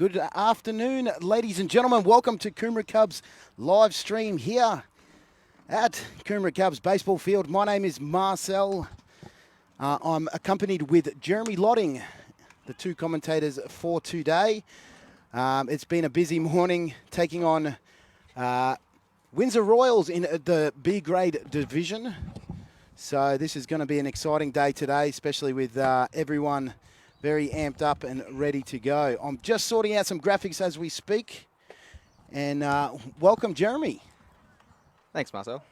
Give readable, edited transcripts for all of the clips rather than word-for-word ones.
Good afternoon, ladies and gentlemen. Welcome to Coomera Cubs live stream here at Coomera Cubs baseball field. My name is Marcel. I'm accompanied with Jeremy Lotting, the two commentators for today. It's been a busy morning taking on Windsor Royals in the B grade division. So this is going to be an exciting day today, especially with everyone very amped up and ready to go. I'm just sorting out some graphics as we speak. And welcome, Jeremy. Thanks, Marcel.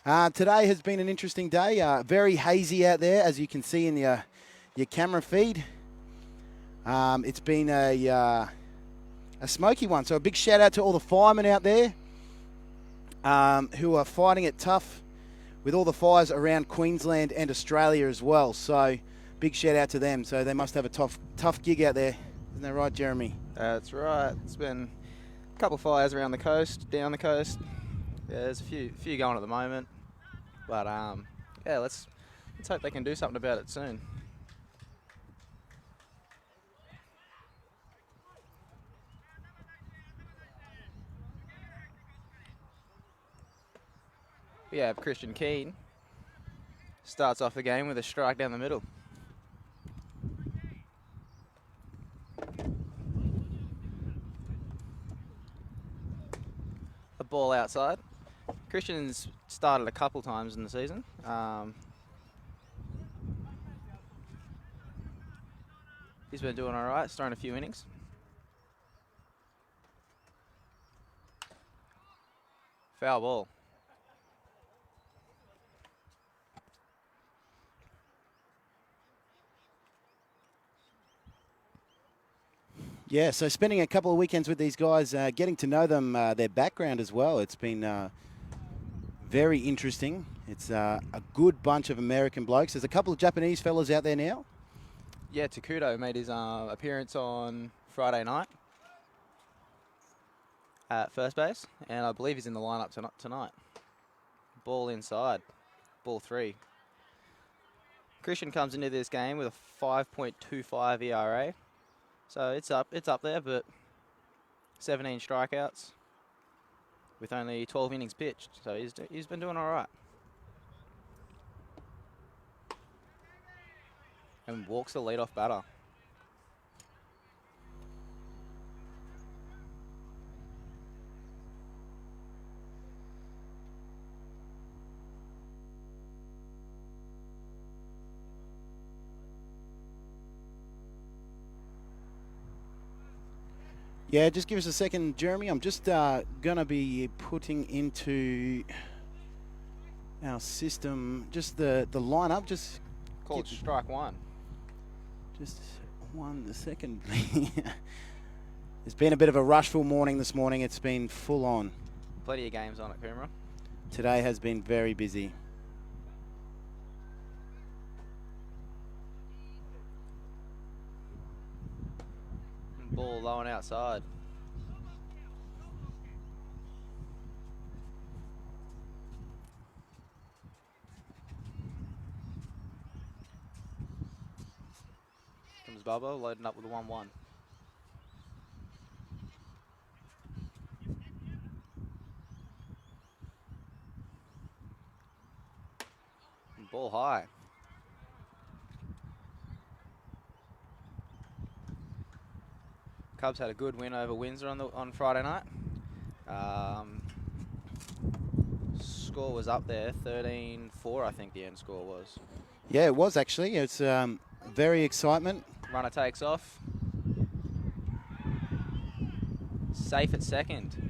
Today has been an interesting day. Very hazy out there, as you can see in your camera feed. It's been a smoky one. So a big shout out to all the firemen out there who are fighting it tough with all the fires around Queensland and Australia as well. So big shout out to them. So they must have a tough gig out there. Isn't that right, Jeremy? That's right. It's been a couple of fires around the coast, down the coast. Yeah, there's a few going at the moment. But yeah, let's hope they can do something about it soon. We have Christian Keane. Starts off the game with a strike down the middle. A ball outside. Christian's started a couple times in the season. He's been doing all right, starting a few innings. Foul ball. Yeah, so spending a couple of weekends with these guys, getting to know them, their background as well. It's been very interesting. It's a good bunch of American blokes. There's a couple of Japanese fellas out there now. Yeah, Takudo made his appearance on Friday night at first base, and I believe he's in the lineup tonight. Ball inside, ball 3. Christian comes into this game with a 5.25 ERA. So it's up there, but 17 strikeouts with only 12 innings pitched. So he's been doing all right. And walks the leadoff batter. Yeah, just give us a second, Jeremy. I'm just going to be putting into our system just the lineup. Just called strike one. Just 1 second. It's been a bit of a rushful morning this morning. It's been full on. Plenty of games on at Coomera. Today has been very busy. Ball low and outside. Comes Bubba, loading up with a 1-1. Ball high. Cubs had a good win over Windsor on Friday night. Score was up there, 13-4 I think the end score was. Yeah, it was actually. It's very excitement. Runner takes off. Safe at second.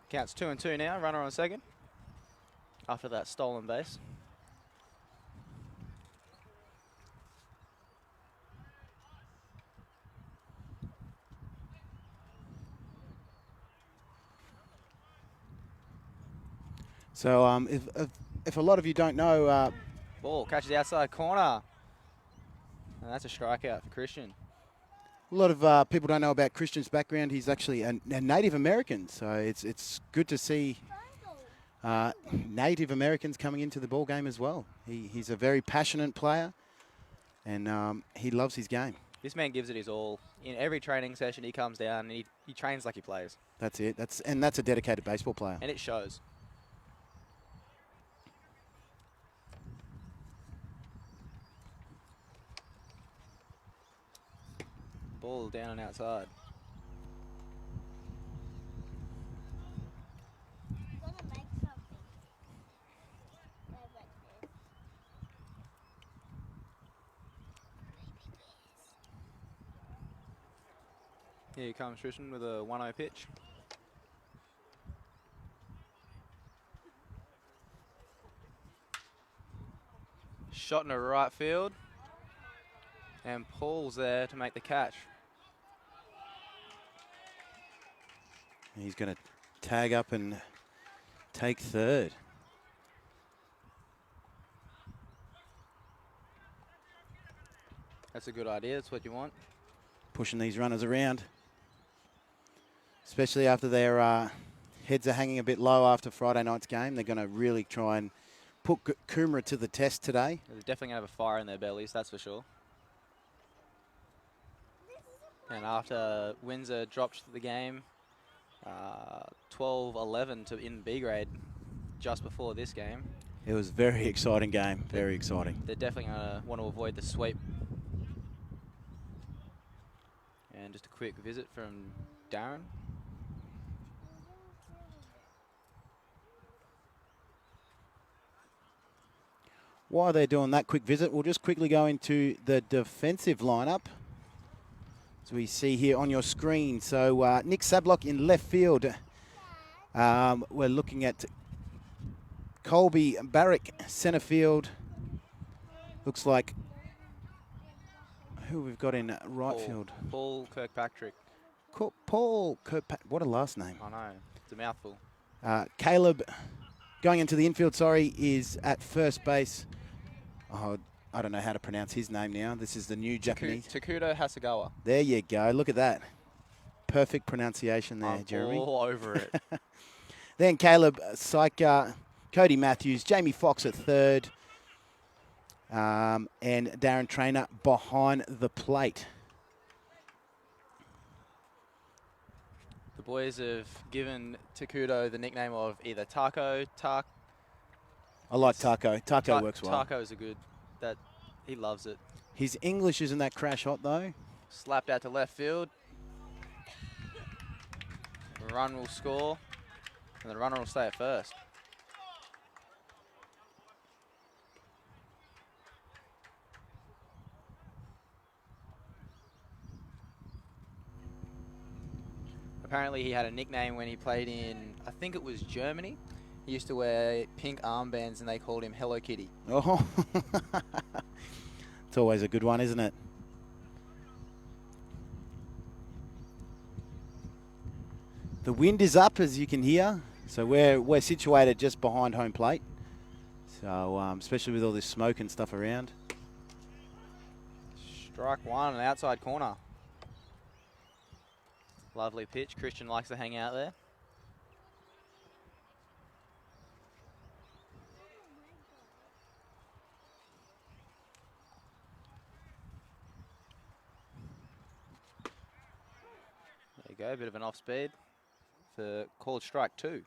Counts 2-2 now, runner on second. After that stolen base. So if if a lot of you don't know, Ball catches the outside corner. And that's a strikeout for Christian. a lot of people don't know about Christian's background. He's actually a Native American, so it's good to see Native Americans coming into the ball game as well. He's a very passionate player, and he loves his game. This man gives it his all. In every training session, he comes down and he trains like he plays. That's it. That's a dedicated baseball player. And it shows. Ball down and outside. Here comes Christian with a 1-0 pitch. Shot in a right field. And Paul's there to make the catch. He's going to tag up and take third. That's a good idea. That's what you want. Pushing these runners around, especially after their heads are hanging a bit low after Friday night's game. They're going to really try and put Coomera to the test today. They're definitely going to have a fire in their bellies, that's for sure. And after Windsor dropped the game 12-11 in B grade just before this game. It was a very exciting game, very exciting. They're definitely going to want to avoid the sweep. And just a quick visit from Darren. While they're doing that quick visit, we'll just quickly go into the defensive lineup. As we see here on your screen. So Nick Sablock in left field. We're looking at Colby Barrick, centre field. Looks like who we've got in right field. Paul Kirkpatrick. Paul Kirkpatrick. What a last name. I know. It's a mouthful. Caleb, going into the infield, is at first base. Oh, I don't know how to pronounce his name now. This is the new Japanese. Takuto Hasegawa. There you go. Look at that. Perfect pronunciation there, Jeremy. All over it. Then Caleb Syker, Cody Matthews, Jamie Fox at third, and Darren Trainer behind the plate. The boys have given Takuto the nickname of either Taco, I like Taco. Taco works well. Taco's a good. He loves it. His English isn't that crash hot though. Slapped out to left field. Run will score, and the runner will stay at first. Apparently he had a nickname when he played in, I think it was Germany. He used to wear pink armbands and they called him Hello Kitty. Oh, it's always a good one, isn't it? The wind is up, as you can hear. So we're situated just behind home plate. So especially with all this smoke and stuff around. Strike one, an outside corner. Lovely pitch. Christian likes to hang out there. There you go, a bit of an off speed for called strike two.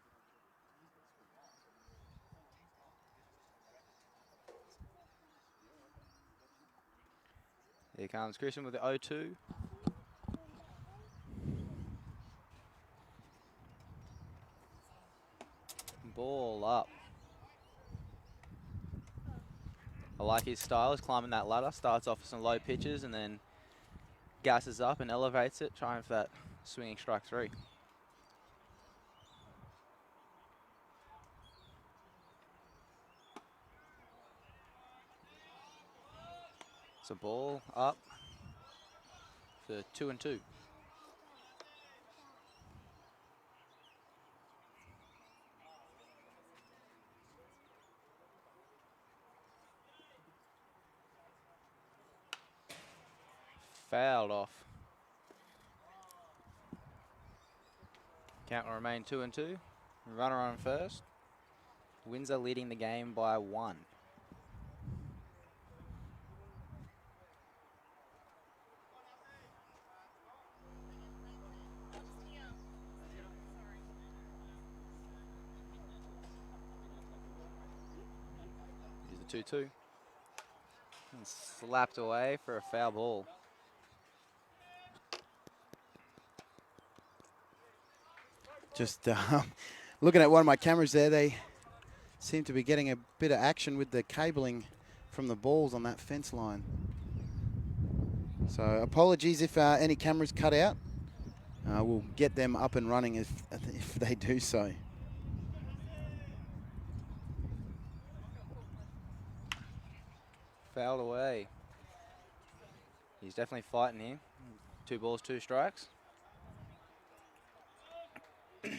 Here comes Christian with the 0-2. Ball up. I like his style. He's climbing that ladder. Starts off with some low pitches and then gasses up and elevates it, trying for that swinging strike three. So ball up for 2-2. Fouled off. Count will remain 2-2. Runner on first. Windsor leading the game by 1. Here's the 2-2. And slapped away for a foul ball. Just looking at one of my cameras there, they seem to be getting a bit of action with the cabling from the balls on that fence line. So apologies if any cameras cut out. We'll get them up and running if they do so. Fouled away. He's definitely fighting here. 2 balls, 2 strikes. And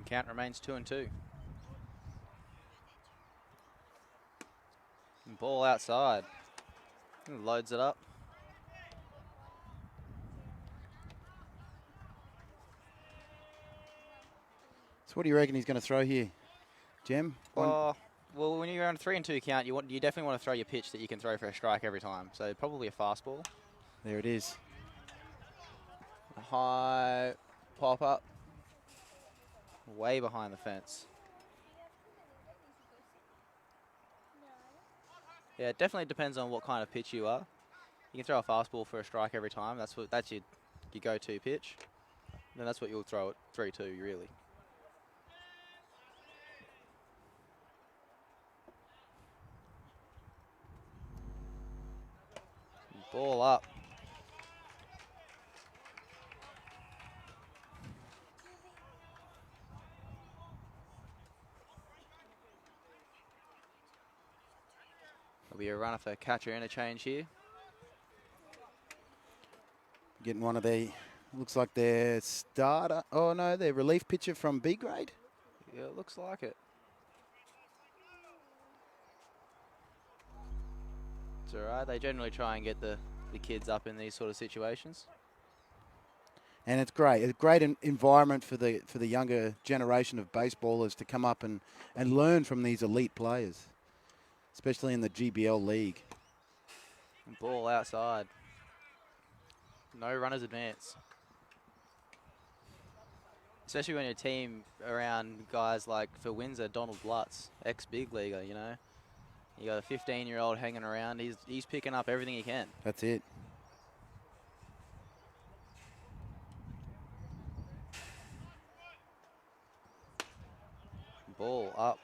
count remains 2-2. And ball outside. And loads it up. So what do you reckon he's going to throw here, Jem? Well, when you're on a 3-2 count, you definitely want to throw your pitch that you can throw for a strike every time. So probably a fastball. There it is. A high pop up. Way behind the fence. Yeah, it definitely depends on what kind of pitch you are. You can throw a fastball for a strike every time. That's your go-to pitch. Then that's what you'll throw at 3-2, really. Ball up. There'll be a runner for catcher interchange here. Getting one of the, looks like their starter. Oh no, their relief pitcher from B grade. Yeah, it looks like it. It's all right. They generally try and get the kids up in these sort of situations. And it's great. It's a great environment for the younger generation of baseballers to come up and learn from these elite players, especially in the GBL league. And ball outside. No runners advance. Especially when your team around guys like, for Windsor, Donald Lutz, ex-big leaguer, you know. You got a 15-year-old hanging around. He's picking up everything he can. That's it. Ball up.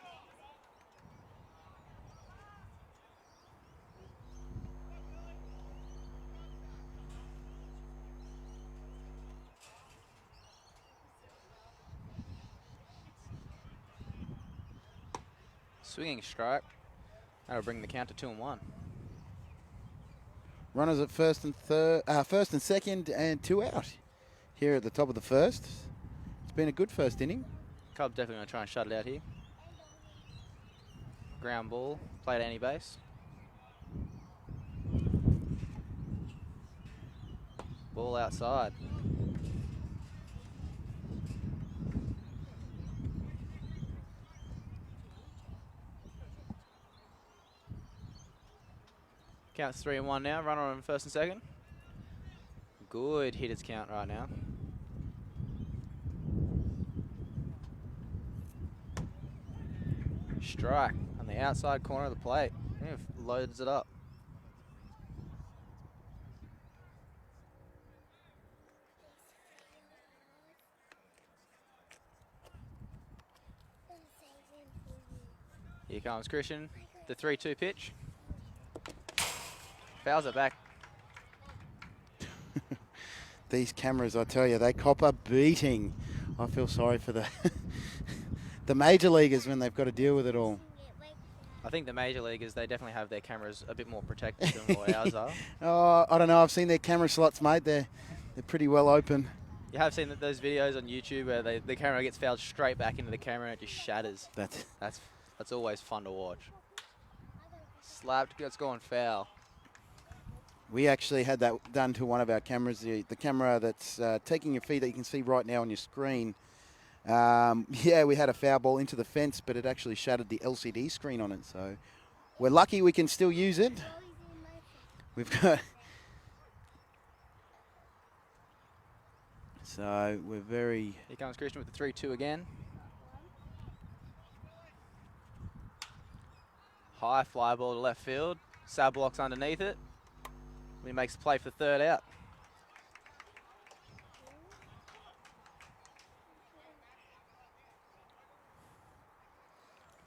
Swinging strike. That'll bring the count to 2-1. Runners at first and second, and 2 out here at the top of the first. It's been a good first inning. Cubs definitely going to try and shut it out here. Ground ball, played any base. Ball outside. Count's 3-1 now. Runner on first and second. Good hitters count right now. Strike on the outside corner of the plate. Yeah, loads it up. Here comes Christian. The 3-2 pitch. Fouls it back. These cameras, I tell you, they cop a beating. I feel sorry for the the major leaguers when they've got to deal with it all. I think the major leaguers, they definitely have their cameras a bit more protected than what ours are. Oh, I don't know. I've seen their camera slots, mate. They're pretty well open. You have seen those videos on YouTube where the camera gets fouled straight back into the camera and it just shatters. That's always fun to watch. Slapped, that's gone foul. We actually had that done to one of our cameras, the camera that's taking your feed that you can see right now on your screen. Yeah, we had a foul ball into the fence, but it actually shattered the LCD screen on it. So we're lucky we can still use it. We've got... So we're very... Here comes Christian with the 3-2 again. High fly ball to left field. Sab blocks underneath it. He makes the play for third out.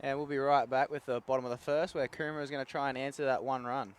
And we'll be right back with the bottom of the first, where Coomera is going to try and answer that one run.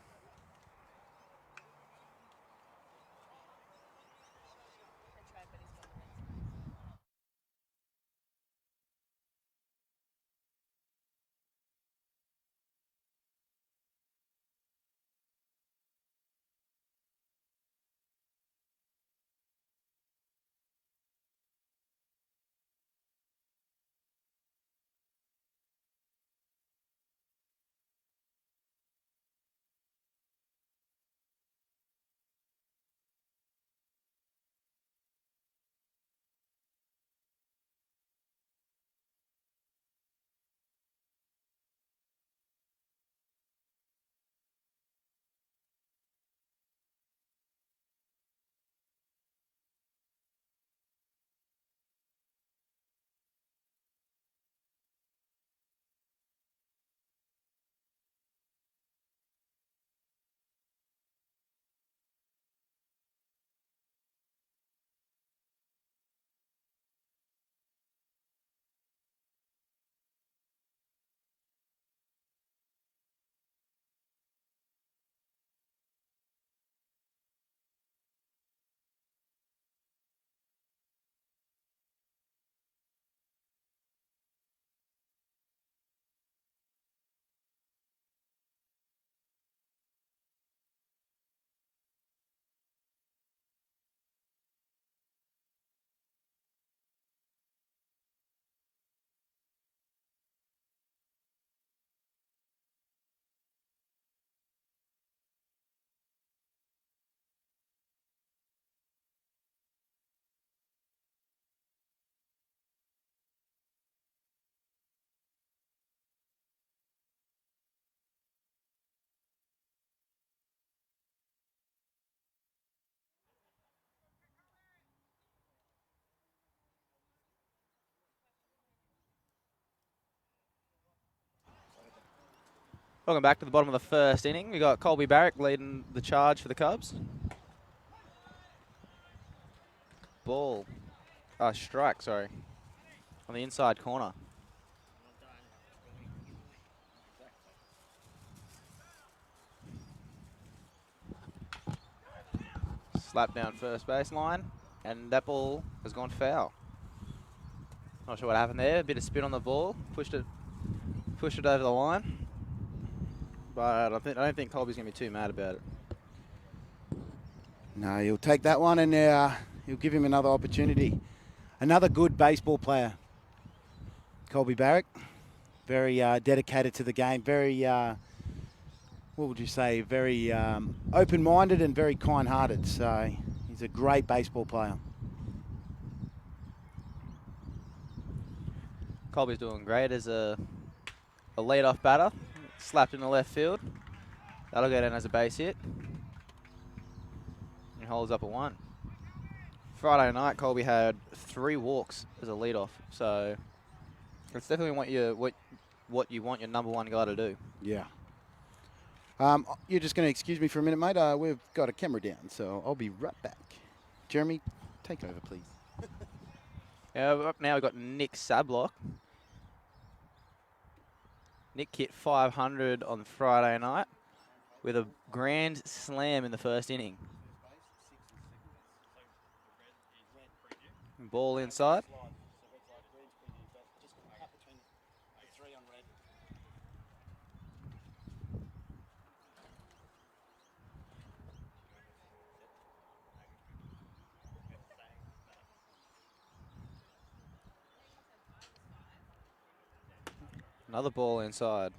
Welcome back to the bottom of the first inning. We got Colby Barrack leading the charge for the Cubs. Ball. Strike, sorry. On the inside corner. Slap down first baseline. And that ball has gone foul. Not sure what happened there. A bit of spin on the ball. Pushed it over the line. But I don't think Colby's going to be too mad about it. No, he'll take that one and he'll give him another opportunity. Another good baseball player, Colby Barrack. Very dedicated to the game. Very, what would you say, very open-minded and very kind-hearted. So he's a great baseball player. Colby's doing great as a lead-off batter. Slapped in the left field. That'll go down as a base hit. And holds up a 1. Friday night, Colby had 3 walks as a lead-off. So it's definitely what you want your number one guy to do. Yeah. You're just going to excuse me for a minute, mate. We've got a camera down, so I'll be right back. Jeremy, take over, please. Up now we've got Nick Sablock. Nick hit 500 on Friday night with a grand slam in the first inning. Ball inside. Another ball inside.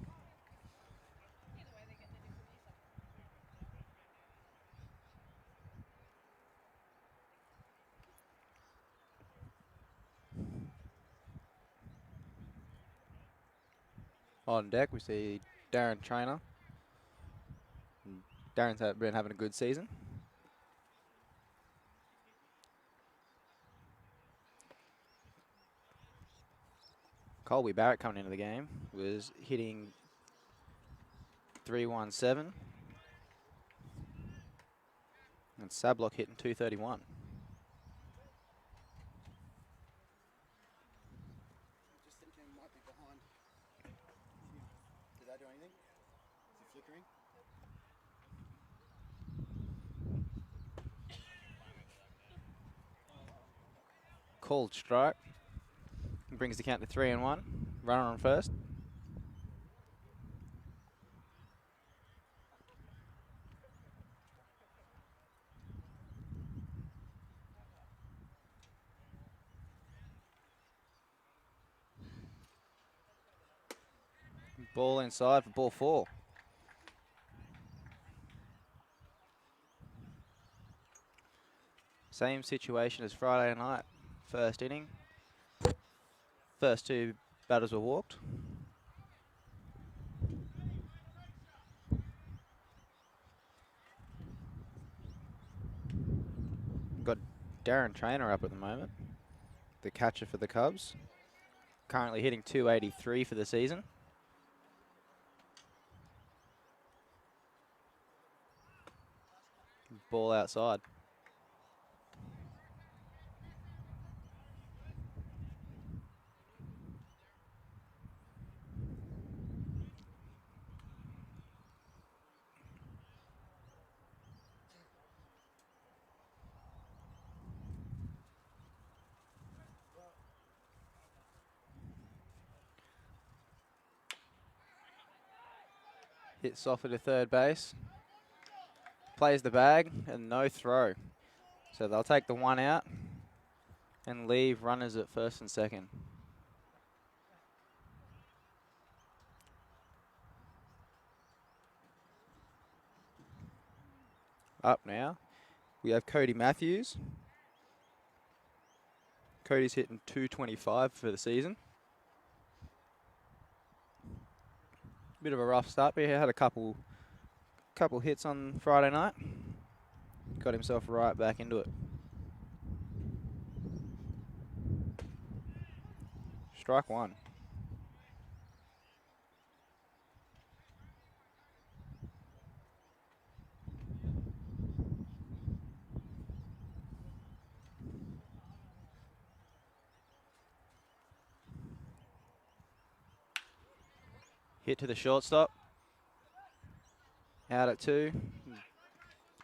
On deck, we see Darren Trainer. Darren's been having a good season. Colby Barrett coming into the game was hitting 317. And Sablock hitting 231. Just thinking it might be behind. Did they do anything? Is it flickering? Called strike. Brings the count to 3-1. Runner on first. Ball inside for ball 4. Same situation as Friday night. First inning. First 2 batters were walked. Got Darren Trainer up at the moment, the catcher for the Cubs. Currently hitting 283 for the season. Ball outside. Hits off at third base. Plays the bag and no throw. So they'll take the 1 out and leave runners at first and second. Up now, we have Cody Matthews. Cody's hitting 225 for the season. Bit of a rough start, but he had a couple hits on Friday night. Got himself right back into it. Strike 1. Hit to the shortstop. Out at 2.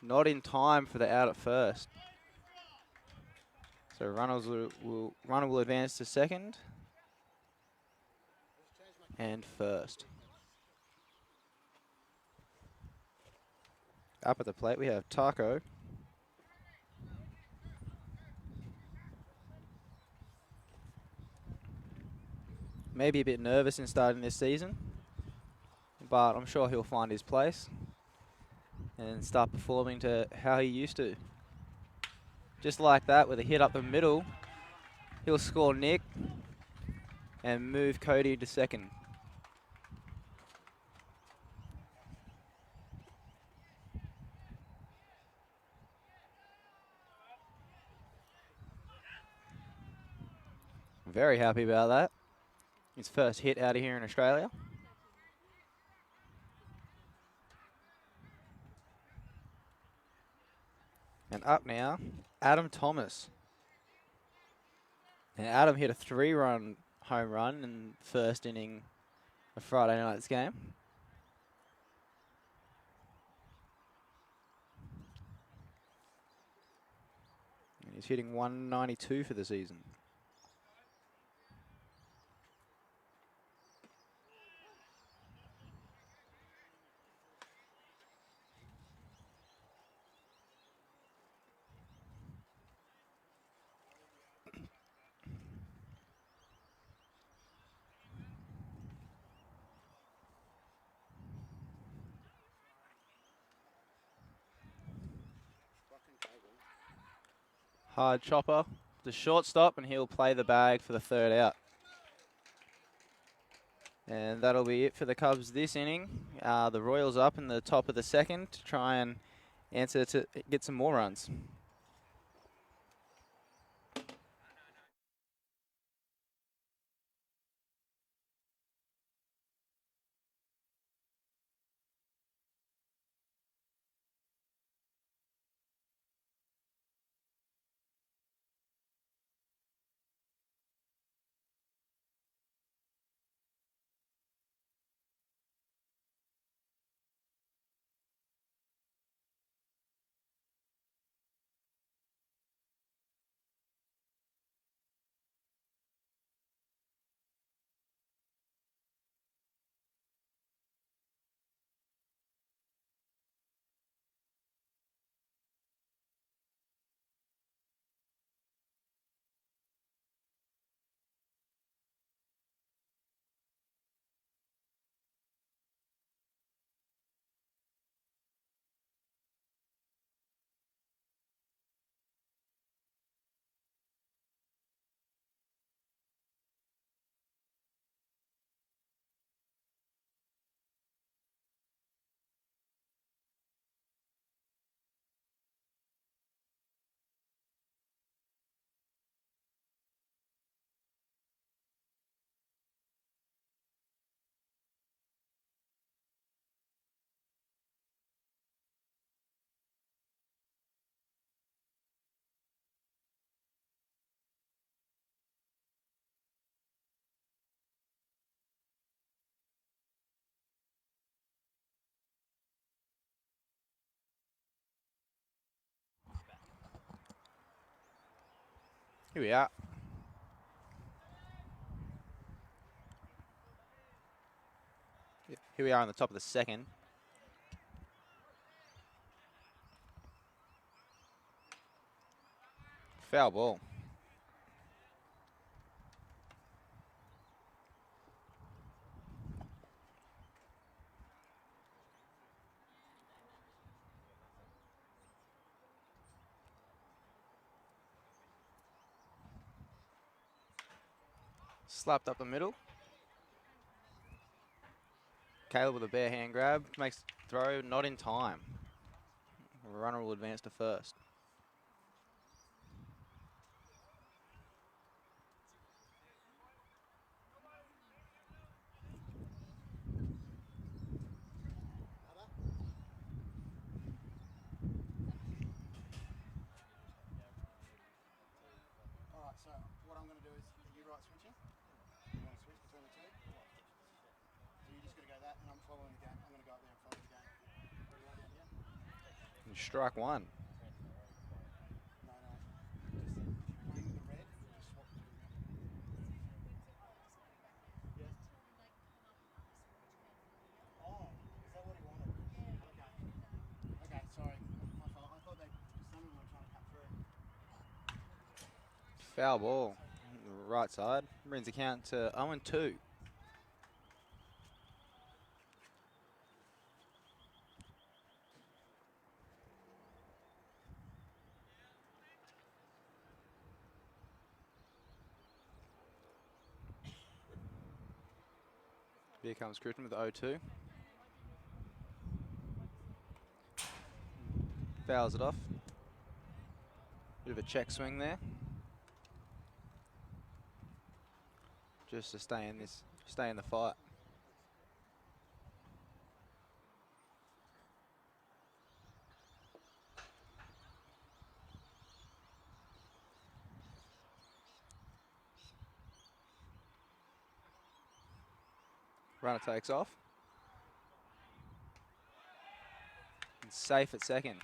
Not in time for the out at first. So runner will advance to second and first. Up at the plate we have Taco. Maybe a bit nervous in starting this season, but I'm sure he'll find his place and start performing to how he used to. Just like that, with a hit up the middle, he'll score Nick and move Cody to second. Very happy about that. His first hit out of here in Australia. And up now, Adam Thomas. And Adam hit a 3-run home run in the first inning of Friday night's game. And he's hitting 192 for the season. Hard chopper. The shortstop, and he'll play the bag for the third out. And that'll be it for the Cubs this inning. The Royals up in the top of the second to try and answer to get some more runs. Here we are. Here we are on the top of the second. Foul ball. Slapped up the middle. Caleb with a bare hand grab. Makes the throw not in time. The runner will advance to first. All right, so what I'm going to do is, are you right switching? You want to switch between the two? So you just got to go that, and I'm following the game. I'm going to go up there and follow the game. Ready, right down here? And strike one. No, no. Just if you're playing with the red, just swap between them. Yeah. Oh, is that what he wanted? Okay. Okay, sorry. My fault. I thought some of them were trying to cut through. Foul ball. Right side. Brings the count to 0-2. Here comes Crichton with 0-2. Fouls it off. Bit of a check swing there. Just to stay in the fight. Runner takes off. And safe at second.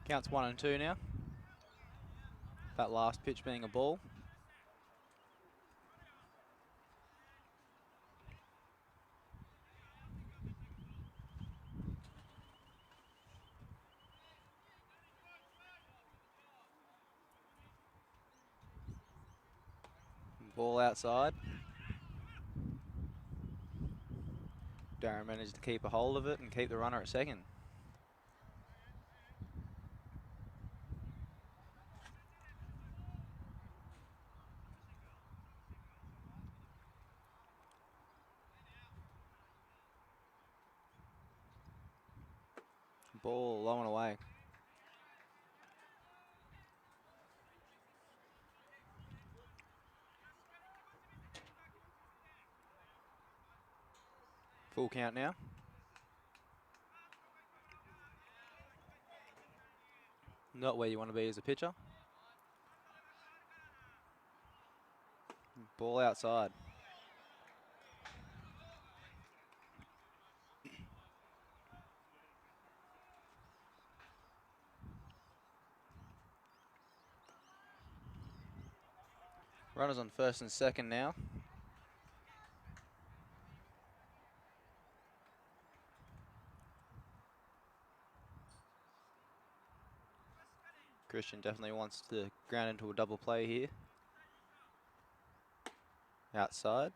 Counts 1-2 now. That last pitch being a ball. Ball outside. Darren managed to keep a hold of it and keep the runner at second. Ball low and away. Full count now. Not where you want to be as a pitcher. Ball outside. Runners on first and second now. Christian definitely wants to ground into a double play here. Outside.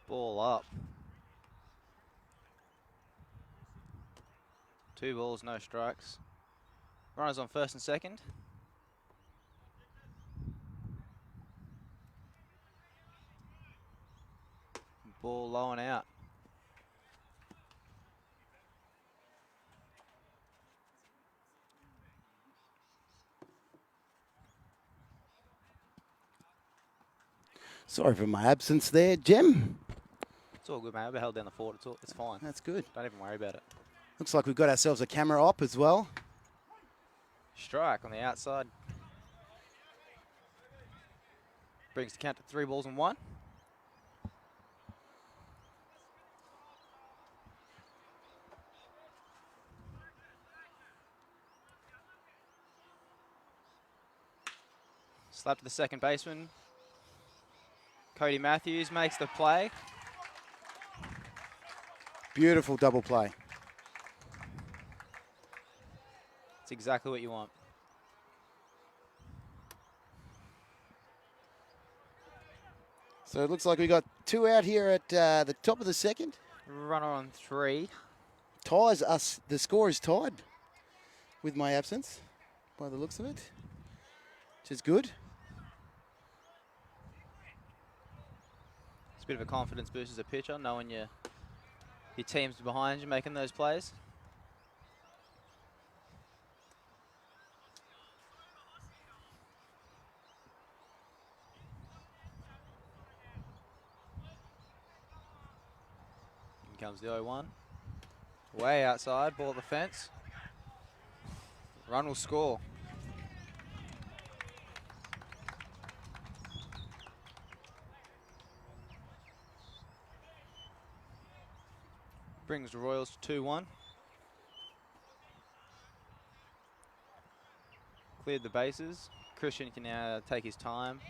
Ball up. 2 balls, no strikes. Runners on first and second. Ball low and out. Sorry for my absence there, Jem. It's all good, mate. We held down the fort. It's fine. That's good. Don't even worry about it. Looks like we've got ourselves a camera op as well. Strike on the outside. Brings the count to 3 balls and 1. Slap to the second baseman. Cody Matthews makes the play. Beautiful double play. It's exactly what you want. So it looks like we got 2 out here at the top of the second. Runner on 3. Ties us. The score is tied with my absence, by the looks of it, which is good. It's a bit of a confidence boost as a pitcher, knowing your team's behind you making those plays. Here comes the 0-1. Way outside, ball at the fence. Run will score. Brings the Royals to 2-1. Cleared the bases. Christian can now take his time.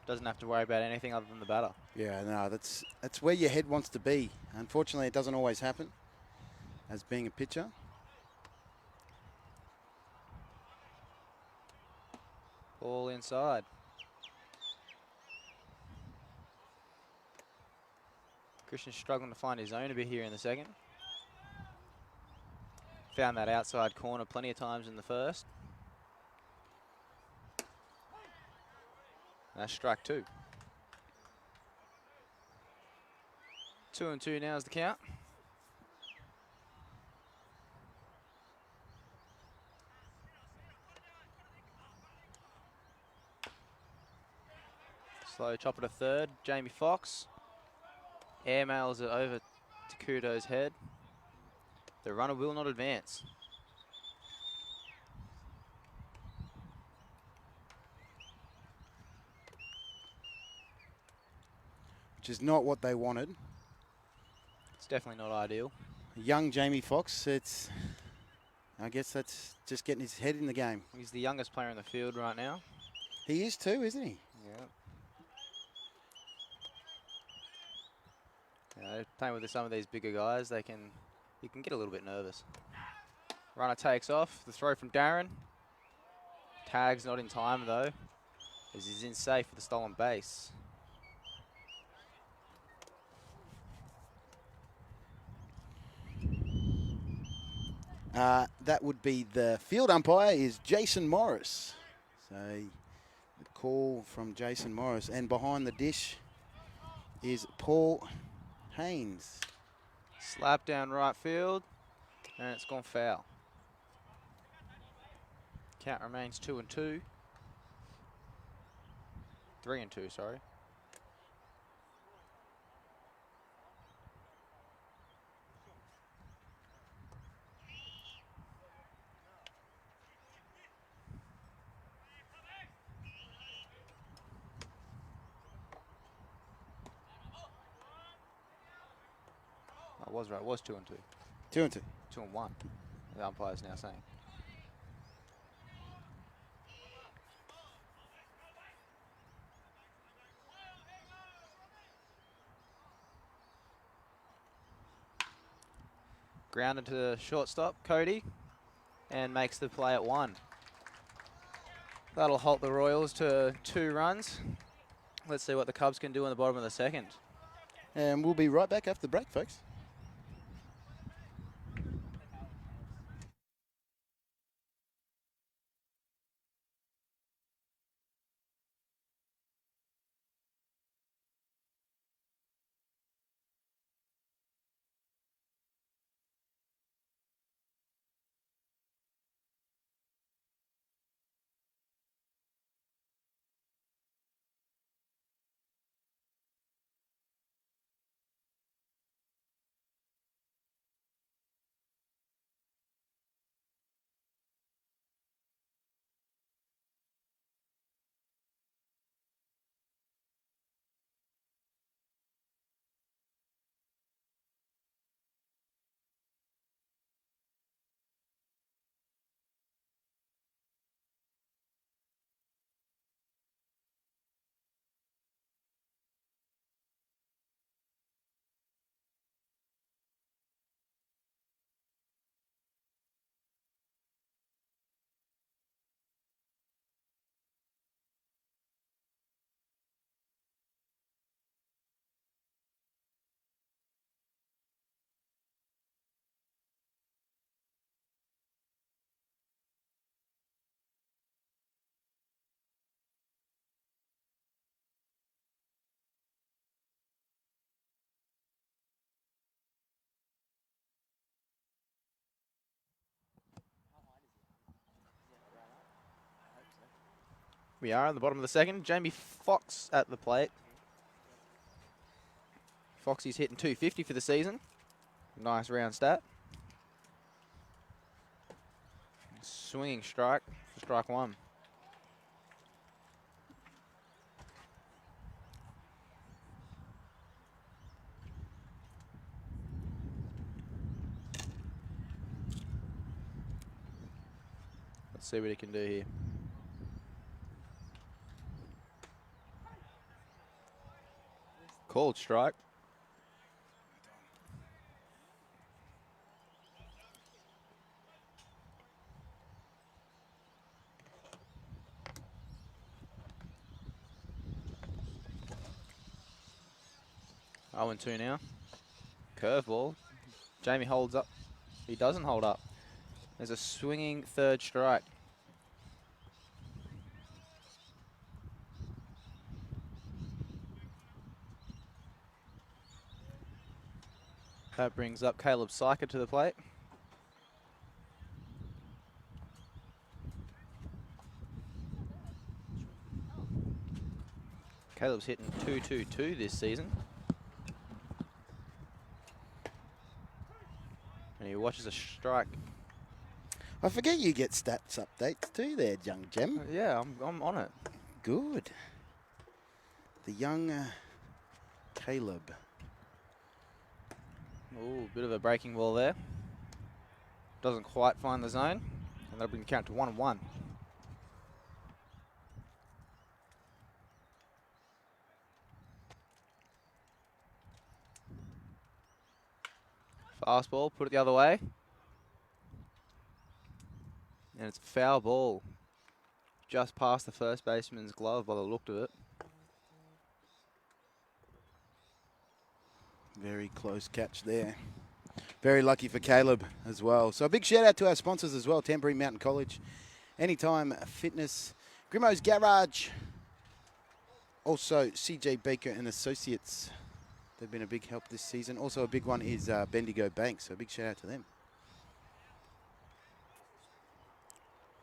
Doesn't have to worry about anything other than the batter. Yeah, no, that's where your head wants to be. Unfortunately, it doesn't always happen as being a pitcher. Ball inside. Christian's struggling to find his zone a bit here in the second. Found that outside corner plenty of times in the first. That's strike 2. 2-2 now is the count. Slow chopper to third. Jamie Fox airmails it over to Kudo's head. The runner will not advance. Which is not what they wanted. It's definitely not ideal. Young Jamie Fox, I guess that's just getting his head in the game. He's the youngest player in the field right now. He is too, isn't he? Yeah. Playing with some of these bigger guys, you can get a little bit nervous. Runner takes off. The throw from Darren. Tag's not in time though, as he's in safe for the stolen base. That would be the field umpire is Jason Morris. So the call from Jason Morris. And behind the dish is Paul Haynes. Slap down right field, and it's gone foul. Count remains 2-2. 3-2, sorry. I was right, it was 2-2. 2-2. 2-1, the umpire's now saying. Grounded to the shortstop, Cody, and makes the play at 1. That'll halt the Royals to 2 runs. Let's see what the Cubs can do in the bottom of the second. And we'll be right back after the break, folks. We are at the bottom of the second. Jamie Fox at the plate. Foxy's hitting 250 for the season. Nice round stat. Swinging strike for strike 1. Let's see what he can do here. Called strike. Oh, and 2 now. Curveball. Jamie holds up. He doesn't hold up. There's a swinging third strike. That brings up Caleb Syker to the plate. Caleb's hitting 2-2-2 this season. And he watches a strike. I forget you get stats updates too there, young Gem. Yeah, I'm on it. Good. The young Caleb. Ooh, bit of a breaking ball there. Doesn't quite find the zone. And that'll bring the count to 1-1. Fastball, put it the other way. And it's a foul ball. Just past the first baseman's glove by the look of it. Very close catch there. Very lucky for Caleb as well. So a big shout out to our sponsors as well, Tamborine Mountain College, Anytime Fitness, Grimo's Garage, also CJ Baker and Associates. They've been a big help this season. Also a big one is Bendigo Bank, so a big shout out to them.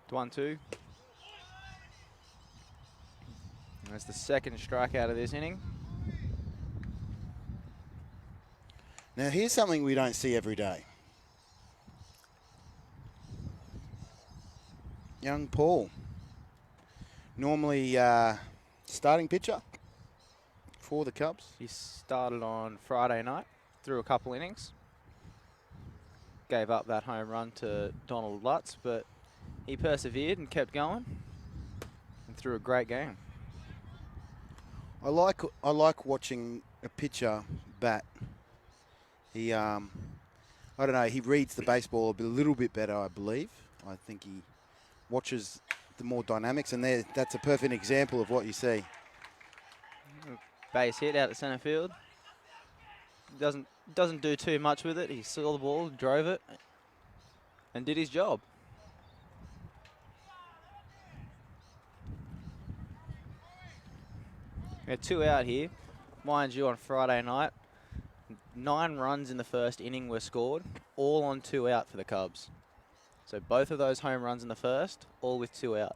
1-2. That's the second strikeout of this inning. Now here's something we don't see every day. Young Paul, normally starting pitcher for the Cubs. He started on Friday night, threw a couple innings. Gave up that home run to Donald Lutz, but he persevered and kept going and threw a great game. I like watching a pitcher bat. He I don't know, he reads the baseball a little bit better, I believe. I think he watches the more dynamics, and that's a perfect example of what you see. Base hit out at center field. Doesn't do too much with it. He saw the ball, drove it, and did his job. We had 2 out here. Mind you, on Friday night, 9 runs in the first inning were scored, all on 2 out for the Cubs. So both of those home runs in the first, all with 2 out.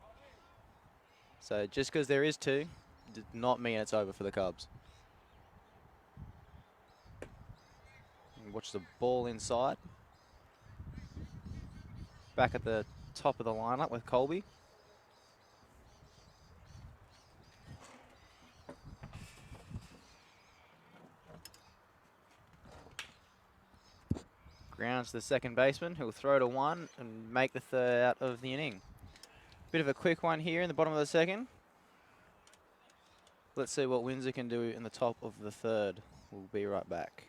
So just because there is 2, did not mean it's over for the Cubs. Watch the ball inside. Back at the top of the lineup with Colby. Grounds to the second baseman, who'll throw to 1 and make the 3rd out of the inning. Bit of a quick one here in the bottom of the 2nd. Let's see what Windsor can do in the top of the 3rd. We'll be right back.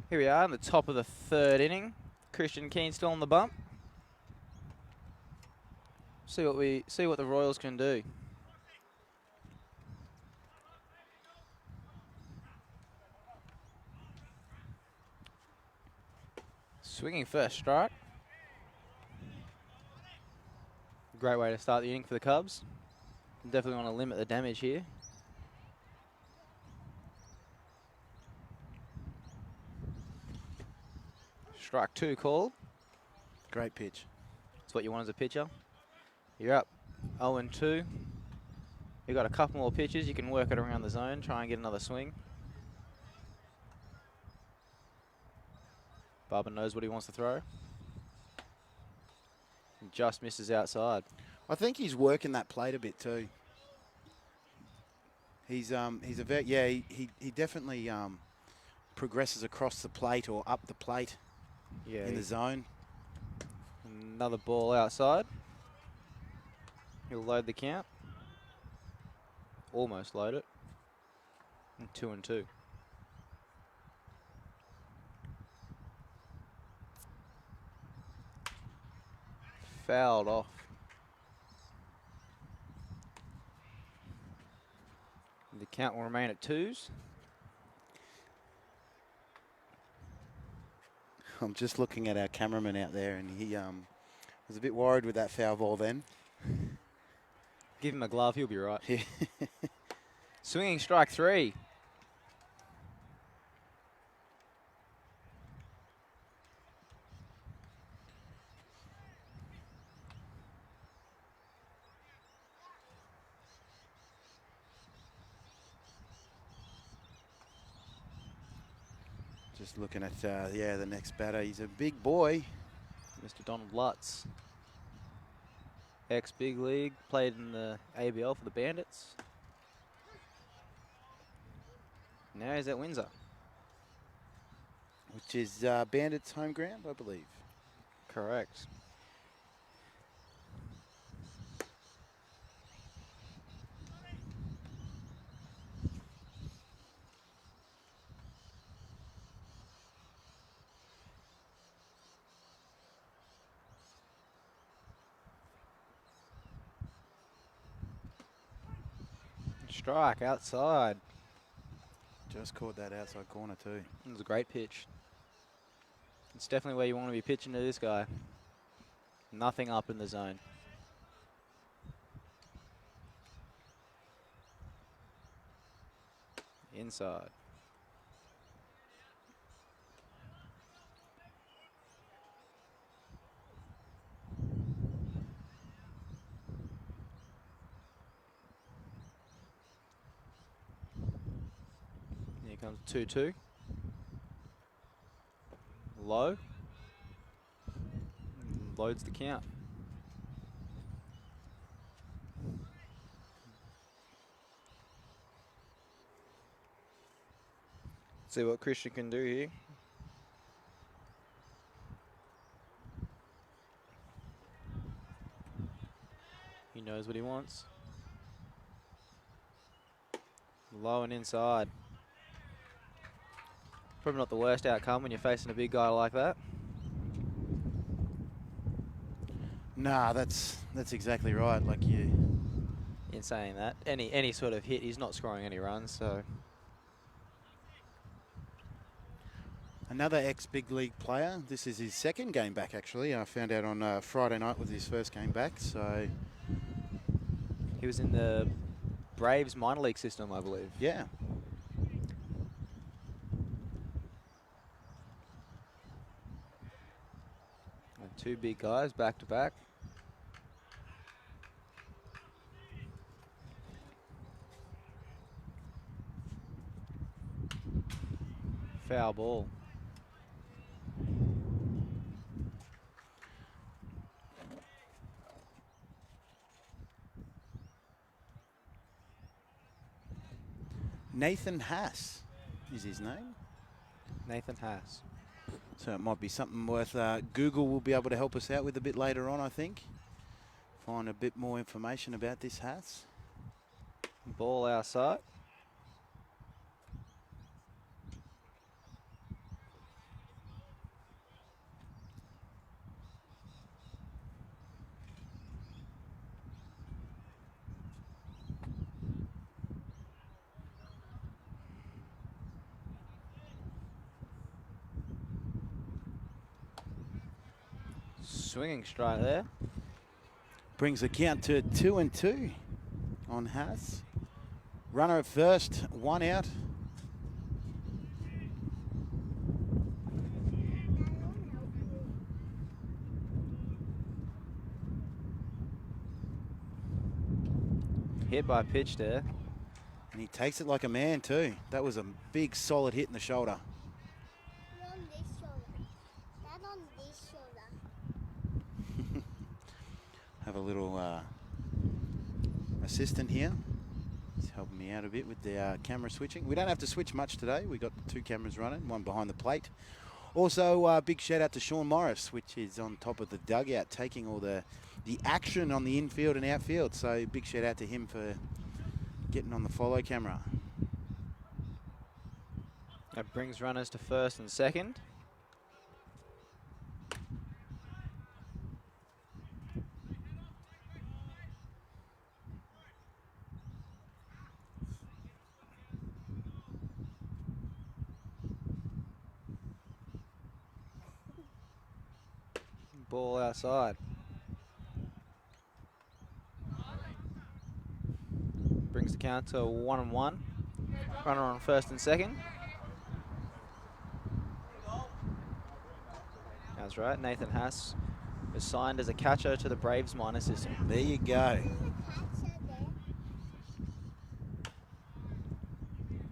Here we are in the top of the 3rd inning. Christian Keane still on the bump. See what the Royals can do. Swinging first strike. Great way to start the inning for the Cubs. Definitely want to limit the damage here. Strike 2 called. Great pitch. That's what you want as a pitcher. You're up 0-2. You've got a couple more pitches. You can work it around the zone, try and get another swing. Bubba knows what he wants to throw. And just misses outside. I think he's working that plate a bit too. He's a very, yeah, he definitely progresses across the plate or up the plate in the zone. Another ball outside. He'll load the count. Almost load it. And 2-2. Fouled off. The count will remain at 2s. I'm just looking at our cameraman out there, and he was a bit worried with that foul ball then. Give him a glove, he'll be right. Swinging strike 3. Just looking at, yeah, the next batter. He's a big boy. Mr. Donald Lutz. Ex-big league, played in the ABL for the Bandits. Now he's at Windsor. Which is Bandits' home ground, I believe. Correct. Strike outside. Just caught that outside corner too. It was a great pitch. It's definitely where you want to be pitching to this guy. Nothing up in the zone. Inside. Here comes 2-2. Low. Loads the count. See what Christian can do here. He knows what he wants. Low and inside. Probably not the worst outcome when you're facing a big guy like that. Nah, that's exactly right. Like you. In saying that, any sort of hit, he's not scoring any runs, so. Another ex-big league player. This is his second game back, actually. I found out on Friday night was his first game back, so. He was in the Braves minor league system, I believe. Yeah. And 2 big guys back to back. Foul ball. Nathan Haas is his name. Nathan Haas. So it might be something worth Google will be able to help us out with a bit later on, I think. Find a bit more information about this Haas. Ball outside. Swinging strike there. Brings the count to 2-2 on Haas. Runner at first, 1 out. Hit by pitch there. And he takes it like a man too. That was a big solid hit in the shoulder. have a little assistant here. He's helping me out a bit with the camera switching. We don't have to switch much today. We got 2 cameras running, one behind the plate. Also, big shout out to Sean Morris, which is on top of the dugout, taking all the action on the infield and outfield. So big shout out to him for getting on the follow camera. That brings runners to first and second. Ball outside. Brings the count to 1-1. Runner on first and second. That's right, Nathan Haas was signed as a catcher to the Braves minor system. There you go.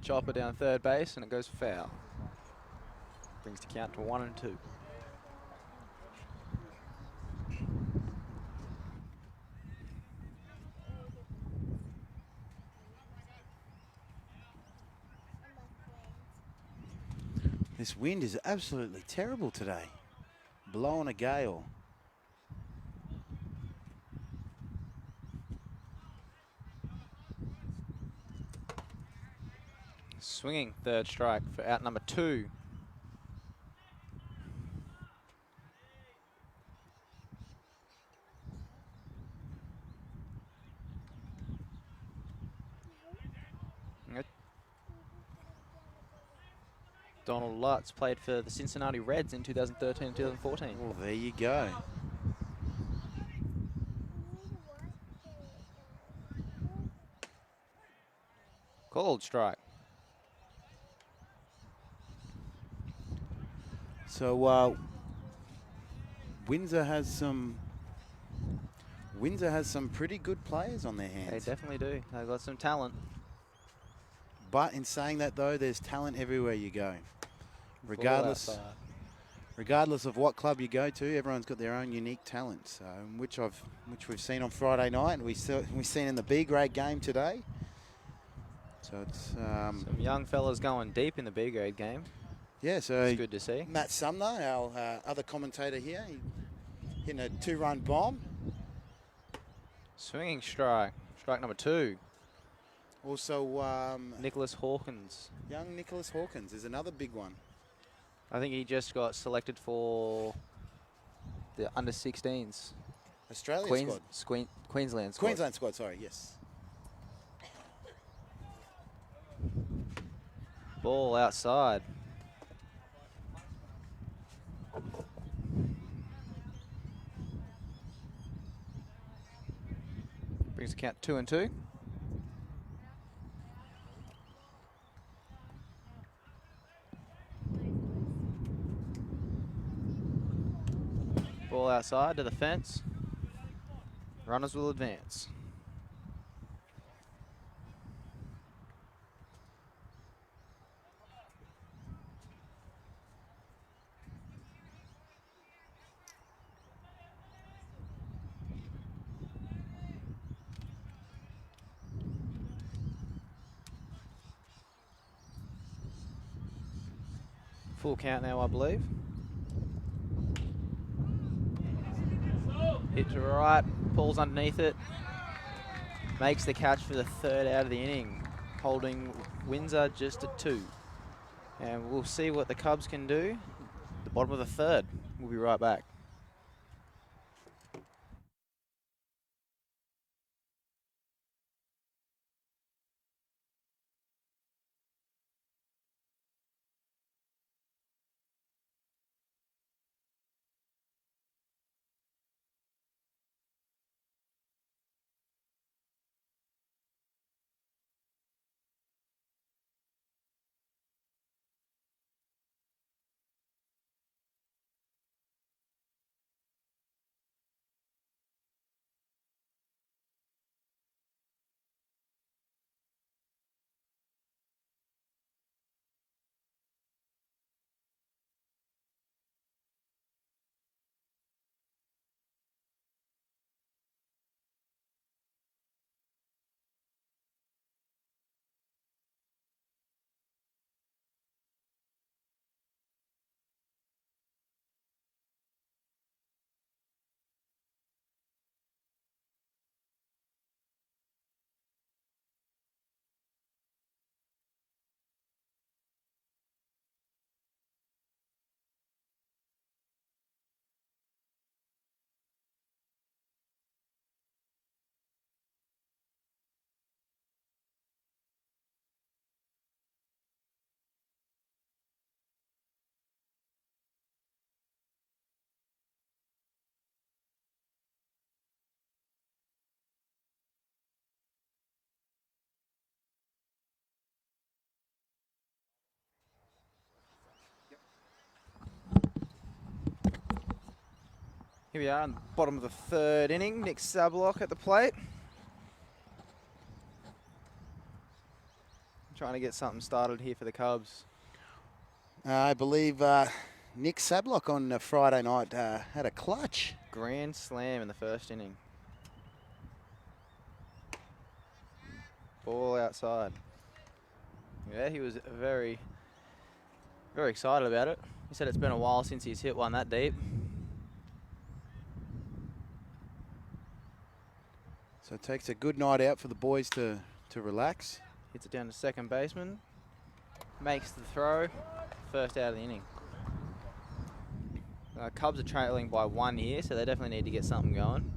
Chopper down third base and it goes for foul. Brings the count to 1-2. This wind is absolutely terrible today. Blowing a gale. Swinging third strike for out number 2. Donald Lutz played for the Cincinnati Reds in 2013 and 2014. Well, there you go. Called strike. So Windsor has some pretty good players on their hands. They definitely do. They've got some talent. But in saying that though, there's talent everywhere you go. Regardless of what club you go to, everyone's got their own unique talents, which we've seen on Friday night, and we've seen in the B grade game today. So it's some young fellas going deep in the B grade game. Yeah, so it's good to see. Matt Sumner, our other commentator here, hitting a 2-run bomb. Swinging strike, strike number 2. Also, Nicholas Hawkins. Young Nicholas Hawkins is another big one. I think he just got selected for the under-16s. Australia squad. Queensland squad. Queensland squad, sorry, yes. Ball outside. Brings the count 2-2. Ball outside to the fence. Runners will advance. Full count now, I believe. Hit to right, pulls underneath it. Makes the catch for the 3rd out of the inning, holding Windsor just at 2. And we'll see what the Cubs can do at the bottom of the 3rd. We'll be right back. Here we are on the bottom of the third inning. Nick Sablock at the plate. Trying to get something started here for the Cubs. I believe Nick Sablock on Friday night had a clutch. Grand slam in the first inning. Ball outside. Yeah, he was very, very excited about it. He said it's been a while since he's hit one that deep. So it takes a good night out for the boys to relax. Hits it down to second baseman. Makes the throw. First out of the inning. Cubs are trailing by 1 here, so they definitely need to get something going.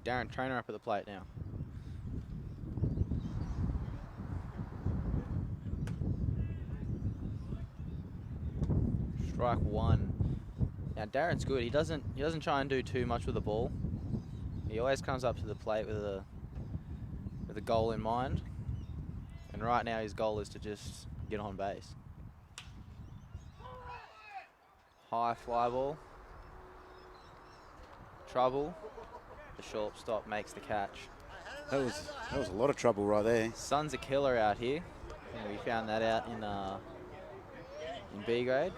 Darren Trainer up at the plate now. Strike one. Now Darren's good. He doesn't try and do too much with the ball. He always comes up to the plate with a goal in mind. And right now his goal is to just get on base. High fly ball. Trouble. The shortstop makes the catch. That was a lot of trouble right there. Sun's a killer out here. And we found that out in B grade.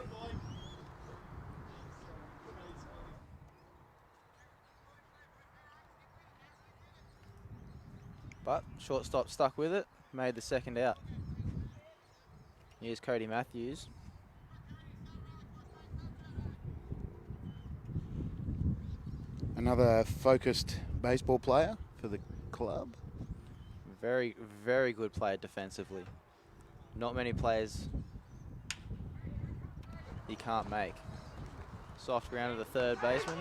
But shortstop stuck with it, made the second out. Here's Cody Matthews. Another focused baseball player for the club. Very, very good player defensively. Not many players he can't make. Soft ground to the third baseman.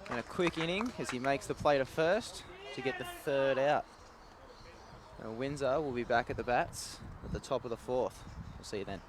And a quick inning as he makes the play to first to get the third out. And Windsor will be back at the bats at the top of the fourth. We'll see you then.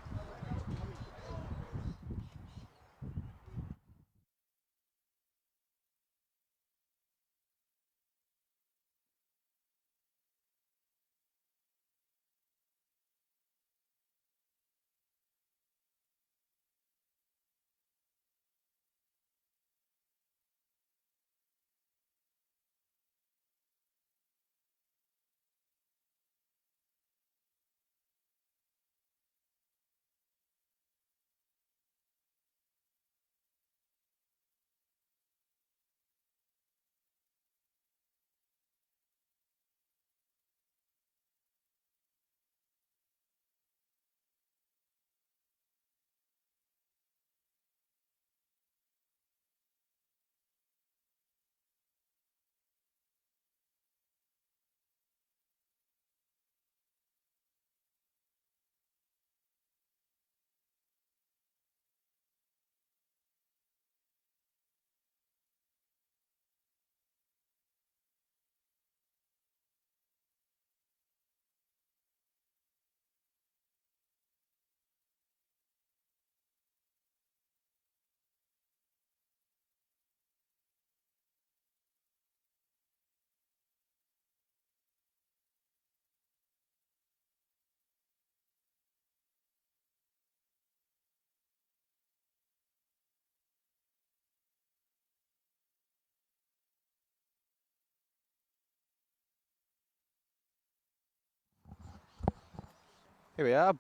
Here we are,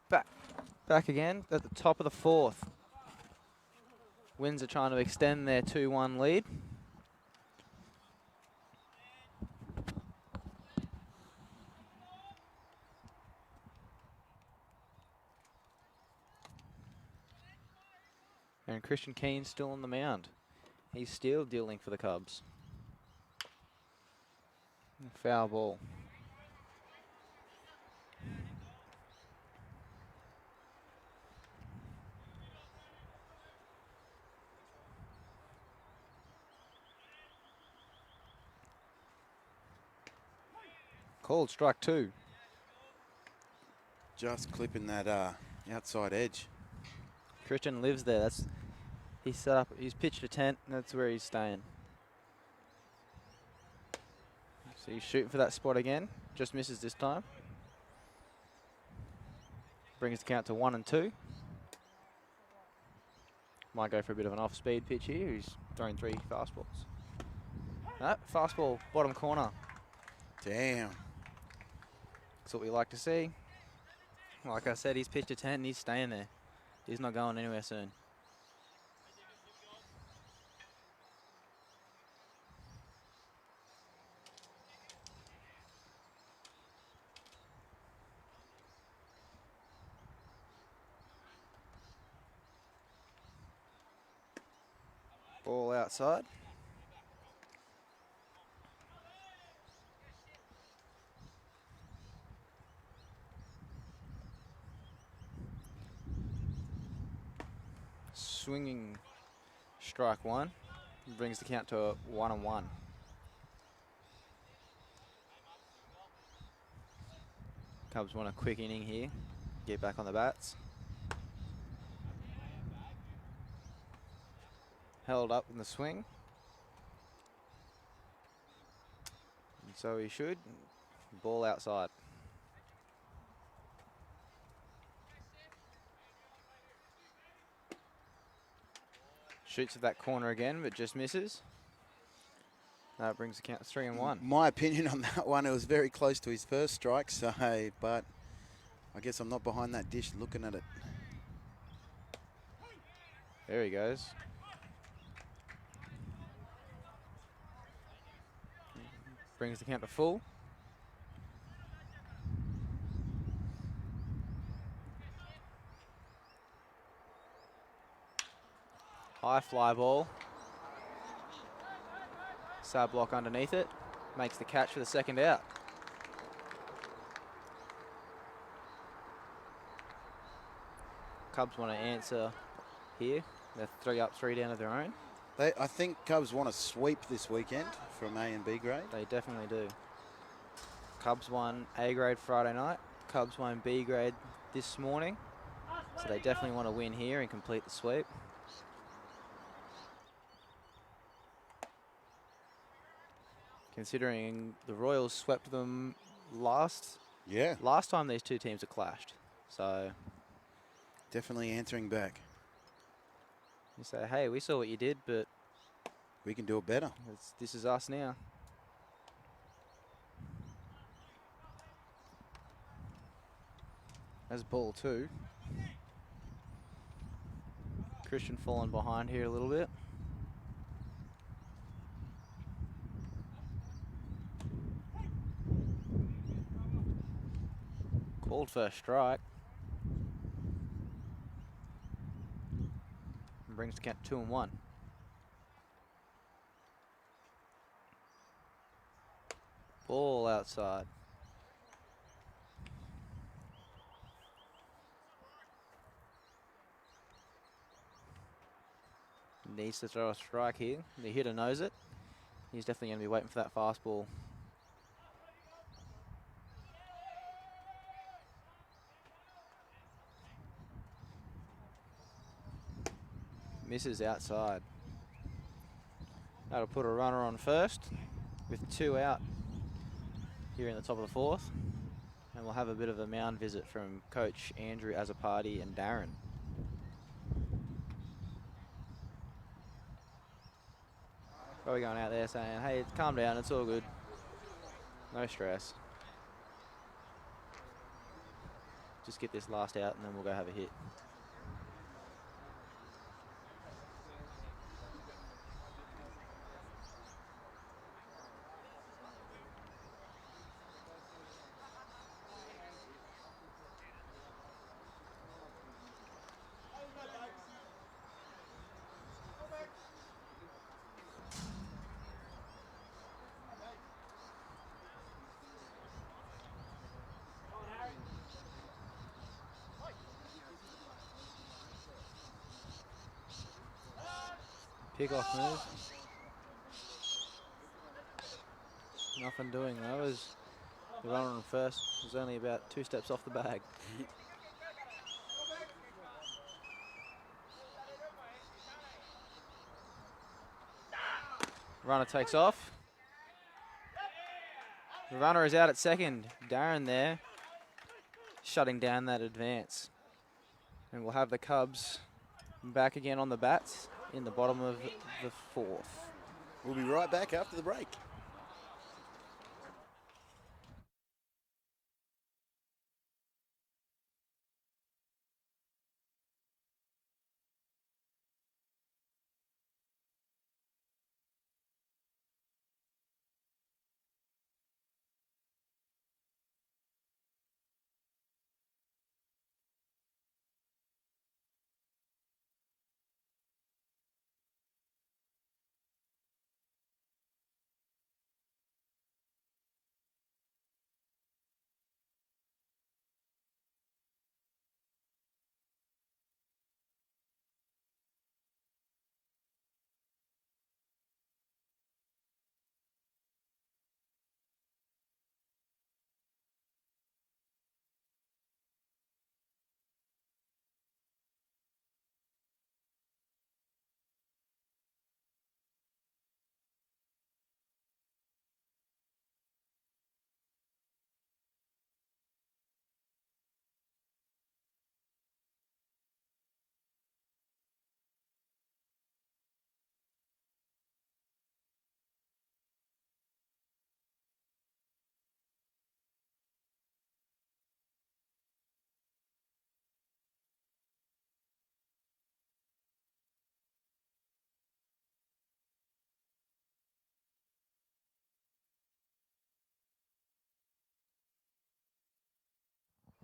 back again at the top of the fourth. Windsor trying to extend their 2-1 lead. And Christian Keen's still on the mound. He's still dealing for the Cubs. Foul ball. Called strike two. Just clipping that outside edge. Christian lives there. He's set up. He's pitched a tent, and that's where he's staying. So he's shooting for that spot again. Just misses this time. Brings the count to 1-2. Might go for a bit of an off-speed pitch here. He's throwing 3 fastballs. Fastball, bottom corner. Damn. That's what we like to see. Like I said, he's pitched a tent and he's staying there. He's not going anywhere soon. Ball outside. Swinging strike 1. Brings the count to 1-1. Cubs want a quick inning here. Get back on the bats. Held up in the swing. And so he should. Ball outside. Shoots at that corner again, but just misses. That brings the count to 3-1. My opinion on that one, it was very close to his first strike, so, but I guess I'm not behind that dish looking at it. There he goes. Brings the count to full. High fly ball. Side block underneath it. Makes the catch for the second out. Cubs want to answer here. They're 3 up, 3 down of their own. I think Cubs want to sweep this weekend from A and B grade. They definitely do. Cubs won A grade Friday night. Cubs won B grade this morning. So they definitely want to win here and complete the sweep. Considering the Royals swept them last time these two teams have clashed. So definitely answering back. you say, hey, we saw what you did, but we can do it better. This is us now. That's ball 2. Christian falling behind here a little bit. Called first strike. And brings the count to 2-1. Ball outside. Needs to throw a strike here. The hitter knows it. He's definitely going to be waiting for that fastball. Misses outside. That'll put a runner on first with 2 out here in the top of the 4th. And we'll have a bit of a mound visit from Coach Andrew Azzopardi and Darren. Probably going out there saying, hey, calm down, it's all good. No stress. Just get this last out and then we'll go have a hit. Pick-off move. Nothing doing though, as the runner on first was only about 2 steps off the bag. Runner takes off. The runner is out at second. Darren there, shutting down that advance. And we'll have the Cubs back again on the bats in the bottom of the fourth. We'll be right back after the break.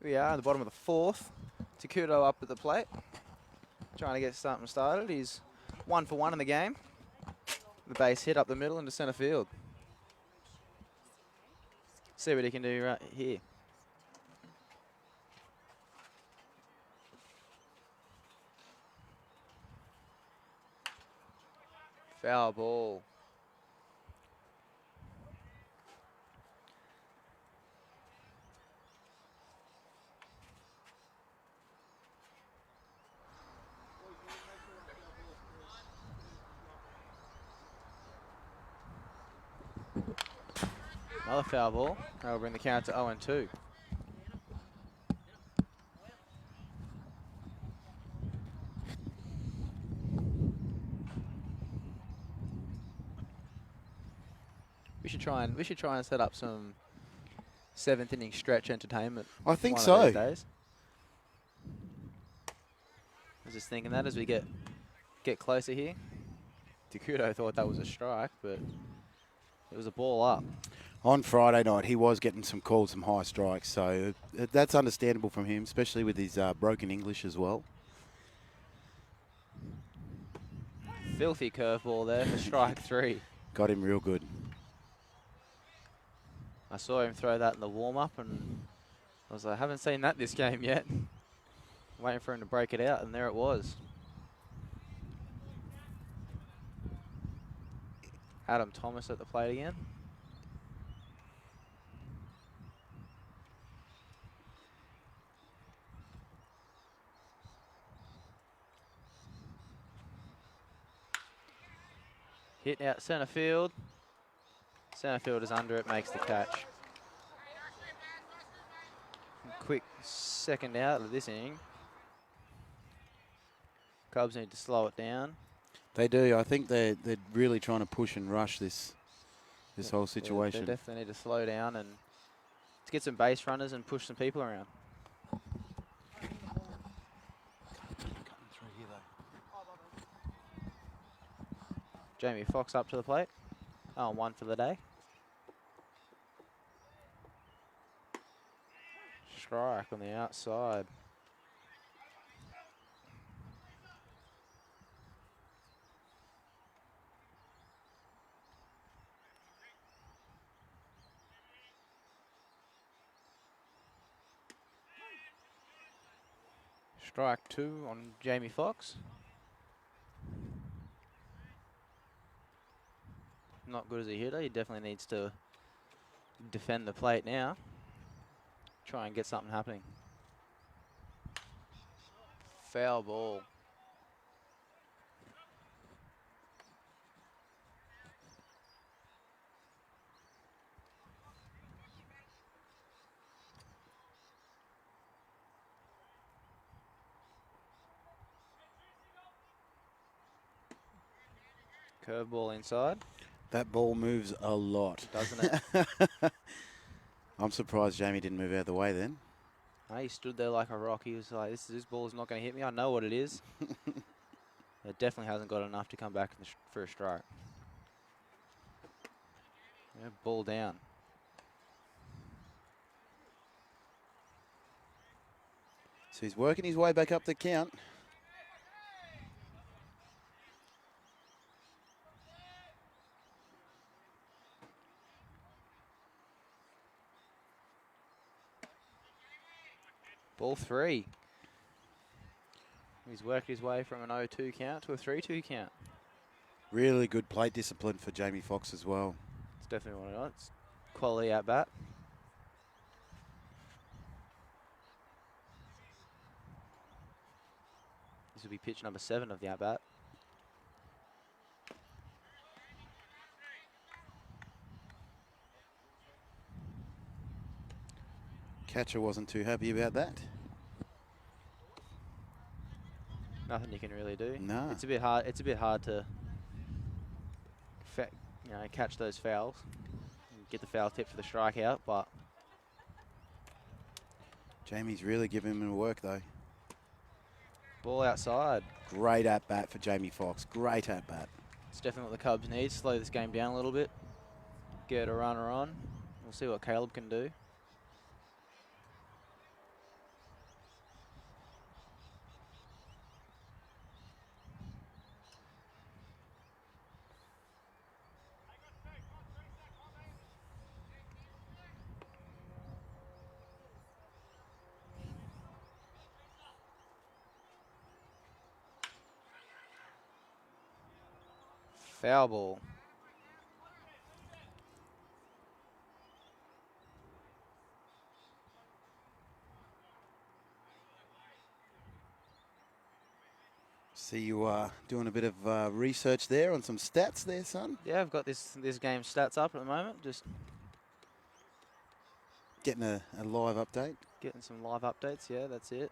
We are at the bottom of the fourth. Takuto up at the plate, trying to get something started. He's 1 for 1 in the game. The base hit up the middle into centre field. See what he can do right here. Foul ball. Another foul ball. That'll bring the count to 0-2. We should try and set up some 7th inning stretch entertainment. I think one of so. these days. I was just thinking that as we get closer here. Takuto thought that was a strike, but it was a ball up. On Friday night, he was getting some calls, some high strikes, so that's understandable from him, especially with his broken English as well. Filthy curveball there for strike 3. Got him real good. I saw him throw that in the warm-up, and I was like, I haven't seen that this game yet. Waiting for him to break it out, and there it was. Adam Thomas at the plate again. Hit out centre field. Centre field is under it, makes the catch. Quick second out of this inning. Cubs need to slow it down. They do. I think they're really trying to push and rush this whole situation. They definitely need to slow down and to get some base runners and push some people around. Jamie Fox up to the plate. 0-1 for the day. Strike on the outside. Strike 2 on Jamie Fox. Not good as a hitter. He definitely needs to defend the plate now. Try and get something happening. Foul ball. Curveball inside, That ball moves a lot. doesn't it? I'm surprised Jamie didn't move out of the way then. He stood there like a rock. He was like, this ball is not going to hit me. I know what it is. It definitely hasn't got enough to come back for a strike. Yeah, ball down. So he's working his way back up the count. Ball 3. He's worked his way from an 0-2 count to a 3-2 count. Really good plate discipline for Jamie Foxx as well. It's definitely what it wants. Quality at bat. This will be pitch number 7 of the at bat. Catcher wasn't too happy about that. Nothing you can really do. No. It's a bit hard. It's a bit hard to, catch those fouls, and get the foul tip for the strikeout. But Jamie's really giving him a work though. ball outside. Great at bat for Jamie Foxx. Great at bat. It's definitely what the Cubs need. Slow this game down a little bit. Get a runner on. We'll see what Caleb can do. Foul ball. See you doing a bit of research there on some stats there, son. Yeah, I've got this game's stats up at the moment. Just Getting a live update. getting some live updates. Yeah, that's it.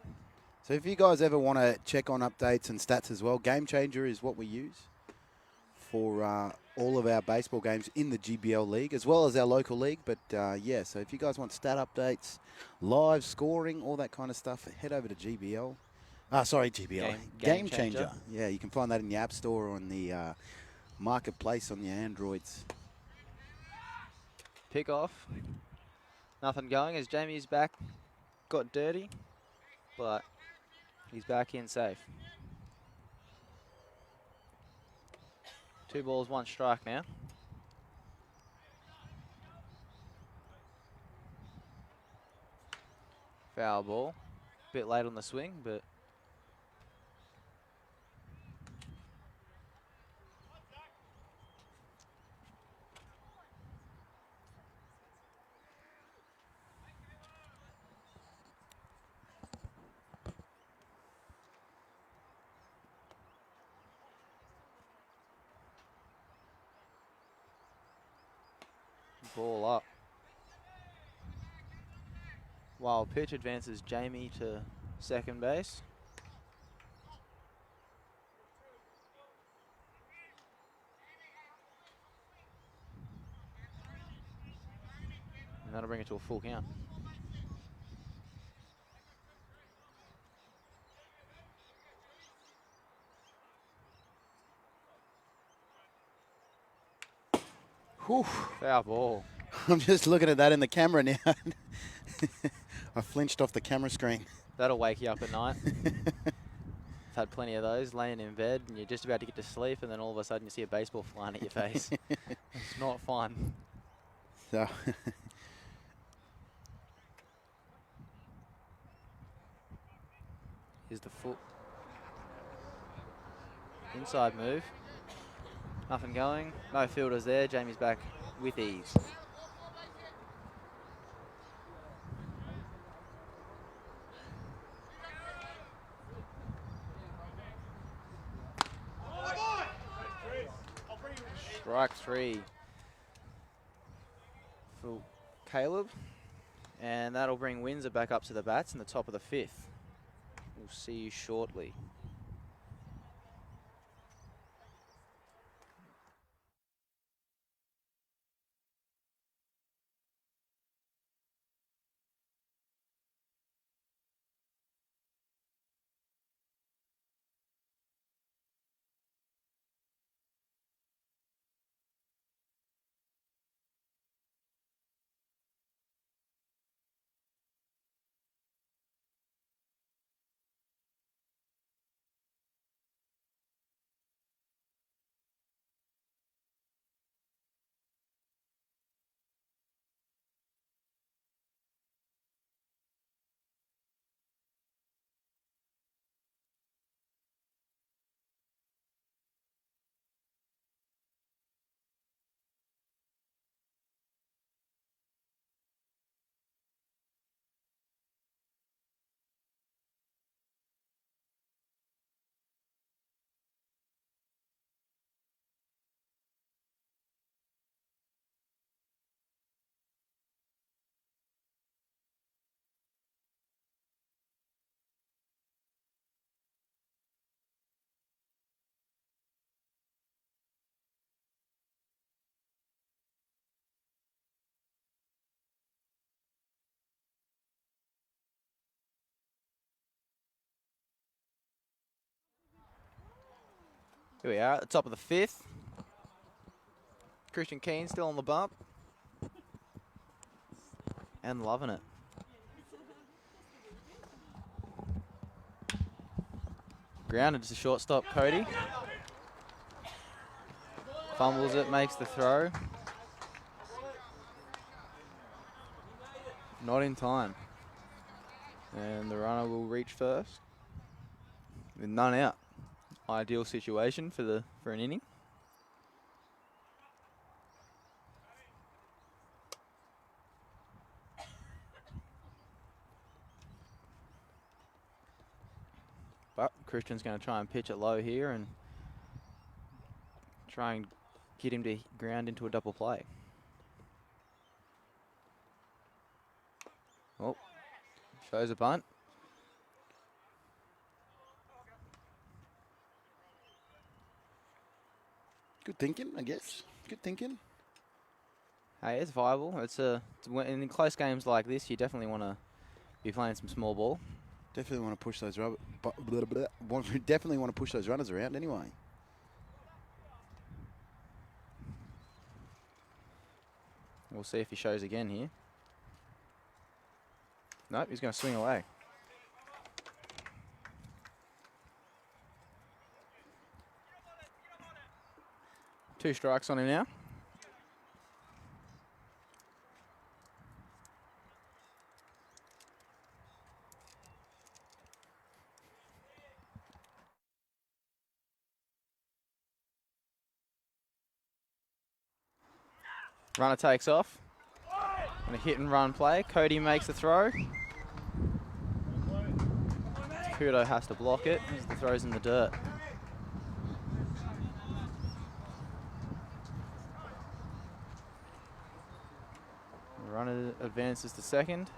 So if you guys ever want to check on updates and stats as well, Game Changer is what we use for all of our baseball games in the GBL league, as well as our local league. But yeah, so if you guys want stat updates, live scoring, all that kind of stuff, head over to GBL. GBL. Game Changer. Yeah, you can find that in the App Store or on the Marketplace on your Androids. Pick off. Nothing going as Jamie's back. Got dirty, but he's back in safe. 2 balls, 1 strike now. Foul ball. Bit late on the swing, but ball up. Wild pitch advances Jamie to second base. And that'll bring it to a full count. Whew. Foul ball. I'm just looking at that in the camera now. I flinched off the camera screen. That'll wake you up at night. I've had plenty of those, laying in bed and you're just about to get to sleep and then all of a sudden you see a baseball flying at your face. It's not fun. So Here's the foot. Inside move. Nothing going. No fielders there. Jamie's back with ease. Strike 3 for Caleb. And that'll bring Windsor back up to the bats in the top of the 5th. We'll see you shortly. Here we are at the top of the 5th. Christian Keane still on the bump. And loving it. Grounded to shortstop Cody. Fumbles it, makes the throw. Not in time. And the runner will reach first. With none out. Ideal situation for an inning. But Christian's going to try and pitch it low here and try and get him to ground into a double play. Oh, shows a bunt. Good thinking, I guess. Good thinking. Hey, it's viable. In close games like this, you definitely want to be playing some small ball. Definitely want to push those definitely want to push those runners around anyway. We'll see if he shows again here. Nope, he's going to swing away. Two strikes on him now. Runner takes off. And a hit and run play. Cody makes the throw. Kudo has to block it as the throw's in the dirt. The runner advances to second.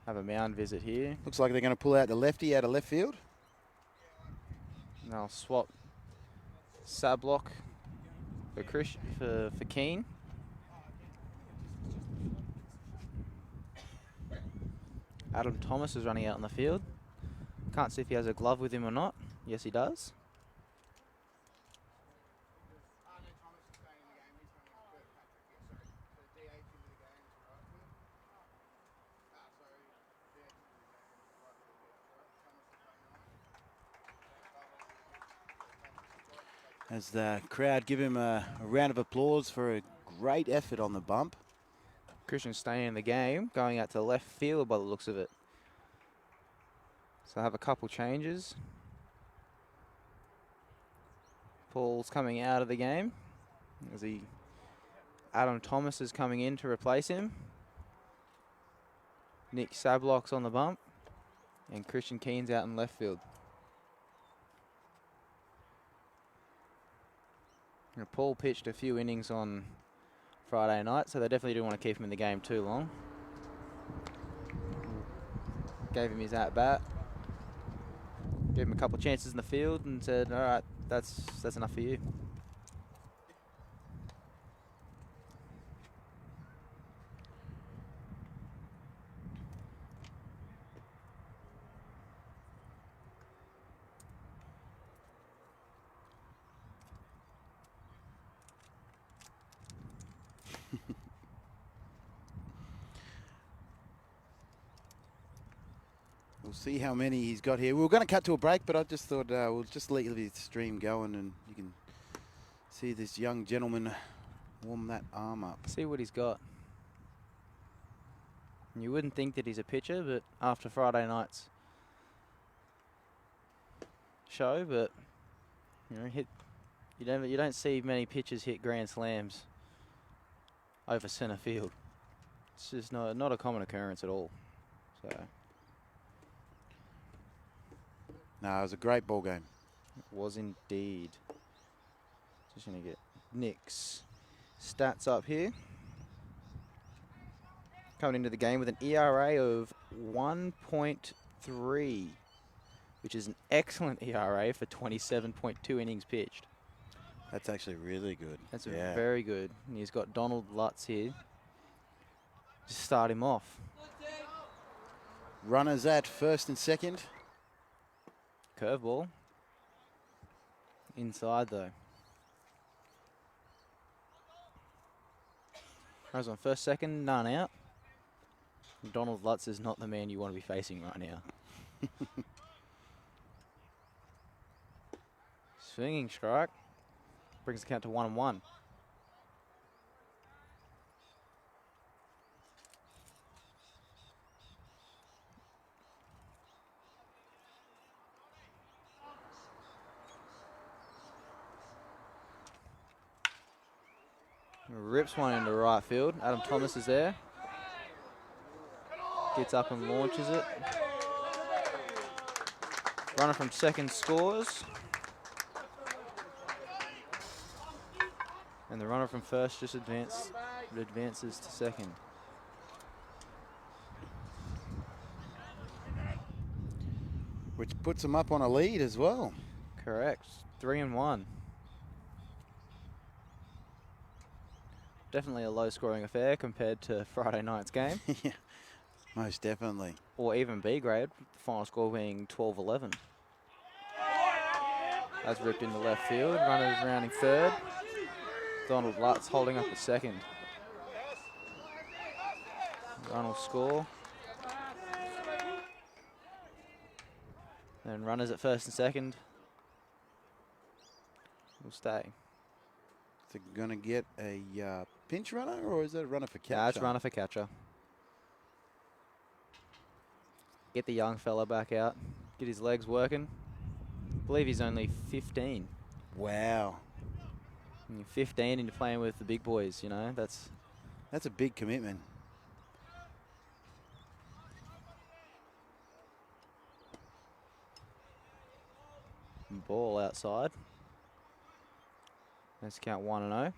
Have a mound visit here. Looks like they're going to pull out the lefty out of left field. And I'll swap Sablock for Keane. Adam Thomas is running out on the field. Can't see if he has a glove with him or not. Yes, he does. As the crowd give him a round of applause for a great effort on the bump. Christian staying in the game, going out to left field by the looks of it. So I have a couple changes. Paul's coming out of the game. Adam Thomas is coming in to replace him. Nick Sablock's on the bump. And Christian Keane's out in left field. Now, Paul pitched a few innings on Friday night, so they definitely do want to keep him in the game too long. Gave him his at-bat. Gave him a couple chances in the field and said, all right, that's enough for you. We'll see how many he's got here. We were going to cut to a break, but I just thought we'll just leave the stream going and you can see this young gentleman warm that arm up. See what he's got. You wouldn't think that he's a pitcher, but after Friday night's show, but you don't see many pitchers hit grand slams over center field. It's just not a common occurrence at all. So. No, it was a great ball game. It was indeed. Just going to get Nick's stats up here. Coming into the game with an ERA of 1.3, which is an excellent ERA for 27.2 innings pitched. That's actually really good. That's very good. And he's got Donald Lutz here. Just start him off. Runners at first and second. Curveball. Inside though. Runners on first, second, none out. Donald Lutz is not the man you want to be facing right now. Swinging strike. Brings the count to 1-1. Rips one into right field. Adam Thomas is there. Gets up and launches it. Runner from second scores. And the runner from first just advances to second. Which puts them up on a lead as well. Correct. 3-1. Definitely a low-scoring affair compared to Friday night's game. Yeah, most definitely. Or even B grade, the final score being 12-11. That's ripped into left field. Runners rounding third. Donald Lutz holding up at second. Run will score. And runners at first and second will stay. Is it going to get a pinch runner, or is it a runner for catcher? Yeah, it's runner for catcher. Get the young fella back out. Get his legs working. I believe he's only 15. Wow. When you're 15 and you're playing with the big boys, you know, that's a big commitment. Ball outside. Let's count 1-0.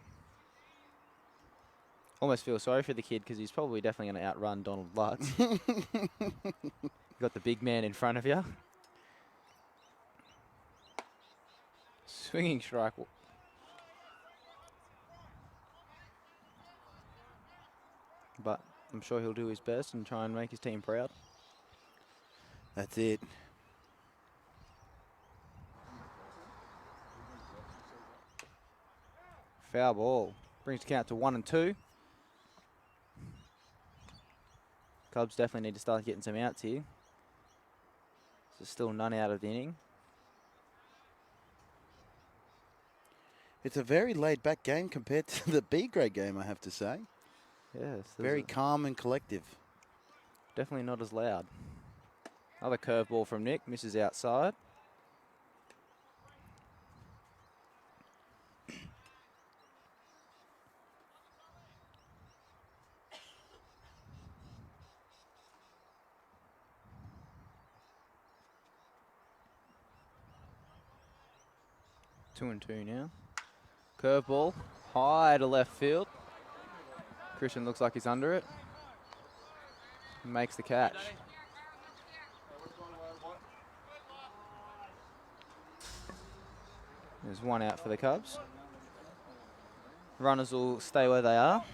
Almost feel sorry for the kid because he's probably definitely going to outrun Donald Lutz. You got the big man in front of you. Swinging strike. But I'm sure he'll do his best and try and make his team proud. That's it. Foul ball. Brings the count to 1-2. Cubs definitely need to start getting some outs here. There's still none out of the inning. It's a very laid-back game compared to the B-grade game, I have to say. Yes. Very calm and collective. Definitely not as loud. Another curveball from Nick. Misses outside. Two and two now. Curveball. High to left field. Christian looks like he's under it. Makes the catch. There's one out for the Cubs. Runners will stay where they are.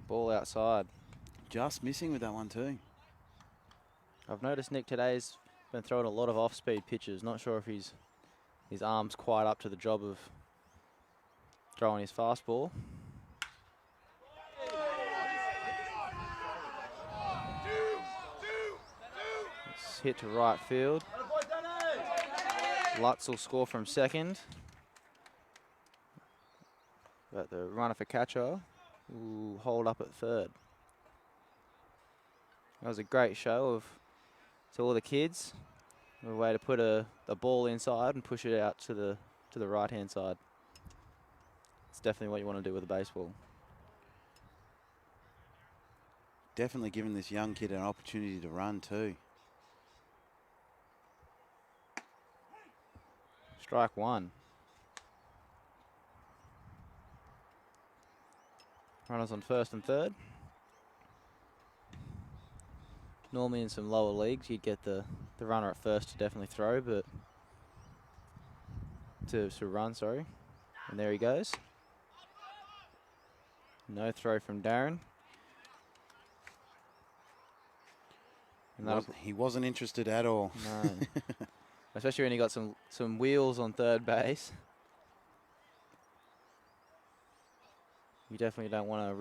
Ball outside. Just missing with that one too. I've noticed Nick today's been throwing a lot of off-speed pitches. Not sure if his arm's quite up to the job of throwing his fastball. It's hit to right field. Lutz will score from second. But the runner for catcher will hold up at third. That was a great show to all the kids. A way to put a ball inside and push it out to the right-hand side. It's definitely what you want to do with a baseball. Definitely giving this young kid an opportunity to run too. Strike one. Runners on first and third. Normally in some lower leagues, you'd get the the runner at first to definitely throw, but to run, sorry. And there he goes. No throw from Darren. And He wasn't interested at all. No. Especially when he got some wheels on third base. You definitely don't want to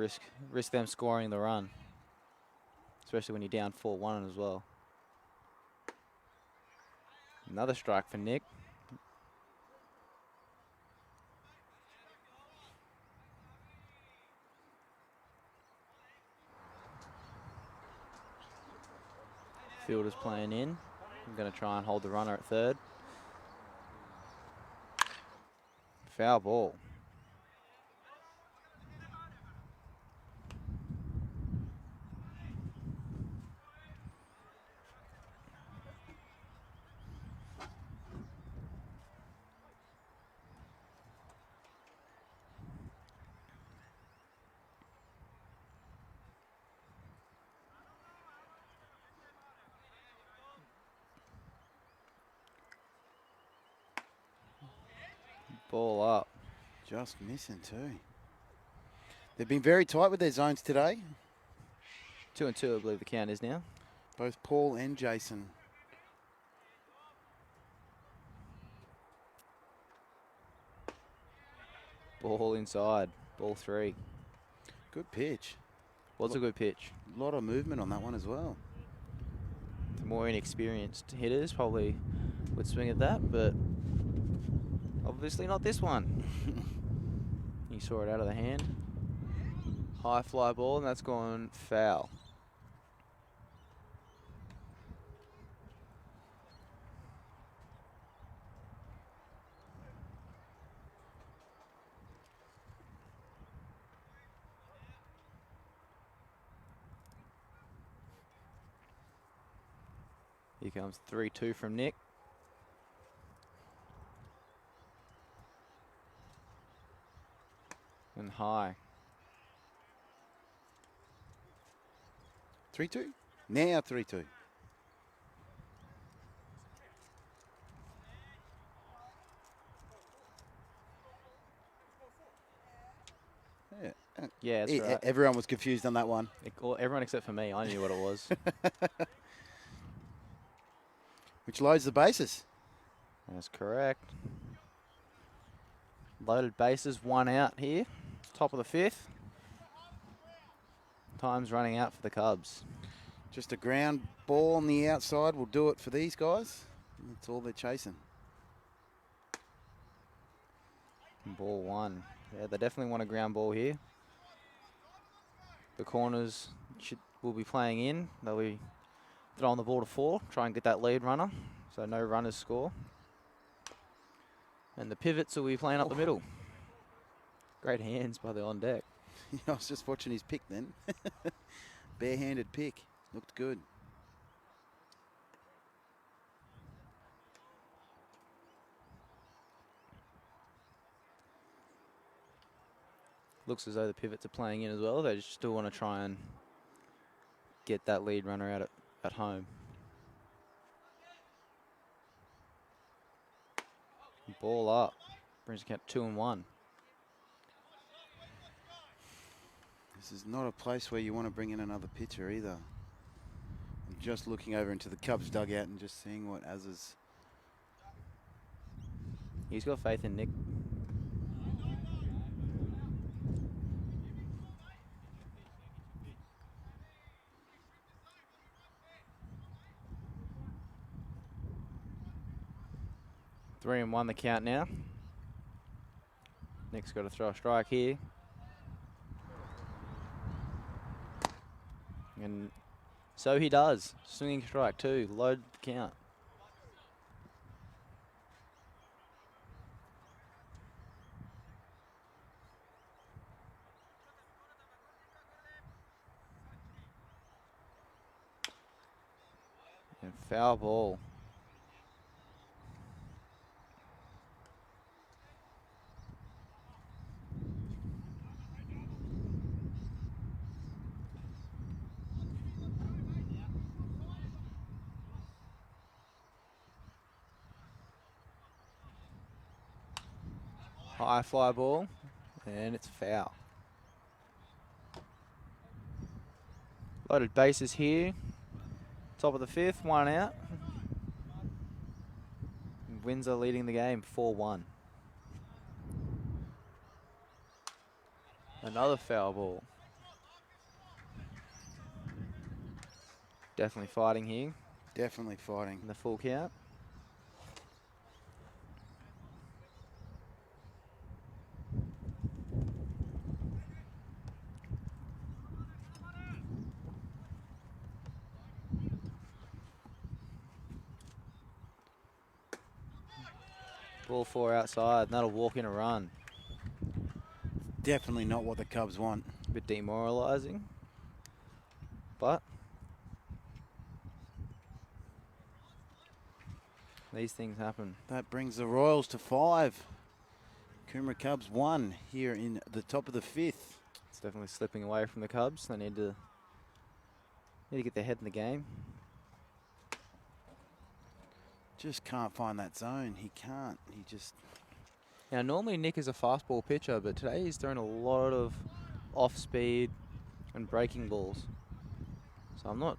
risk them scoring the run. Especially when you're down 4-1 as well. Another strike for Nick. Fielder's playing in. I'm going to try and hold the runner at third. Foul ball. Ball up. Just missing too. They've been very tight with their zones today. 2-2, I believe the count is now. Both Paul and Jason. Ball inside. Ball 3. Good pitch. Was a good pitch. A lot of movement on that one as well. The more inexperienced hitters probably would swing at that, but obviously not this one. He saw it out of the hand. High fly ball, and that's gone foul. Here comes 3-2 from Nick. And high. 3-2? Now 3-2. Yeah, that's right. Everyone was confused on that one. Everyone except for me. I knew what it was. Which loads the bases. That's correct. Loaded bases, 1 out here. Top of the 5th. Time's running out for the Cubs. Just a ground ball on the outside will do it for these guys. That's all they're chasing. Ball 1. Yeah, they definitely want a ground ball here. The corners will be playing in. They'll be throwing the ball to 4, try and get that lead runner, so no runners score. And the pivots will be playing up the middle. Great hands by the on deck. I was just watching his pick then. Bare-handed pick. Looked good. Looks as though the pivots are playing in as well. They just still want to try and get that lead runner out at home. Ball up. Brings the count 2-1. This is not a place where you want to bring in another pitcher either. I'm just looking over into the Cubs dugout and just seeing what Az's. He's got faith in Nick. Three and 1 the count now. Nick's got to throw a strike here. And so he does. Swinging strike 2. Load the count. And foul ball. High fly ball, and it's foul. Loaded bases here. Top of the 5th, 1 out. Windsor leading the game 4-1. Another foul ball. Definitely fighting here Definitely fighting. in the full count. Ball 4 outside, and that'll walk in a run. Definitely not what the Cubs want. A bit demoralising, but these things happen. That brings the Royals to 5. Coomera Cubs 1 here in the top of the 5th. It's definitely slipping away from the Cubs. They need to get their head in the game. Just can't find that zone. He can't. He just... Now, normally Nick is a fastball pitcher, but today he's thrown a lot of off-speed and breaking balls. So I'm not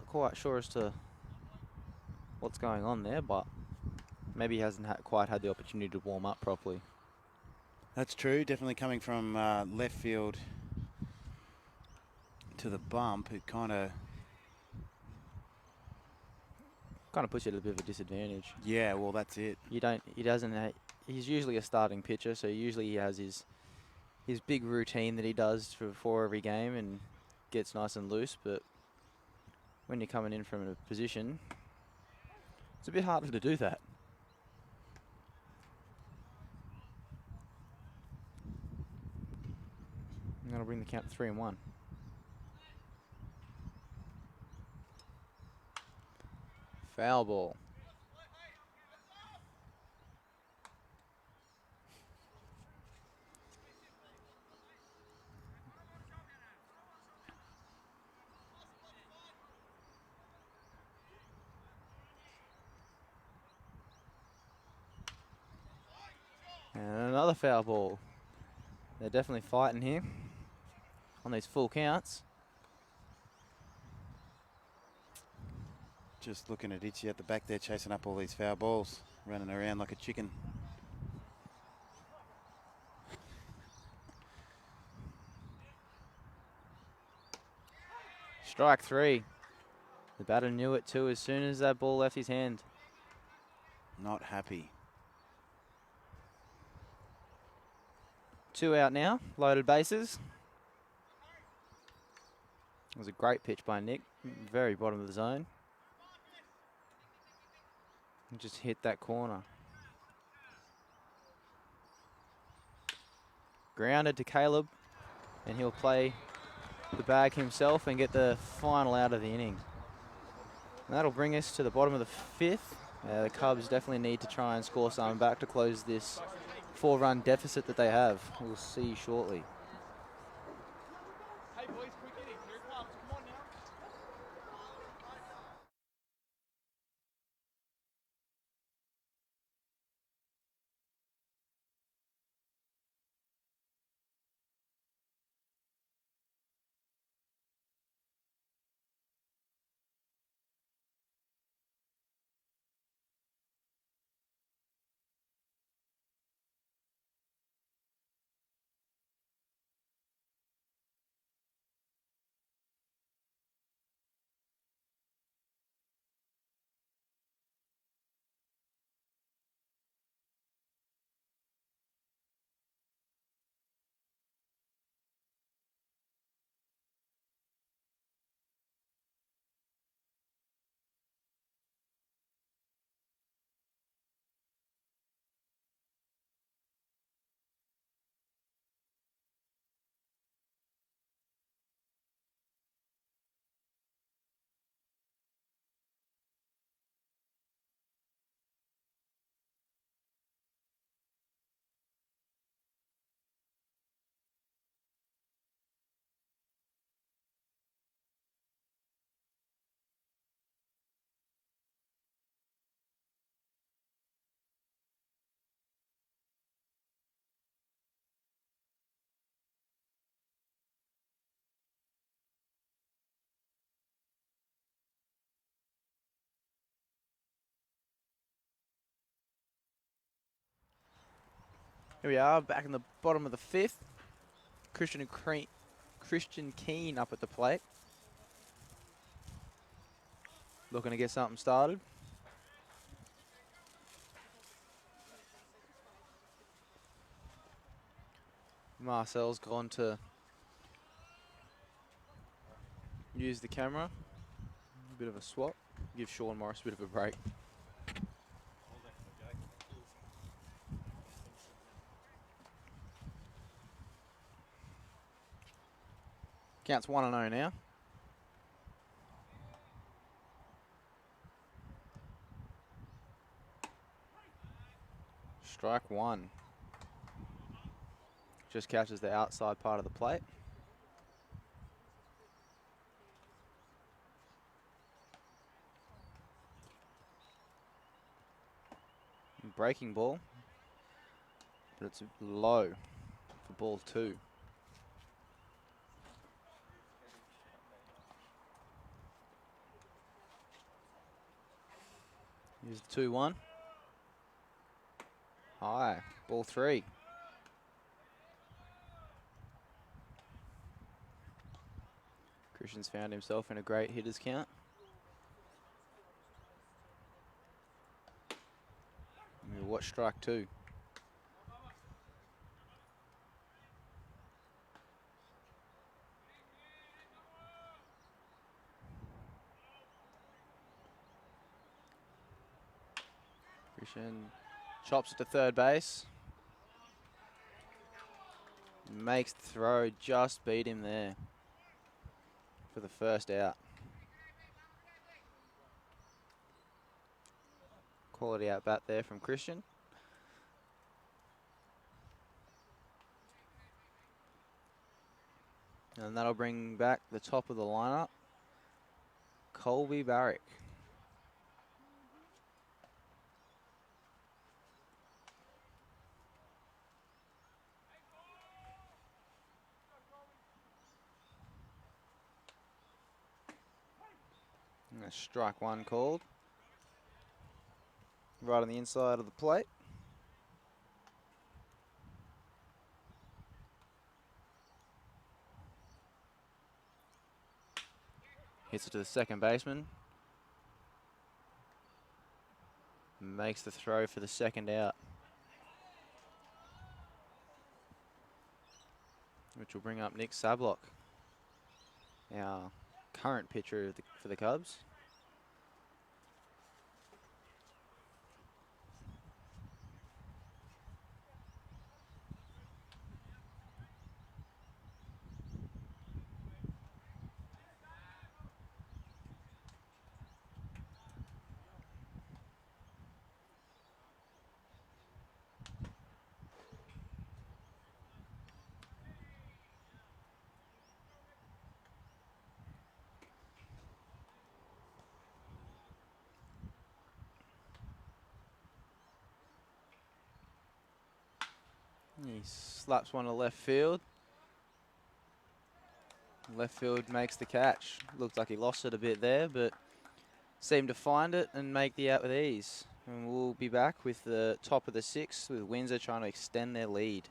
quite sure as to what's going on there, but maybe he hasn't quite had the opportunity to warm up properly. That's true. Definitely coming from left field to the bump. It kind of... Puts you at a bit of a disadvantage. Yeah, well, that's it. He's usually a starting pitcher, so usually he has his big routine that he does before every game and gets nice and loose, but when you're coming in from a position, it's a bit harder to do that. And that'll bring the count to 3-1. Foul ball. And another foul ball. They're definitely fighting here on these full counts. Just looking at Itchy at the back there, chasing up all these foul balls, running around like a chicken. Strike 3. The batter knew it too as soon as that ball left his hand. Not happy. 2 out now, loaded bases. It was a great pitch by Nick, very bottom of the zone. And just hit that corner. Grounded to Caleb, and he'll play the bag himself and get the final out of the inning. And that'll bring us to the bottom of the 5th. The Cubs definitely need to try and score some back to close this 4-run deficit that they have. We'll see shortly. Here we are, back in the bottom of the 5th. Christian Keane up at the plate. Looking to get something started. Marcel's gone to use the camera. A bit of a swap. Give Sean Morris a bit of a break. Counts 1-0 now. Strike one. Just catches the outside part of the plate. Breaking ball, but it's low for ball 2. Here's the 2-1. High, ball 3. Christian's found himself in a great hitters count. We'll watch strike 2. Christian chops it to third base. Makes the throw, just beat him there for the first out. Quality out bat there from Christian. And that'll bring back the top of the lineup, Colby Barrick. And a strike one called. Right on the inside of the plate. Hits it to the second baseman. Makes the throw for the second out. Which will bring up Nick Sablock, our current pitcher for the Cubs. He slaps one to left field. Left field makes the catch. Looked like he lost it a bit there, but seemed to find it and make the out with ease. And we'll be back with the top of the 6th with Windsor trying to extend their lead.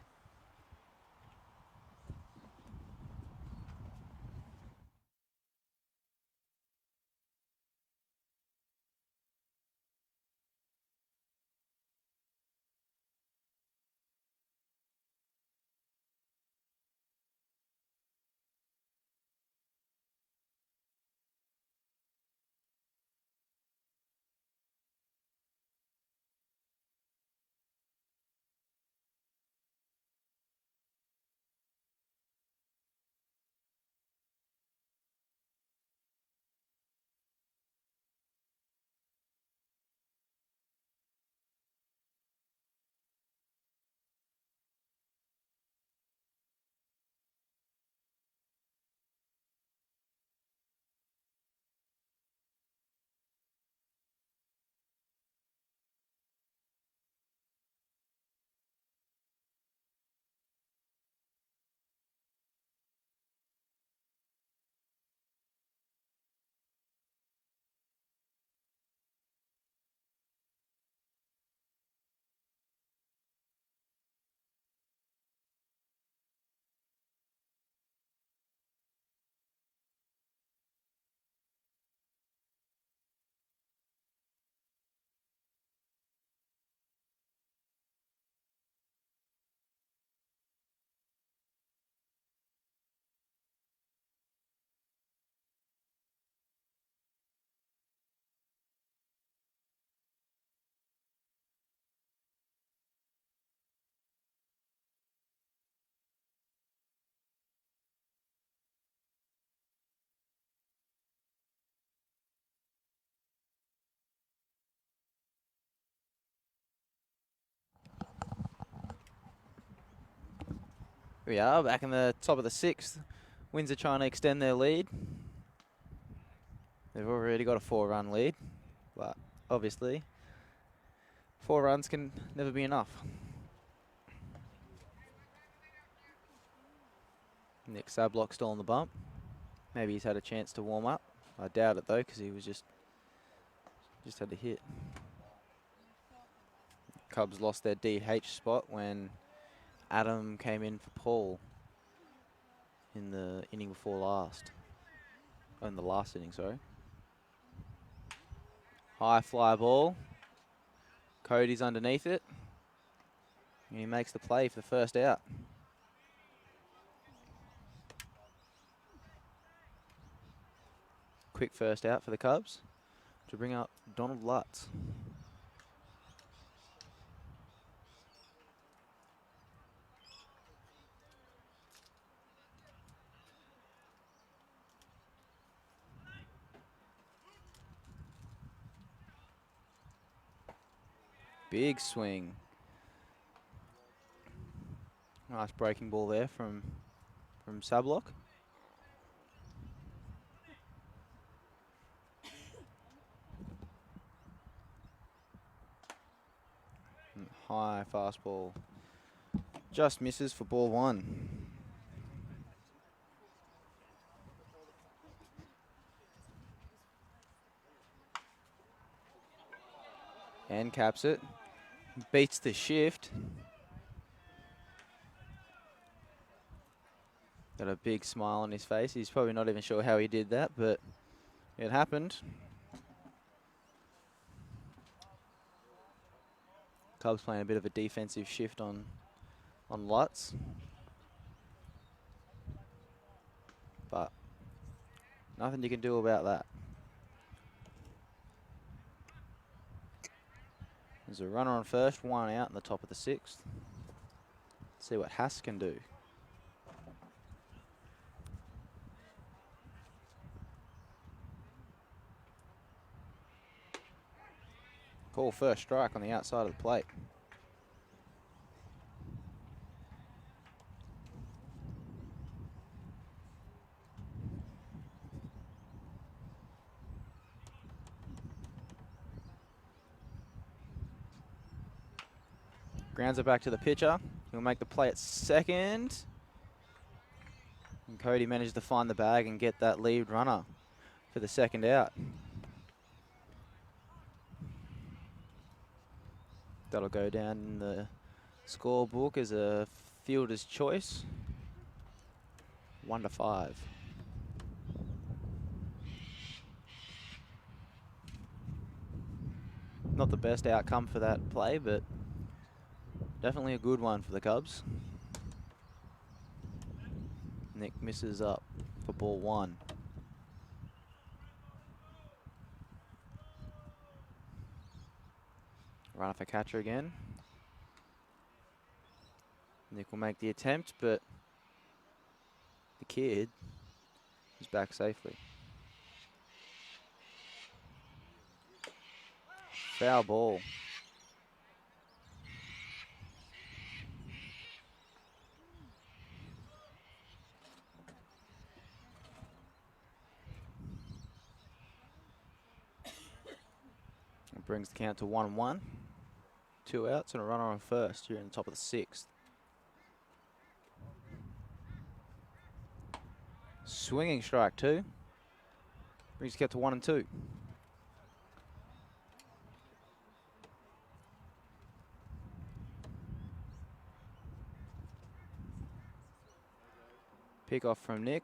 we are back in the top of the 6th. Windsor trying to extend their lead. They've already got a 4-run lead, but obviously 4 runs can never be enough. Nick Sablock still on the bump. Maybe he's had a chance to warm up. I doubt it though, because he was just had to hit. Cubs lost their DH spot when Adam came in for Paul in the inning before last. Oh, in the last inning, sorry. High fly ball. Cody's underneath it. And he makes the play for the first out. Quick first out for the Cubs to bring up Donald Lutz. Big swing. Nice breaking ball there from Sablock. High fastball. Just misses for ball 1. And caps it. Beats the shift. Got a big smile on his face. He's probably not even sure how he did that, but it happened. Cubs playing a bit of a defensive shift on Lutz. But nothing you can do about that. There's a runner on first, 1 out in the top of the 6th. See what Haas can do. Call first strike on the outside of the plate. Grounds it back to the pitcher. He'll make the play at second. And Cody managed to find the bag and get that lead runner for the second out. That'll go down in the scorebook as a fielder's choice. 1-5. Not the best outcome for that play, but definitely a good one for the Cubs. Nick misses up for ball 1. Runner for catcher again. Nick will make the attempt, but the kid is back safely. Foul ball. It brings the count to 1-1. 2 outs and a runner on first here in the top of the 6th. Swinging strike 2. Brings the count to 1-2. Pick off from Nick.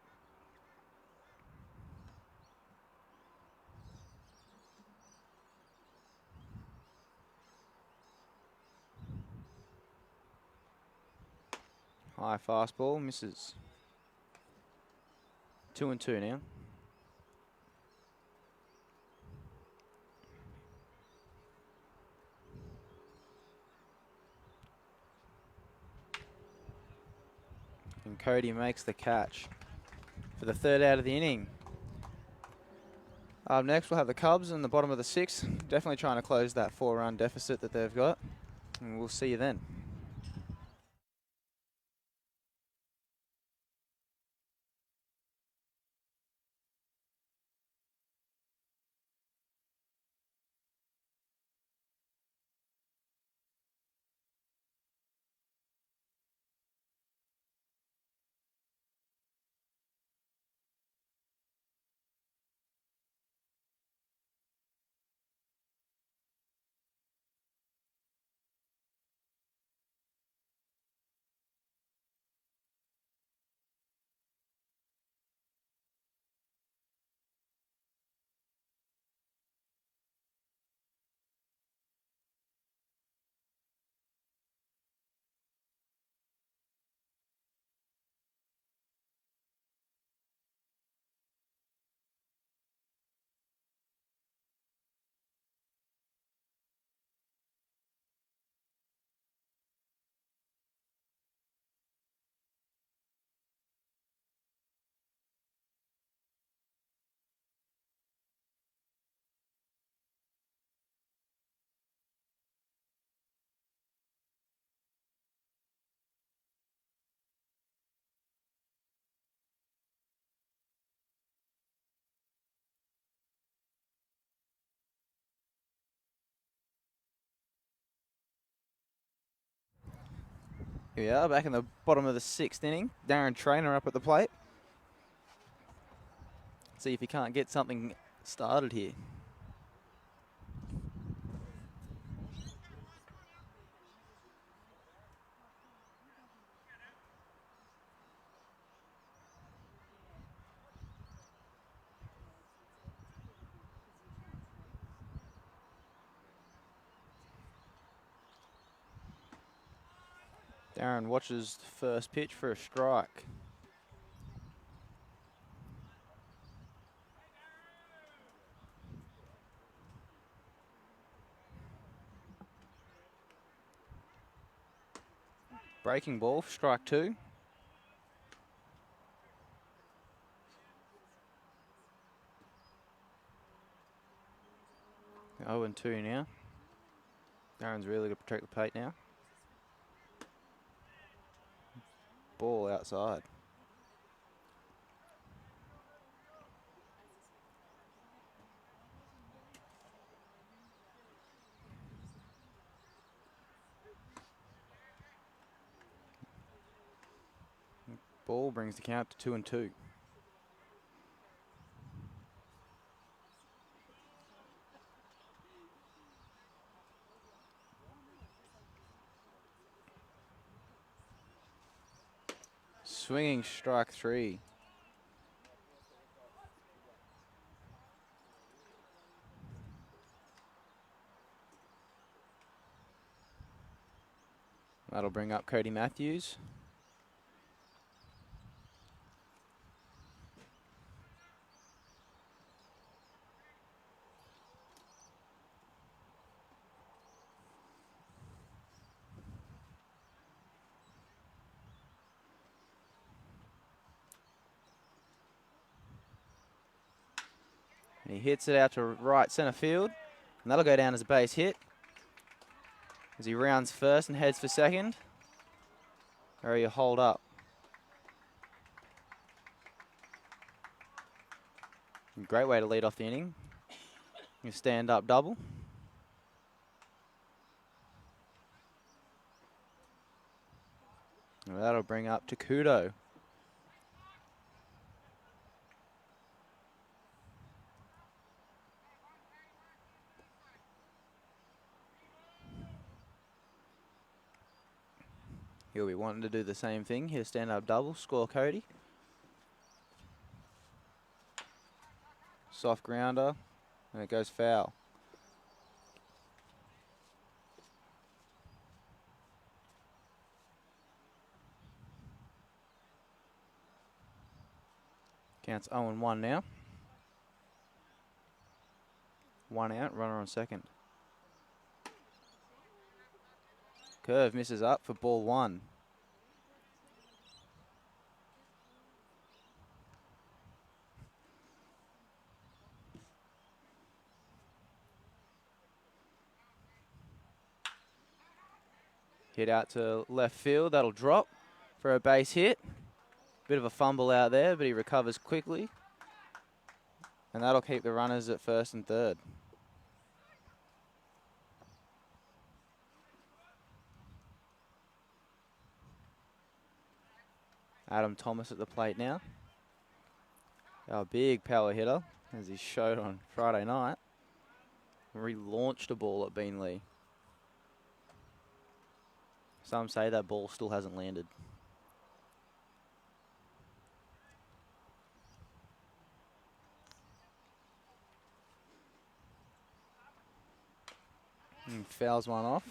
High fastball, misses. 2-2 now. And Cody makes the catch for the 3rd out of the inning. Up next, we'll have the Cubs in the bottom of the 6th. Definitely trying to close that 4-run deficit that they've got. And we'll see you then. Here we are, back in the bottom of the 6th inning. Darren Traynor up at the plate. See if he can't get something started here. Darren watches the first pitch for a strike. Breaking ball, strike 2. Oh, and 2 now. Darren's really going to protect the plate now. Ball outside. Ball brings the count to 2 and 2. Swinging strike 3. That'll bring up Cody Matthews. And he hits it out to right centre field. And that'll go down as a base hit. As he rounds first and heads for second. Or you hold up. Great way to lead off the inning. You stand up double. And that'll bring up Takudo. He'll be wanting to do the same thing. He'll stand up double, score Cody. Soft grounder, and it goes foul. Counts 0-1 now. 1 out, runner on second. Curve misses up for ball 1. Hit out to left field, that'll drop for a base hit. Bit of a fumble out there, but he recovers quickly. And that'll keep the runners at first and third. Adam Thomas at the plate now. Our big power hitter, as he showed on Friday night. Relaunched a ball at Beanley. Some say that ball still hasn't landed. And fouls one off.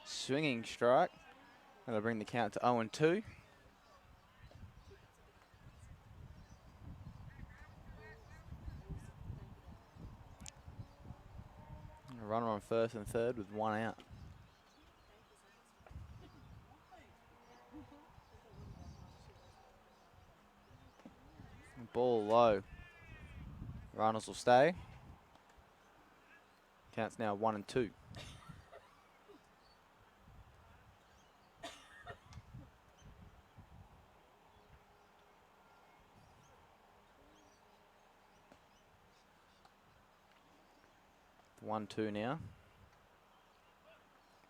Swinging strike. That'll bring the count to 0-2. A runner on first and third with 1 out. Ball low. Runners will stay. Counts now 1-2. One, two now.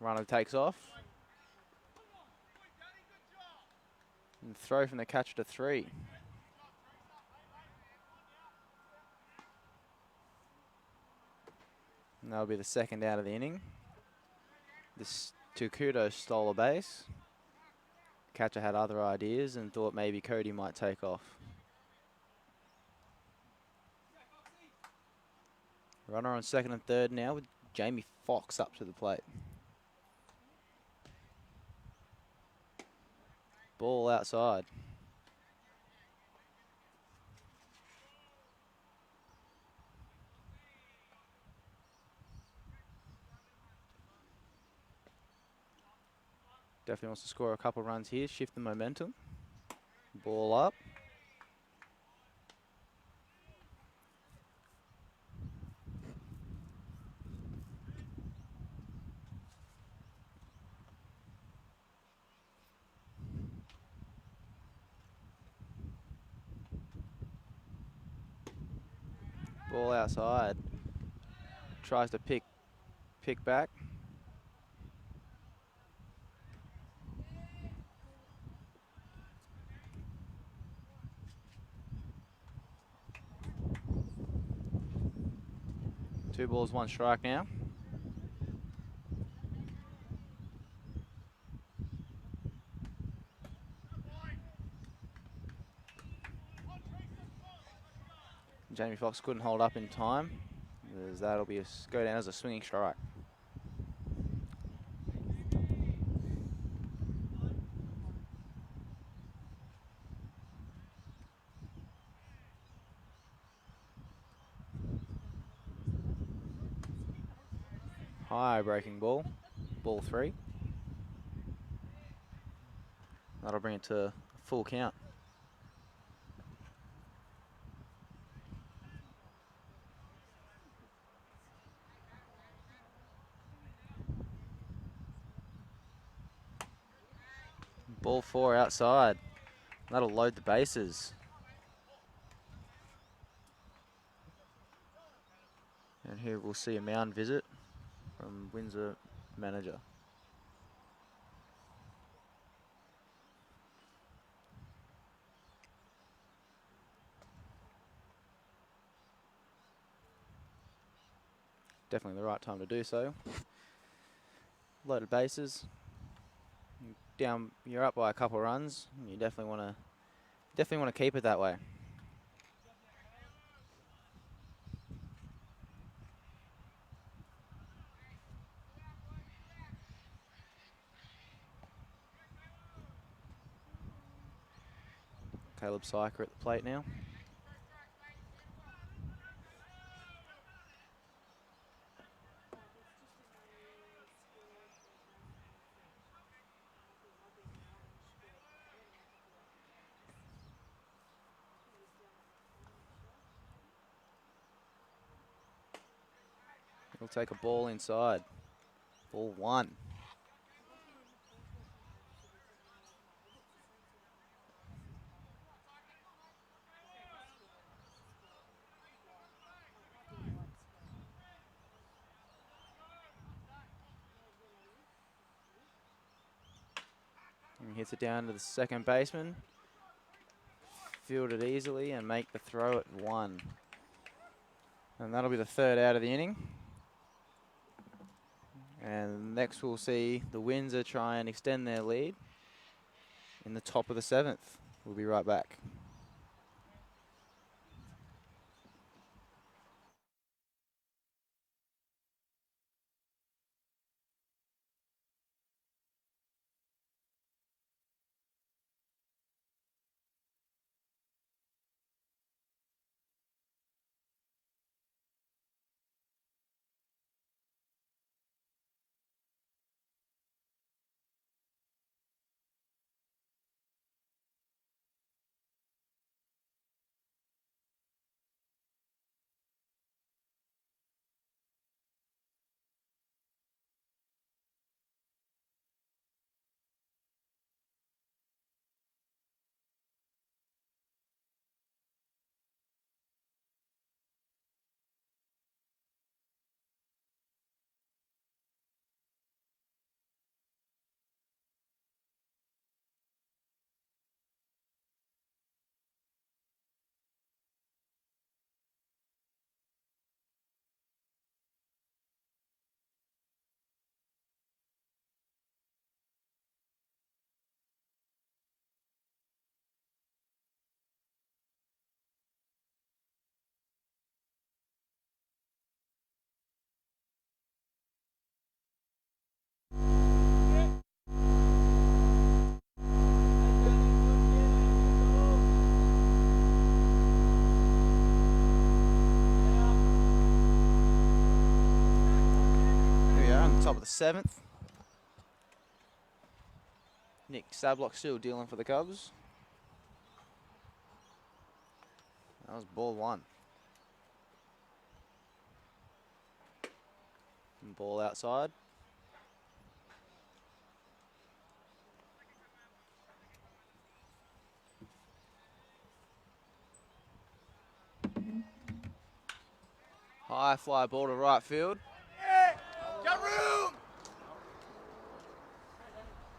Runner takes off. And throw from the catcher to 3. And that'll be the second out of the inning. This Tukudo stole a base. Catcher had other ideas and thought maybe Cody might take off. Runner on second and third now with Jamie Fox up to the plate. Ball outside. Definitely wants to score a couple runs here, shift the momentum. Ball up. Ball outside. Tries to pick back. Two balls, one strike now. Jamie Fox couldn't hold up in time, as that'll be go down as a swinging strike. High breaking ball, ball 3. That'll bring it to a full count. Ball 4 outside. That'll load the bases. And here we'll see a mound visit from Windsor manager. Definitely the right time to do so. Loaded bases. Down, you're up by a couple of runs. You definitely want to keep it that way. Caleb Syker at the plate now. He'll take a ball inside. Ball 1. And he hits it down to the second baseman. Field it easily and make the throw at 1. And that'll be the third out of the inning. And next we'll see the Windsor try and extend their lead in the top of the 7th. We'll be right back. top of the 7th. Nick Sablock still dealing for the Cubs. That was ball 1. And ball outside. High fly ball to right field. Got room!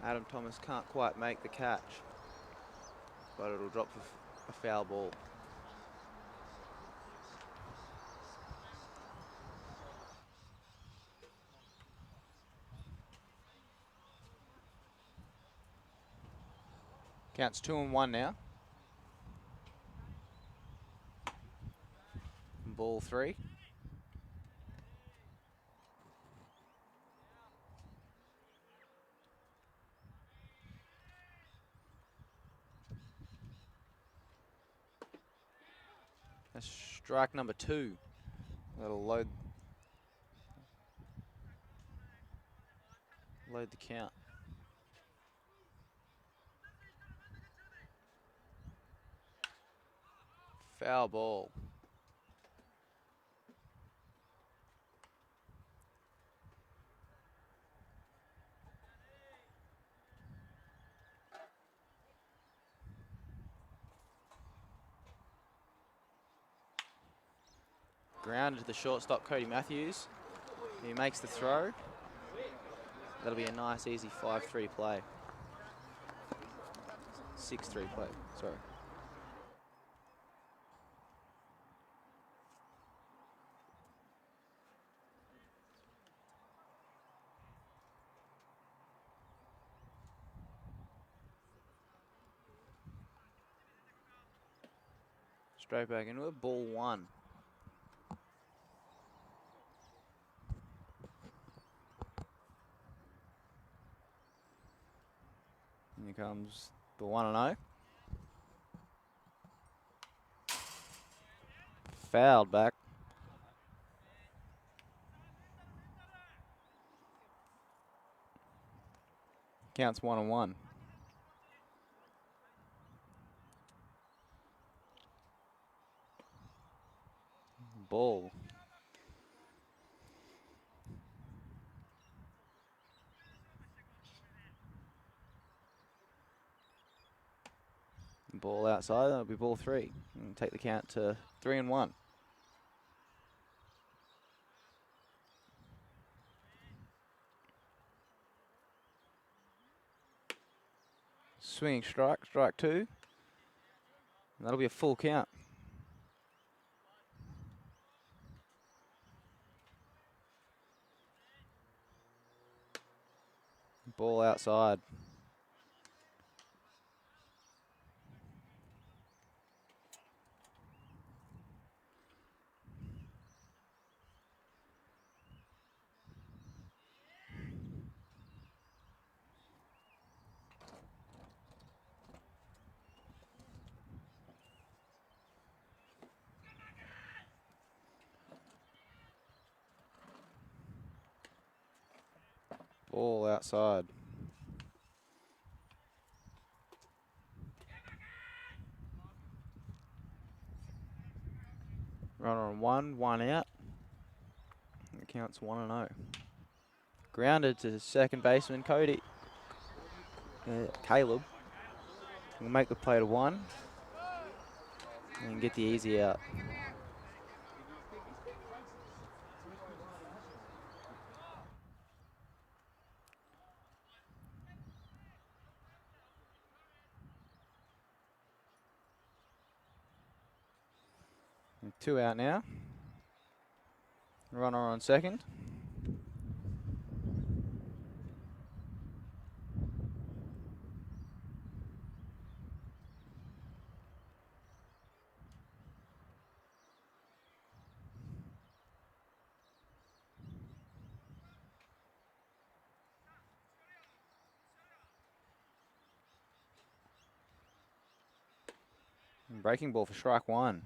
Adam Thomas can't quite make the catch, but it'll drop for a foul ball. Counts 2-1 now. Ball 3. That's strike number 2. That'll load the count. Foul ball. Grounded to the shortstop, Cody Matthews. He makes the throw. That'll be a nice, easy 5-3 play. 6-3 play, sorry. Straight back into it, ball 1. Here comes the 1-0. Fouled back. Counts 1-1. Ball. Ball outside, that'll be ball 3. And take the count to 3-1. Swinging strike, strike 2. And that'll be a full count. Ball outside. Ball outside. Runner on 1 out. It counts 1-0. Grounded to second baseman Cody. Caleb will make the play to 1 and get the easy out. And 2 out now. Runner on second. And breaking ball for strike 1.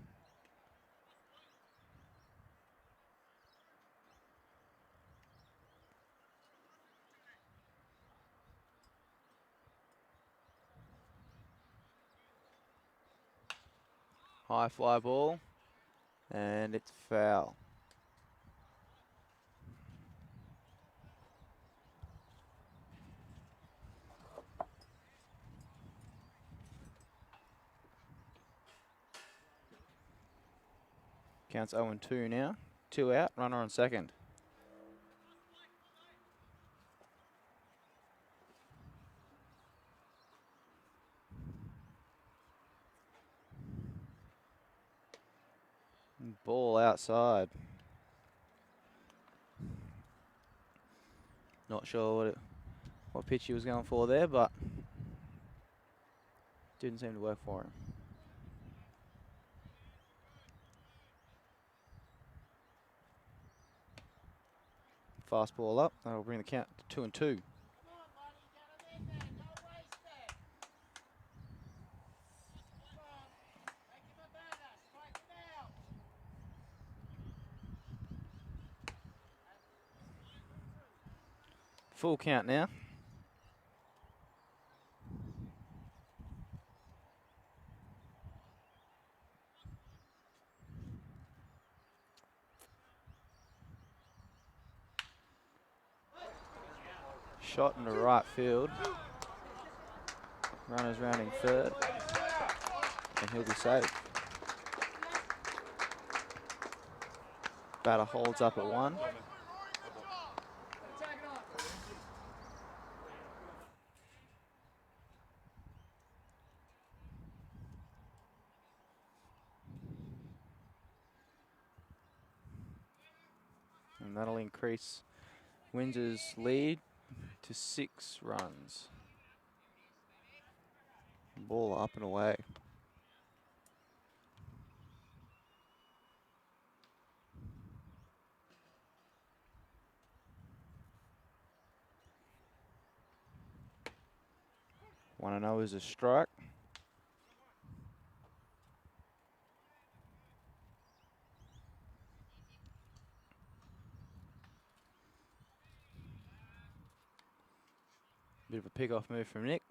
High fly ball, and it's foul. Counts 0-2 now. 2 out, runner on second. Ball outside. Not sure what pitch he was going for there, but didn't seem to work for him. Fast ball up. That'll bring the count to 2-2. Full count now. Shot into right field. Runner's rounding third. And he'll be safe. Batter holds up at 1. And that'll increase Windsor's lead to 6 runs. Ball up and away. Want to know is a strike. Bit of a pick-off move from Nick.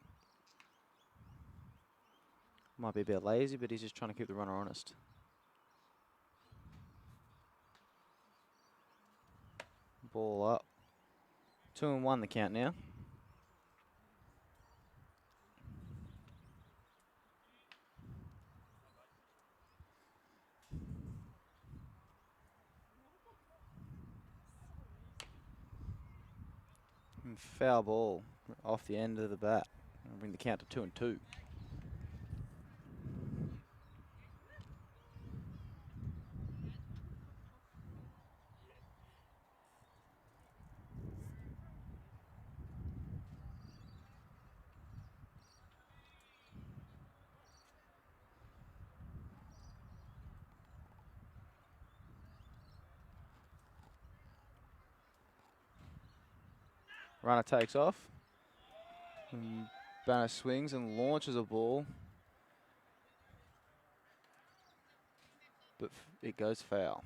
Might be a bit lazy, but he's just trying to keep the runner honest. Ball up. 2-1 the count now. And foul ball off the end of the bat. I'll bring the count to 2-2. Runner takes off. And Banner swings and launches a ball. But it goes foul.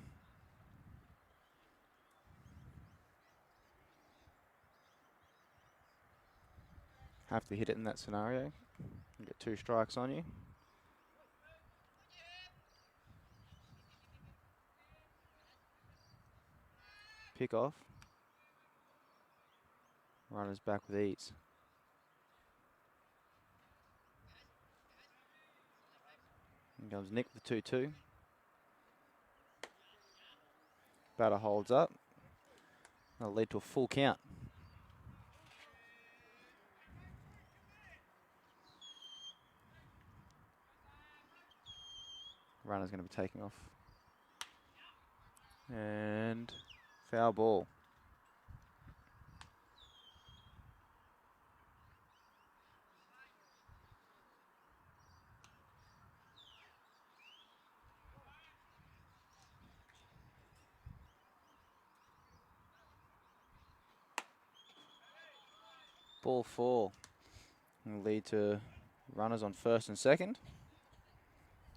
Have to hit it in that scenario. You get 2 strikes on you. Pick off. Runners back with ease. In comes Nick with 2-2. Batter holds up. That'll lead to a full count. Runner's going to be taking off. And foul ball. Ball 4 will lead to runners on first and second.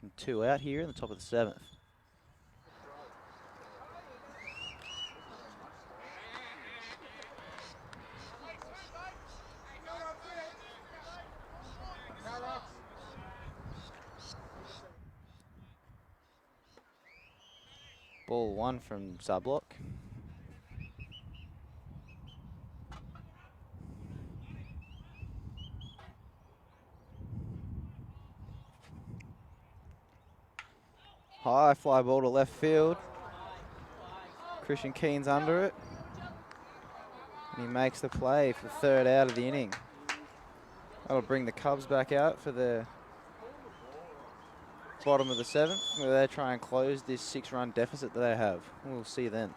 And 2 out here in the top of the 7th. Ball 1 from Sublock. High fly ball to left field. Christian Keen's under it. And he makes the play for the 3rd out of the inning. That'll bring the Cubs back out for the bottom of the 7th, where they try and close this 6-run deficit that they have. We'll see then.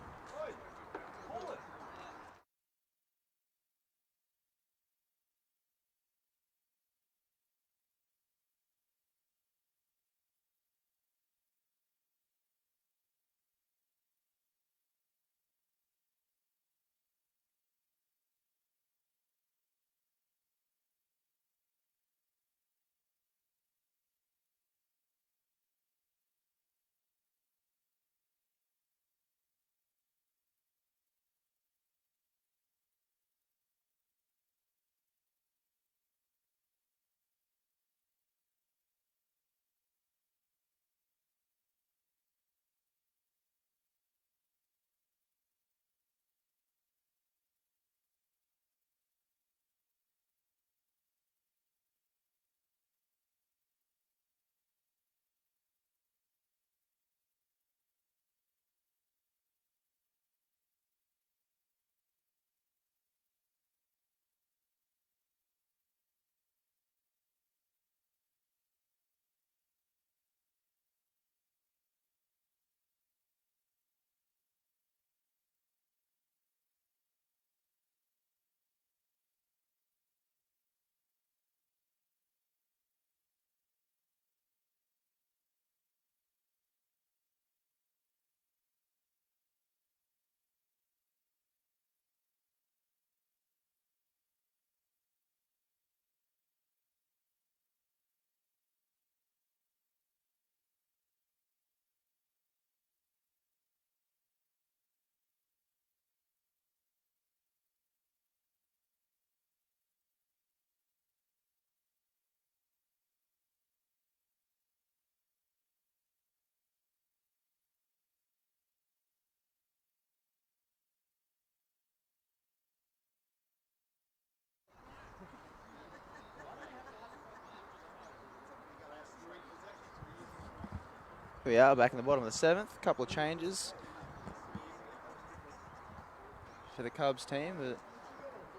We are back in the bottom of the 7th. A couple of changes for the Cubs team, but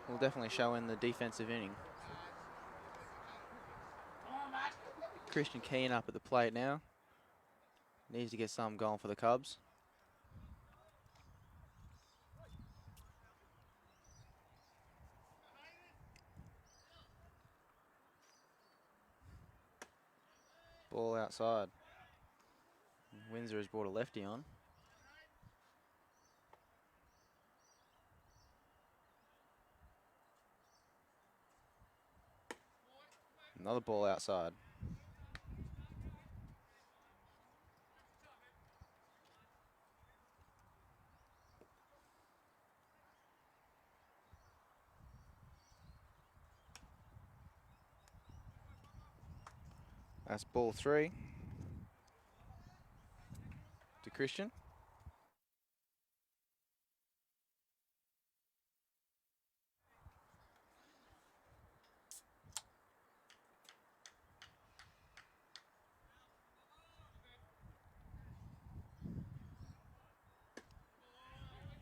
will definitely show in the defensive inning. Christian Keen up at the plate now. Needs to get some going for the Cubs. Ball outside. Windsor has brought a lefty on. Another ball outside. That's ball 3 to Christian.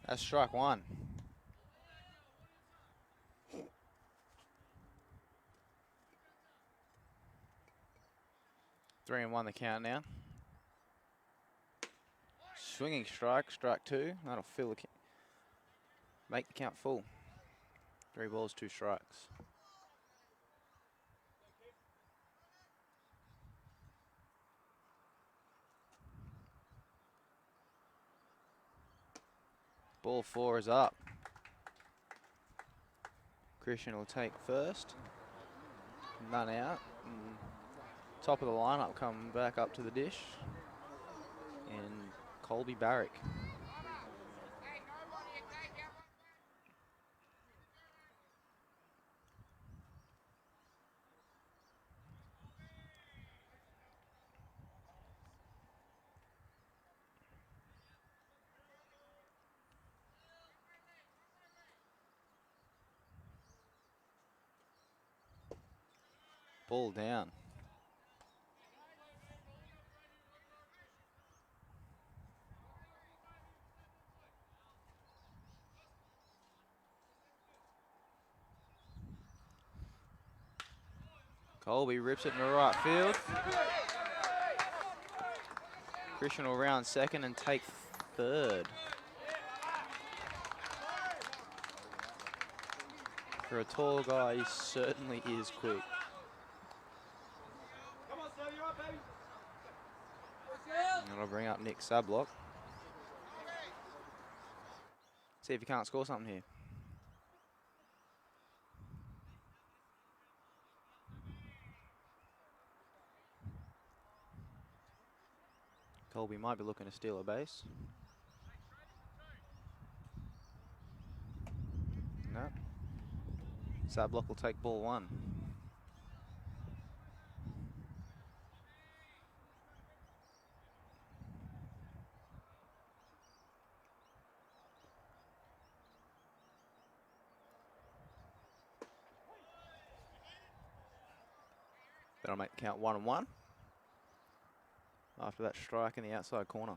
That's strike 1. Three and 1 the count now. Swinging strike, strike 2. That'll fill the make the count full. 3 balls, 2 strikes. Ball 4 is up. Christian will take first. None out. And top of the lineup coming back up to the dish. And Colby Barrick. Ball down. Colby rips it in the right field. Christian will round second and take third. For a tall guy, he certainly is quick. And I'll bring up Nick Sablock. See if he can't score something here. Colby might be looking to steal a base. No. Sablock will take ball one. That'll make the count 1-1. After that strike in the outside corner.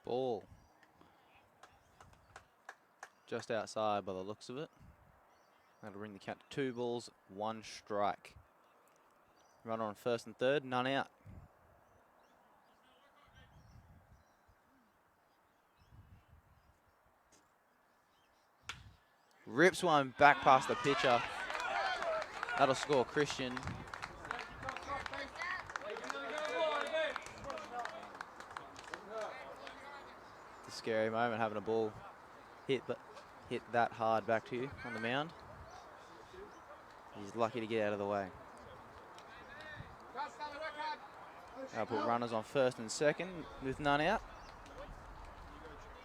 Ball. Just outside by the looks of it. That'll bring the count to 2 balls, 1 strike. Runner on first and third, none out. Rips one back past the pitcher. That'll score Christian. It's a scary moment having a ball hit that hard back to you on the mound. He's lucky to get out of the way. I'll put runners on first and second with none out.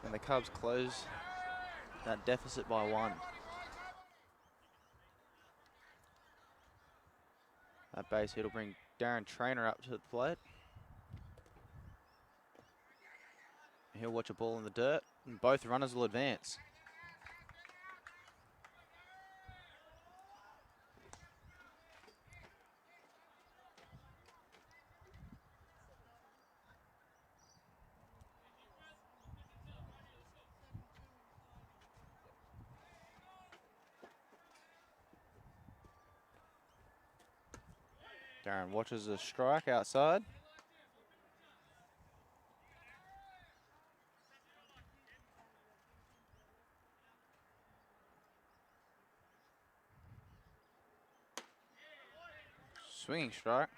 And the Cubs close that deficit by 1. That base hit will bring Darren Trainer up to the plate. He'll watch a ball in the dirt, and both runners will advance. Darren watches a strike outside. Swinging strike.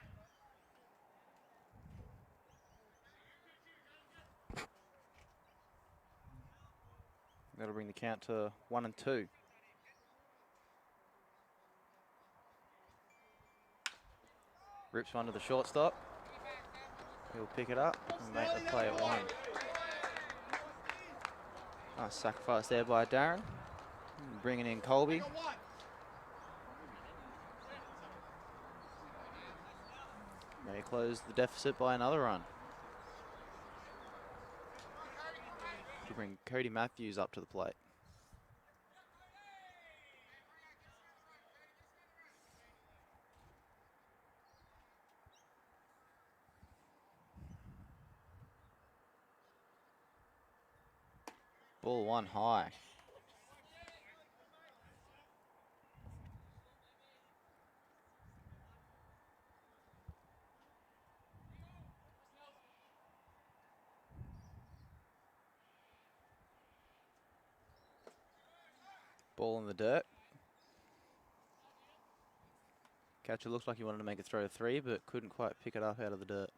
That'll bring the count to 1-2. Rips one to the shortstop. He'll pick it up and make the play at 1. Nice sacrifice there by Darren. Bringing in Colby. May close the deficit by another run. To bring Cody Matthews up to the plate. Ball 1 high. Ball in the dirt. Catcher looks like he wanted to make a throw to 3, but couldn't quite pick it up out of the dirt.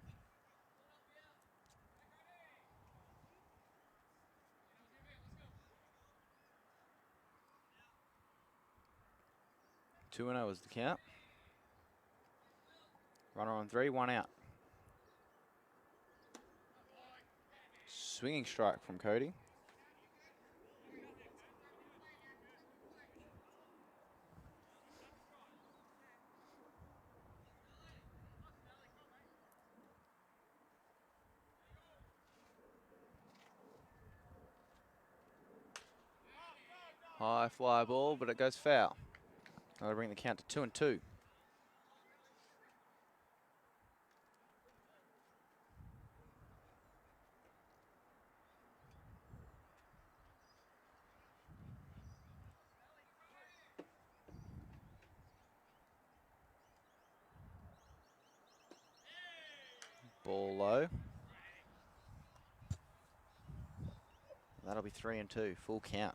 Two 2-0 is the count. Runner on 3, 1 out. Swinging strike from Cody. High fly ball, but it goes foul. That'll bring the count to 2-2. Ball low. That'll be 3-2, full count.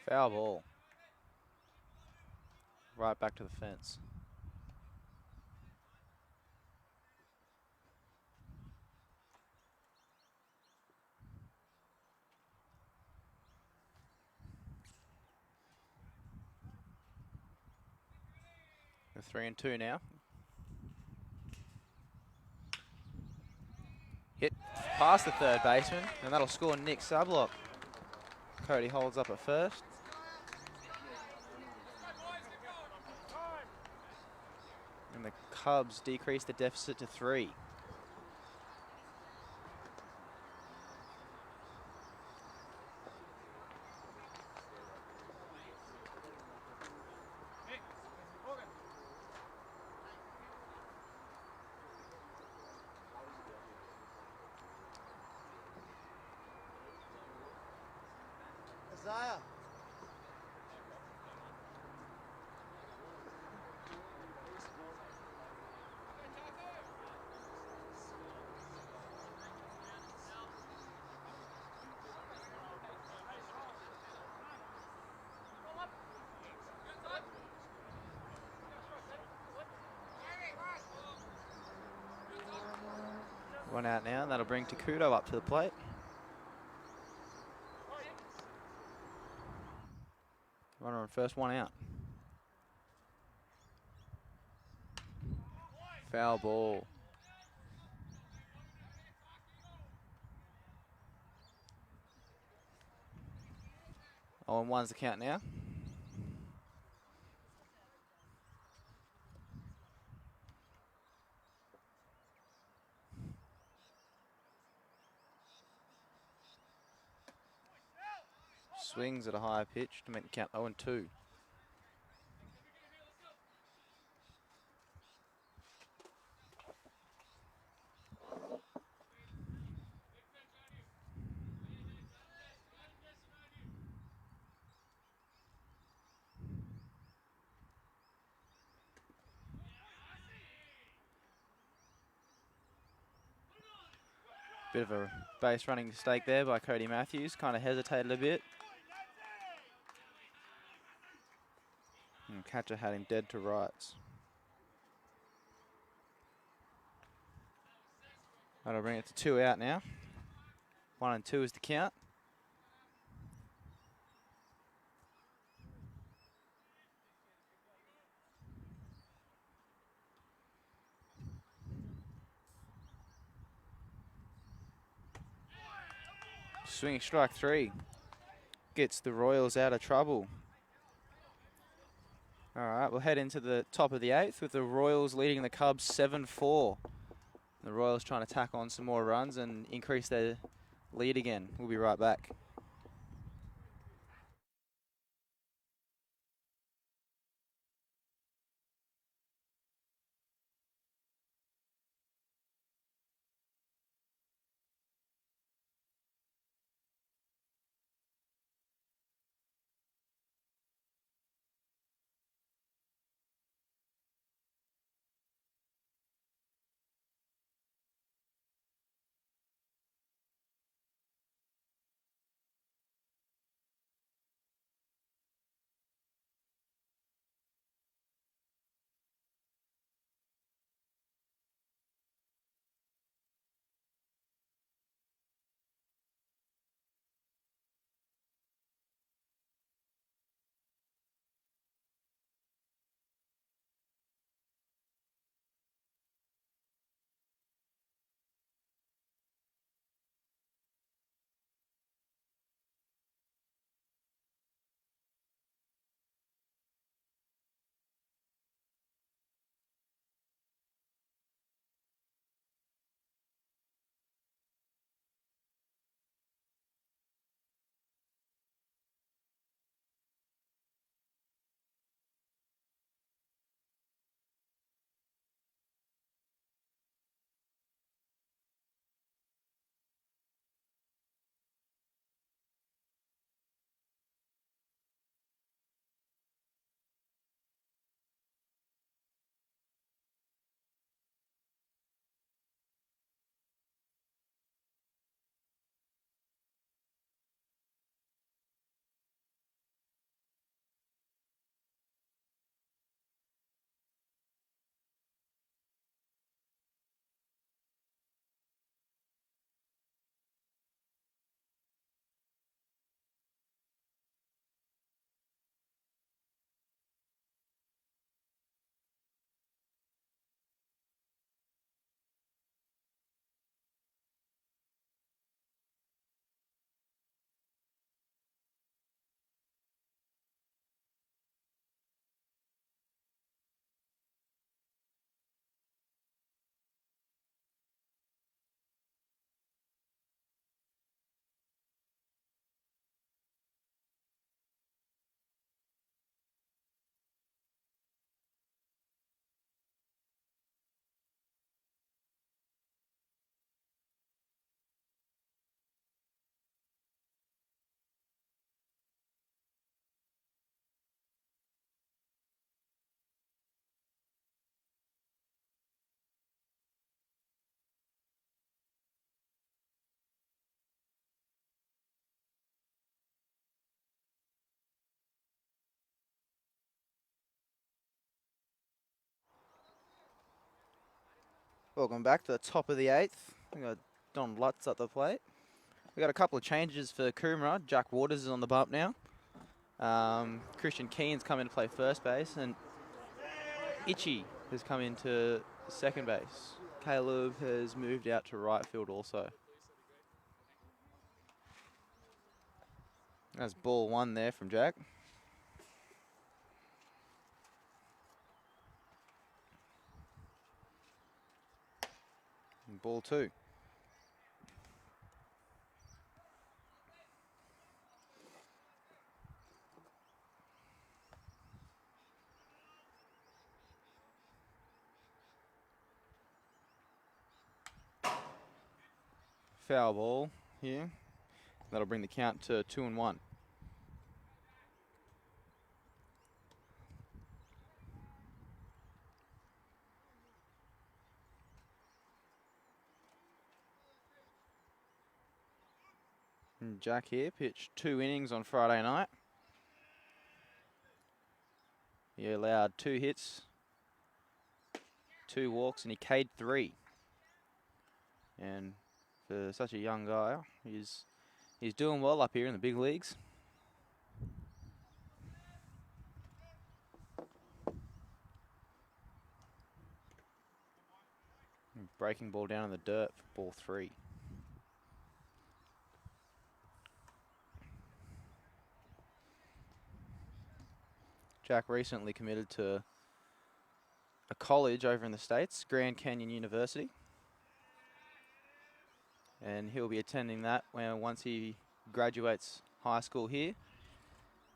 Foul ball. Right back to the fence. We're 3-2 now. Hit past the third baseman, and that'll score Nick Sublock. Cody holds up at first. And the Cubs decrease the deficit to 3. Isaiah. One out now, and that'll bring Takuto up to the plate. Runner on first, one out. Foul ball. Oh, and one's the count now. Swings at a higher pitch to make the count 0-2. Bit of a base running mistake there by Cody Matthews. Kind of hesitated a bit. And catcher had him dead to rights. That'll bring it to 2 out now. 1-2 is the count. Swinging strike 3. Gets the Royals out of trouble. All right, we'll head into the top of the 8th with the Royals leading the Cubs 7-4. The Royals trying to tack on some more runs and increase their lead again. We'll be right back. Welcome back to the top of the 8th. We got Don Lutz at the plate. We got a couple of changes for Coomera. Jack Waters is on the bump now. Christian Keen's come in to play first base, and Itchy has come into second base. Caleb has moved out to right field also. That's ball 1 there from Jack. And ball 2. Foul ball here. That'll bring the count to 2-1. And Jack here pitched 2 innings on Friday night. He allowed 2 hits, 2 walks, and he K'd 3. And for such a young guy, he's doing well up here in the big leagues. Breaking ball down in the dirt for ball 3. Jack recently committed to a college over in the States, Grand Canyon University. And he'll be attending that once he graduates high school here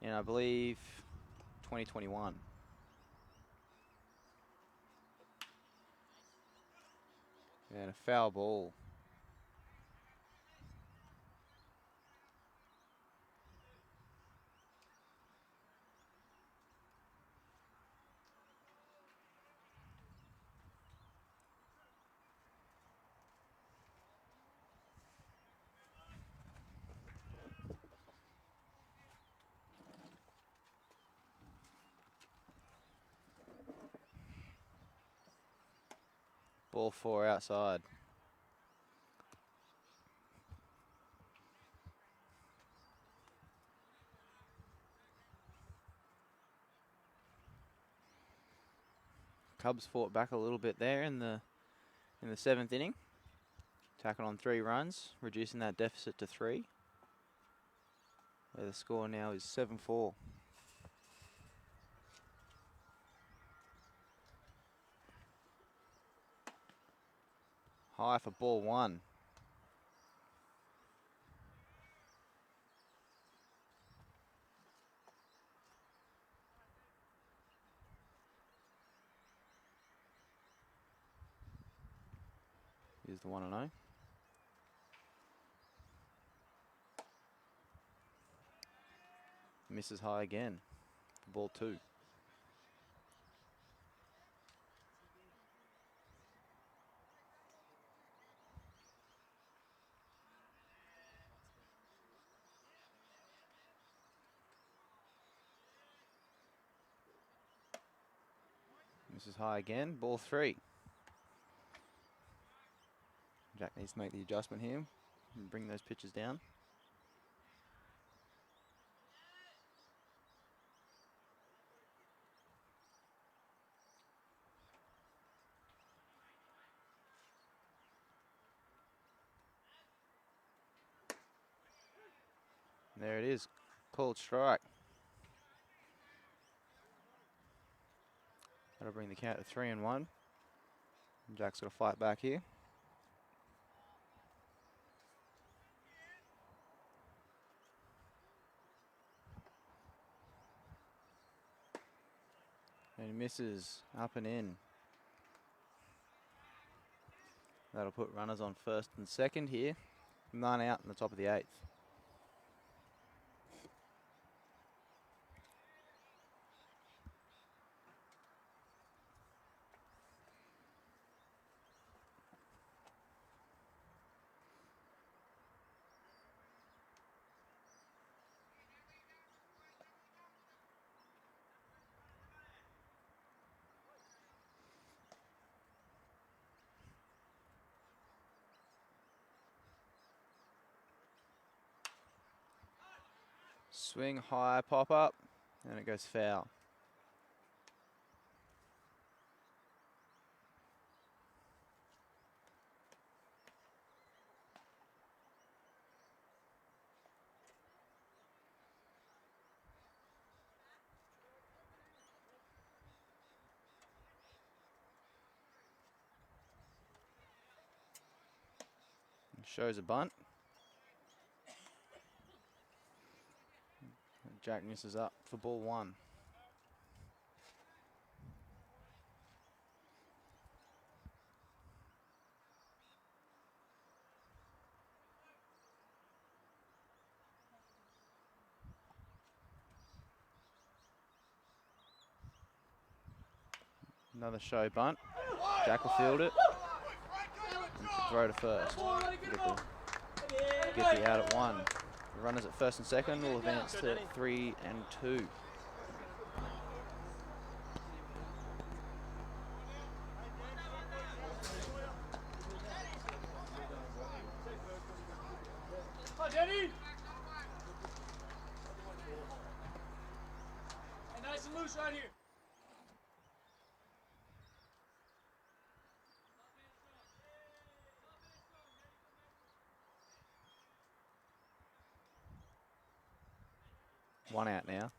in, I believe, 2021. And a foul ball. Ball 4 outside. Cubs fought back a little bit there in the 7th inning. Tacking on 3 runs, reducing that deficit to 3. Where the score now is 7-4. High for ball 1. Here's the 1-0. Misses high again for ball 2. Misses high again, ball 3. Jack needs to make the adjustment here and bring those pitches down. And there it is, called strike. That'll bring the count to 3-1. Jack's got to fight back here. And he misses up and in. That'll put runners on first and second here. 9 out in the top of the 8th. Swing high, pop up, and it goes foul. Shows a bunt. Jack misses up for ball 1. Another show bunt. Jack will field it. And throw to first. Get the out at 1. The runners at first and second will advance to 3 and 2. Hi, Danny. Hey, nice and loose right here. One out now.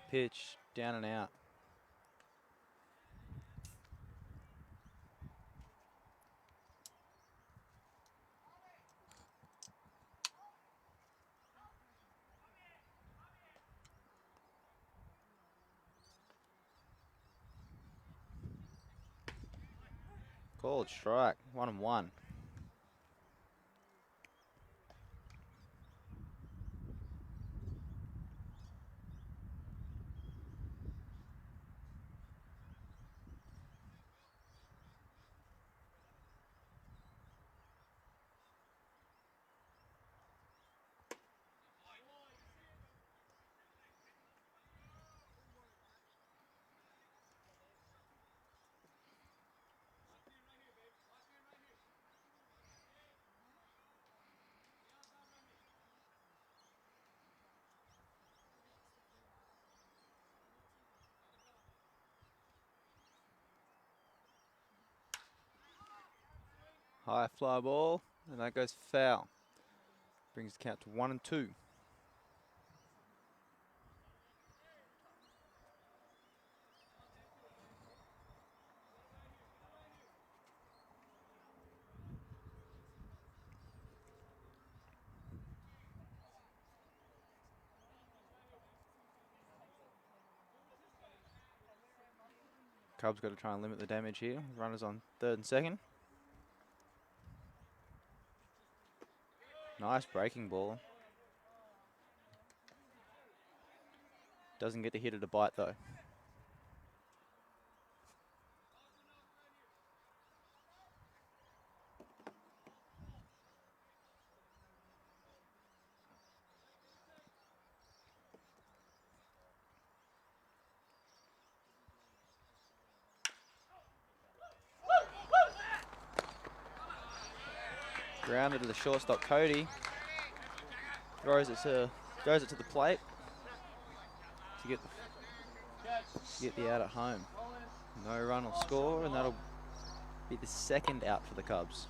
Pitch, down and out. Called strike, 1-1. High fly ball, and that goes foul. Brings the count to 1 and 2. Cubs got to try and limit the damage here. Runners on third and second. Nice breaking ball. Doesn't get to hit it a bite though. Grounded to the shortstop Cody. Goes it to the plate to get the out at home. No run will score, and that'll be the second out for the Cubs.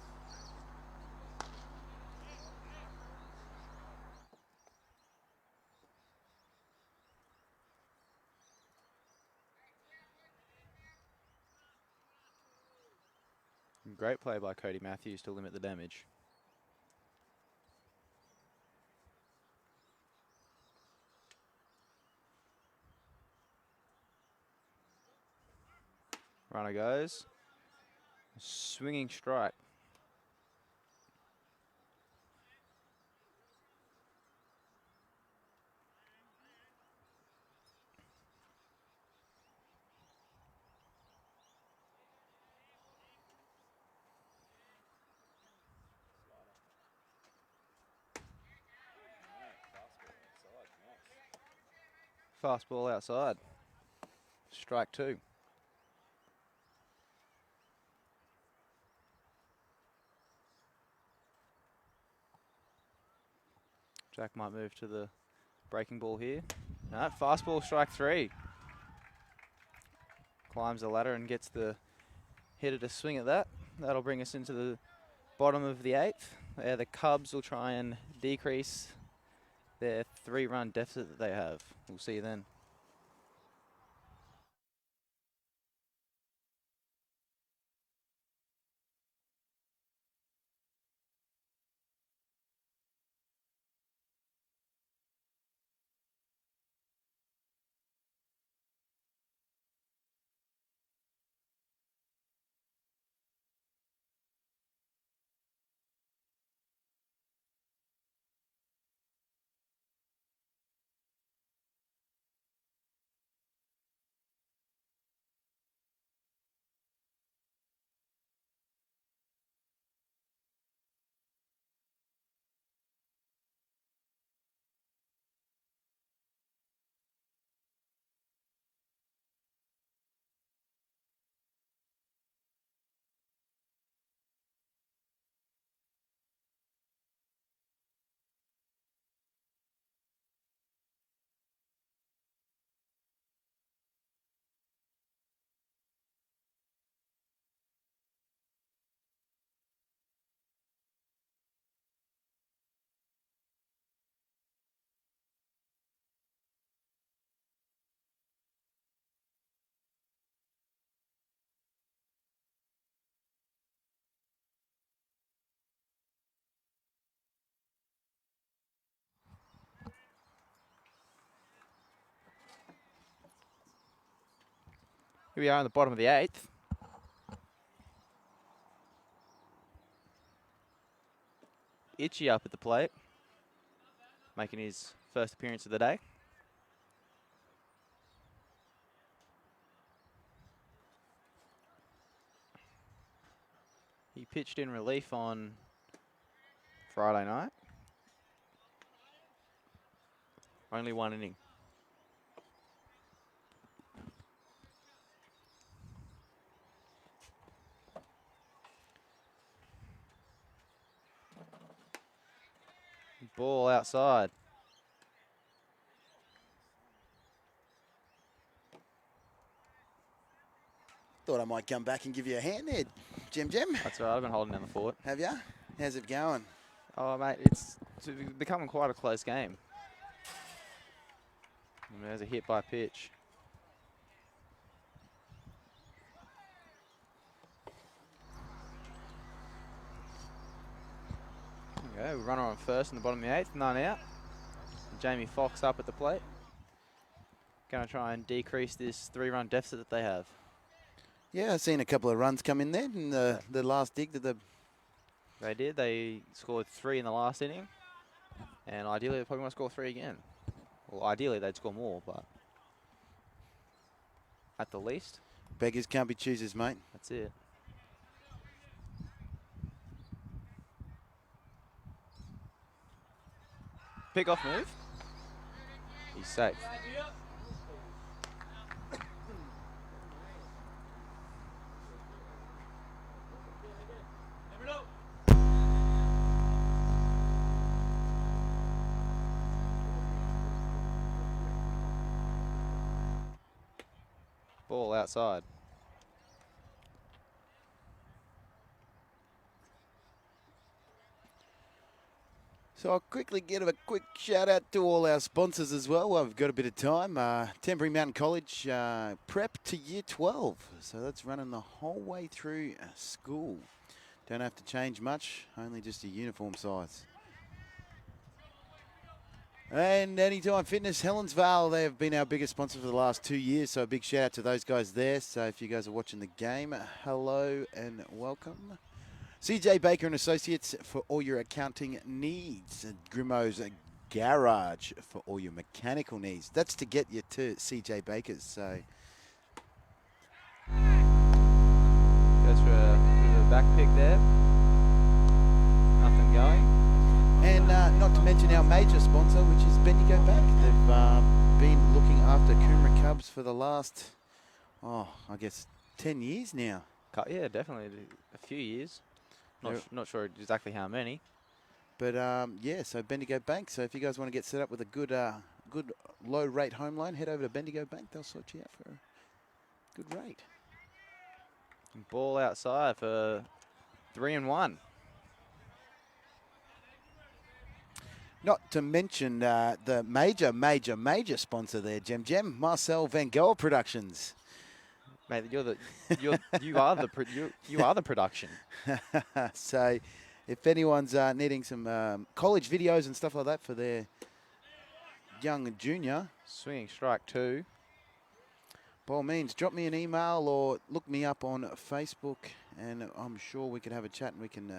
Great play by Cody Matthews to limit the damage. Runner goes. Swinging strike. Fastball outside. Strike 2. Jack might move to the breaking ball here. No, fastball, strike 3. Climbs the ladder and gets the hitter to swing at that. That'll bring us into the bottom of the 8th. There the Cubs will try and decrease their 3-run deficit that they have. We'll see you then. Here we are on the bottom of the 8th. Itchy up at the plate, making his first appearance of the day. He pitched in relief on Friday night. Only 1 inning. Ball outside. Thought I might come back and give you a hand there, Jim. That's right, I've been holding down the fort. Have ya? How's it going? Oh, mate, it's becoming quite a close game. And there's a hit by pitch. There we go, runner on first in the bottom of the 8th, none out. Jamie Fox up at the plate. Going to try and decrease this 3-run deficit that they have. Yeah, I've seen a couple of runs come in there in the last dig that They did. They scored 3 in the last inning. And ideally, they probably want to score 3 again. Well, ideally, they'd score more, but at the least. beggars can't be choosers, mate. That's it. Pick off move. He's safe. Never know. Ball outside. So I'll quickly give a quick shout out to all our sponsors as well. While we've got a bit of time. Temporary Mountain College prep to year 12. So that's running the whole way through school. Don't have to change much, only just a uniform size. And Anytime Fitness, Helensvale, they have been our biggest sponsor for the last 2 years. So a big shout out to those guys there. So if you guys are watching the game, hello and welcome. CJ Baker and Associates for all your accounting needs. And Grimo's Garage for all your mechanical needs. That's to get you to CJ Baker's. So Goes for a back pick there. Nothing going. And not to mention our major sponsor, which is Bendigo Bank. They've been looking after Coomera Cubs for the last, I guess, 10 years now. Yeah, definitely a few years. Not sure exactly how many. But yeah, so Bendigo Bank. So if you guys want to get set up with a good good low rate home loan, head over to Bendigo Bank. They'll sort you out for a good rate. Ball outside for 3 and 1. Not to mention the major sponsor there, Gem, Marcel Van Gogh Productions. Mate, you are the production. So, if anyone's needing some college videos and stuff like that for their young junior, Swinging strike 2. by all means, drop me an email or look me up on Facebook, and I'm sure we can have a chat and we can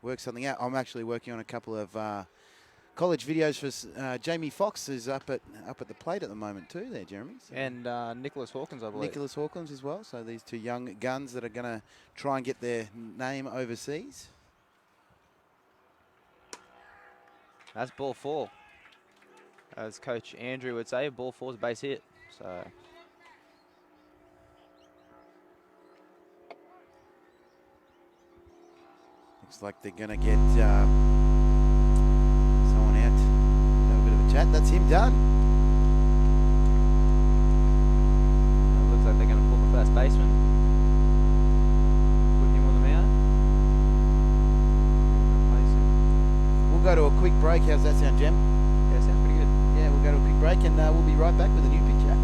work something out. I'm actually working on a couple of college videos for Jamie Foxx, who's up at the plate at the moment too. There, Jeremy. So And Nicholas Hawkins, I believe. Nicholas Hawkins as well. So these two young guns that are going to try and get their name overseas. That's ball 4. As Coach Andrew would say, ball 4's a base hit. So Looks like they're going to get someone out. Have a bit of a chat. That's him done. it looks like they're going to pull the first baseman. Put him on the mound. Replace him. We'll go to a quick break. How's that sound, Jem? Yeah, sounds pretty good. Yeah, we'll go to a quick break and we'll be right back with a new picture.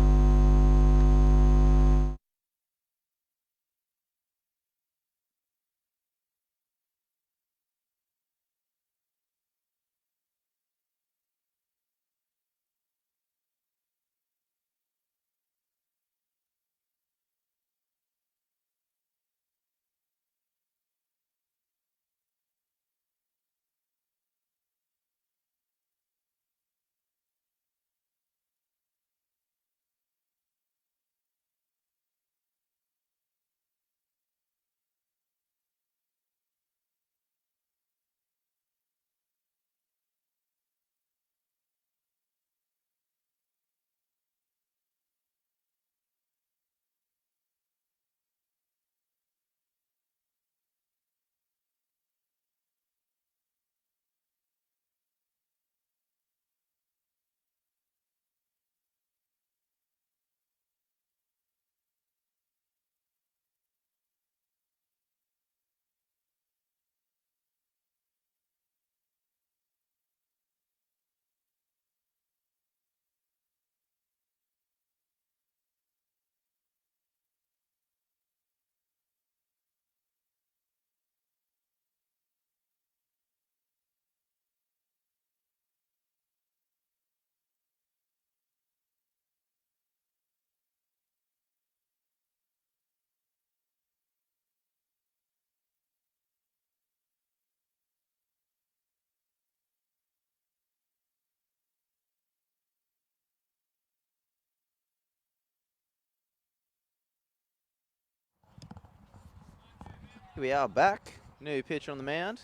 Here we are back. New pitcher on the mound.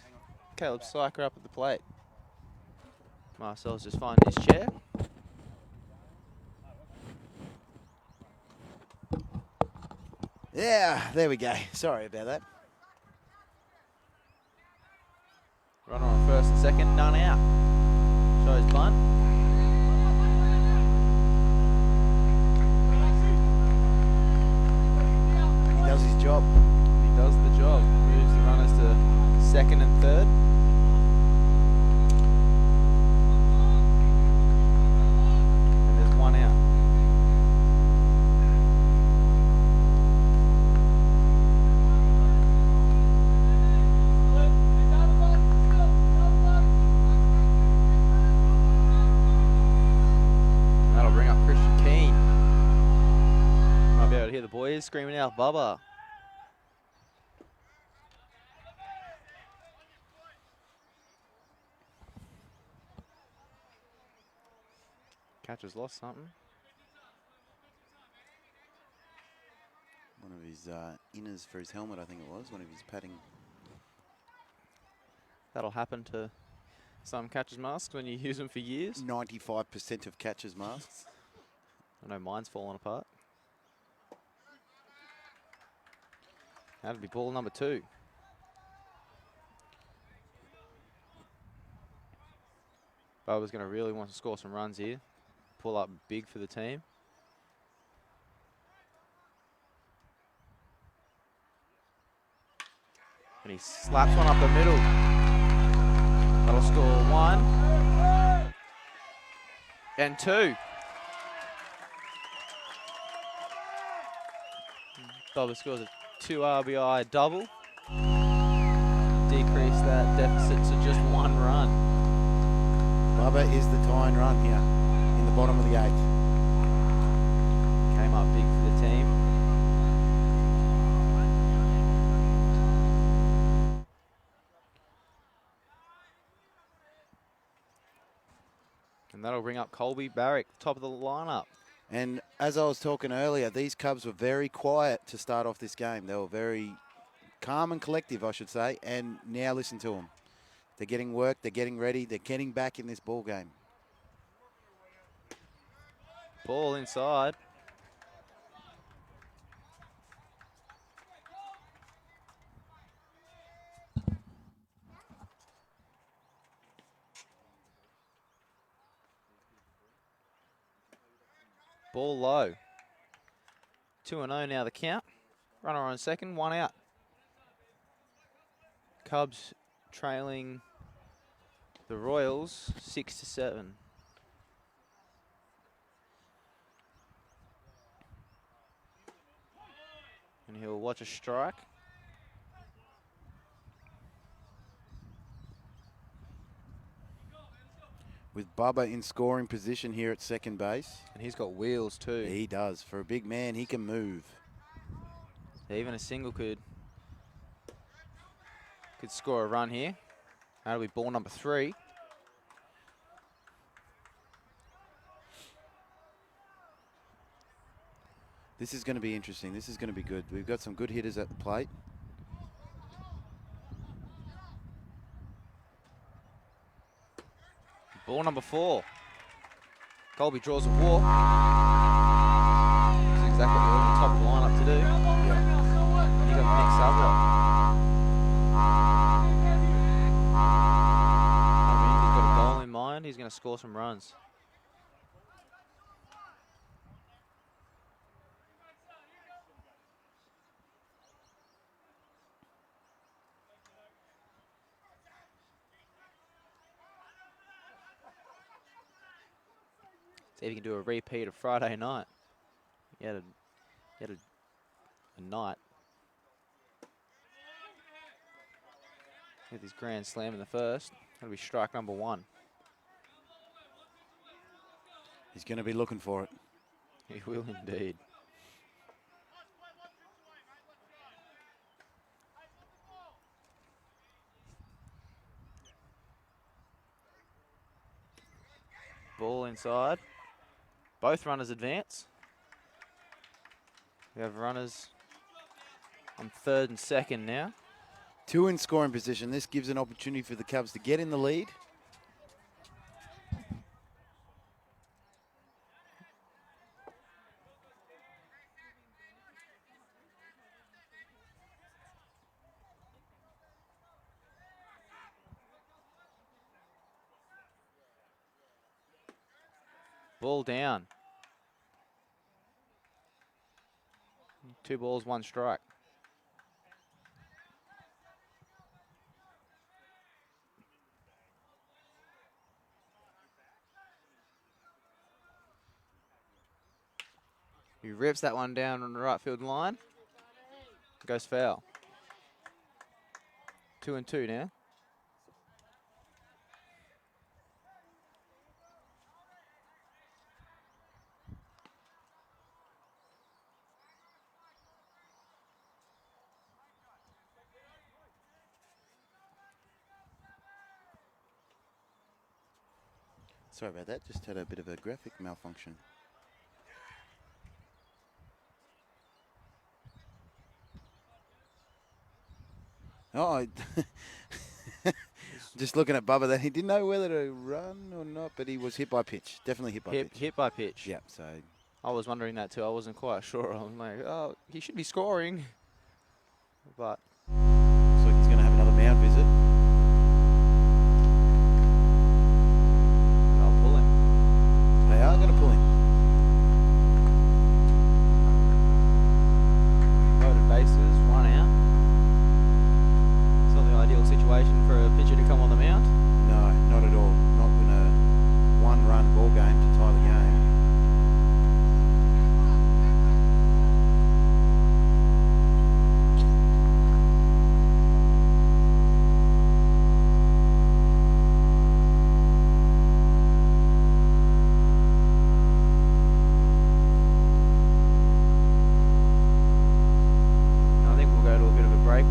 Caleb Syker up at the plate. Marcel's just finding his chair. Yeah, there we go. Sorry about that. Runner on first and second, none out. Shows bunt. He does his job. He does the job. Moves the runners to second and third. And there's one out. That'll bring up Christian Keane. Might be able to hear the boys screaming out, Bubba. Catcher's lost something. One of his inners for his helmet, I think it was. One of his padding. That'll happen to some catcher's masks when you use them for years. 95% of catchers' masks. I know mine's fallen apart. That'll be ball number 2. Bubba's going to really want to score some runs here. Pull up big for the team. And he slaps one up the middle. That'll score 1 and 2. Bubba scores a 2 RBI double. Decrease that deficit to just 1 run. Bubba is the tying run here in the bottom of the 8th. Came up big for the team. And that'll bring up Colby Barrick, top of the lineup. And as I was talking earlier, these Cubs were very quiet to start off this game. They were very calm and collective, I should say. And now listen to them. They're getting work. They're getting ready. They're getting back in this ball game. Ball inside. Ball low. 2-0 now the count. Runner on second, 1 out. Cubs trailing the Royals 6-7. And he'll watch a strike. With Bubba in scoring position here at second base. And he's got wheels too. He does. For a big man, he can move. Even a single could score a run here. That'll be ball number 3. This is going to be interesting. This is going to be good. We've got some good hitters at the plate. Ball number 4. Colby draws a walk. That's exactly what we're on the top of the lineup to do. You got the next sub. I mean, he's got a goal in mind. He's going to score some runs. See if he can do a repeat of Friday night. He had a night. With his grand slam in the first. That'll be strike number 1. He's going to be looking for it. He will indeed. Ball inside. Both runners advance. We have runners on third and second now. 2 in scoring position. This gives an opportunity for the Cubs to get in the lead. Ball down. 2 balls, 1 strike. He rips that one down on the right field line. Goes foul. 2-2 now. Sorry about that. Just had a bit of a graphic malfunction. Oh, just looking at Bubba there. He didn't know whether to run or not, but he was hit by pitch. Definitely hit by pitch. Hit by pitch. Yeah, so. I was wondering that too. I wasn't quite sure. I was like, oh, he should be scoring. But looks like he's going to have another mound visit. situation for a pitcher to come on the mound. No, not at all. Not in a one-run ball game to tie the game.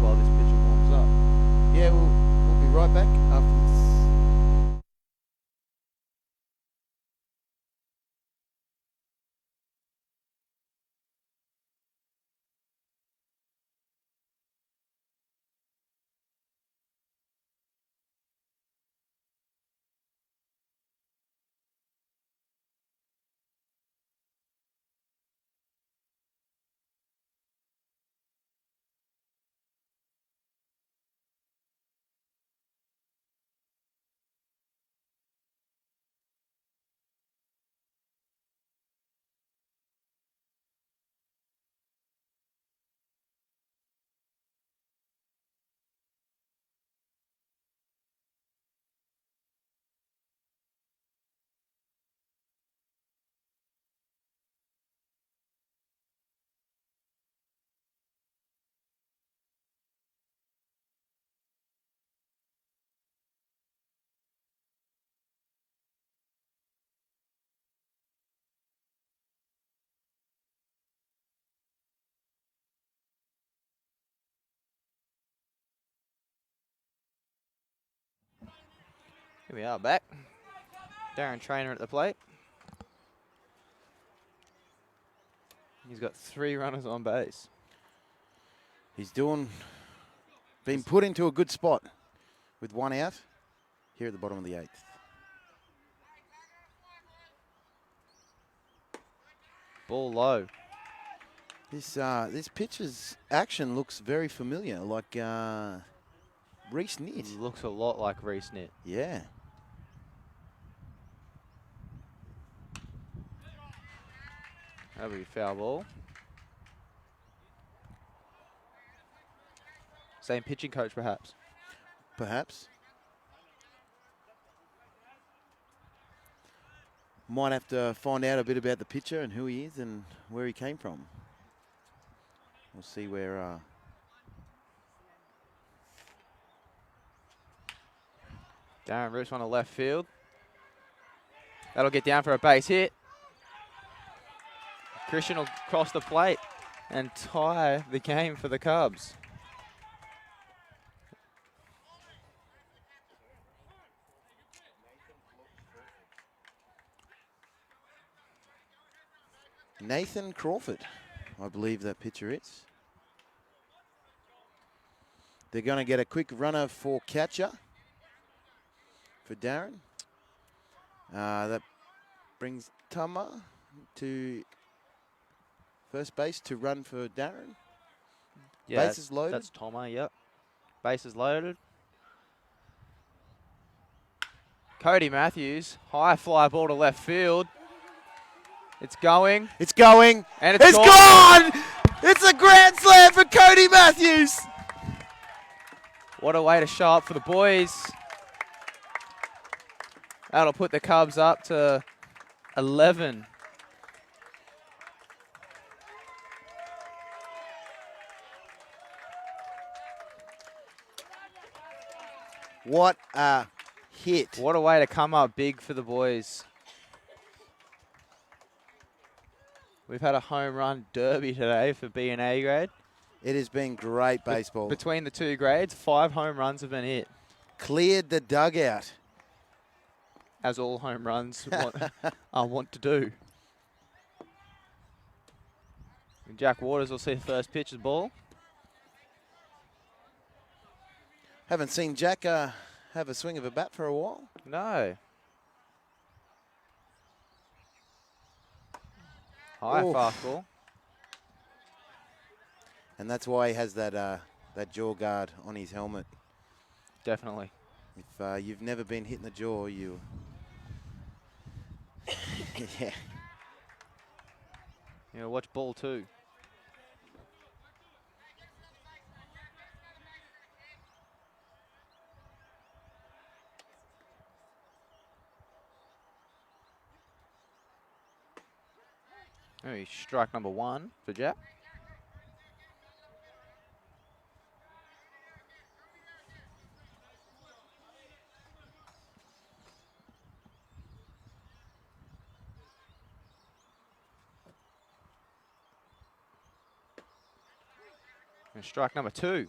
While this pitcher warms up. Yeah, we'll be right back after this. Here we are back. Darren Trainer at the plate. He's got 3 runners on base. He's been put into a good spot with 1 out here at the bottom of the 8th. Ball low. This pitcher's action looks very familiar, like Reese Nitt. Looks a lot like Reese Nitt. Yeah. That'll be a foul ball. Same pitching coach, perhaps. Perhaps. Might have to find out a bit about the pitcher and who he is and where he came from. We'll see where... Darren Roos on the left field. That'll get down for a base hit. Christian will cross the plate and tie the game for the Cubs. Nathan Crawford, I believe that pitcher is. They're going to get a quick runner for catcher for Darren. That brings Tama to first base to run for Darren. Yeah, Bases loaded. That's Tomo, yep. Bases loaded. Cody Matthews, high fly ball to left field. It's going. It's going. And it's gone! It's a grand slam for Cody Matthews. What a way to show up for the boys. That'll put the Cubs up to 11. What a hit. What a way to come up big for the boys. We've had a home run derby today for B and A grade. It has been great baseball. Between the 2 grades, 5 home runs have been hit. Cleared the dugout. As all home runs want to do. And Jack Waters will see the first pitch of the ball. Haven't seen Jack have a swing of a bat for a while. No. High fastball. And that's why he has that jaw guard on his helmet. Definitely. If you've never been hit in the jaw, you... yeah. Yeah, watch ball 2. Maybe strike number 1 for Jack. And strike number 2.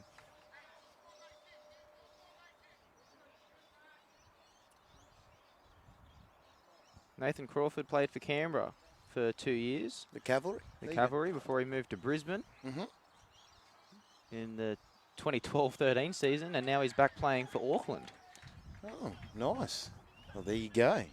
Nathan Crawford played for Canberra for 2 years. The Cavalry? The Cavalry before he moved to Brisbane Mm-hmm. in the 2012-13 season, and now he's back playing for Auckland. Oh, nice. Well, there you go.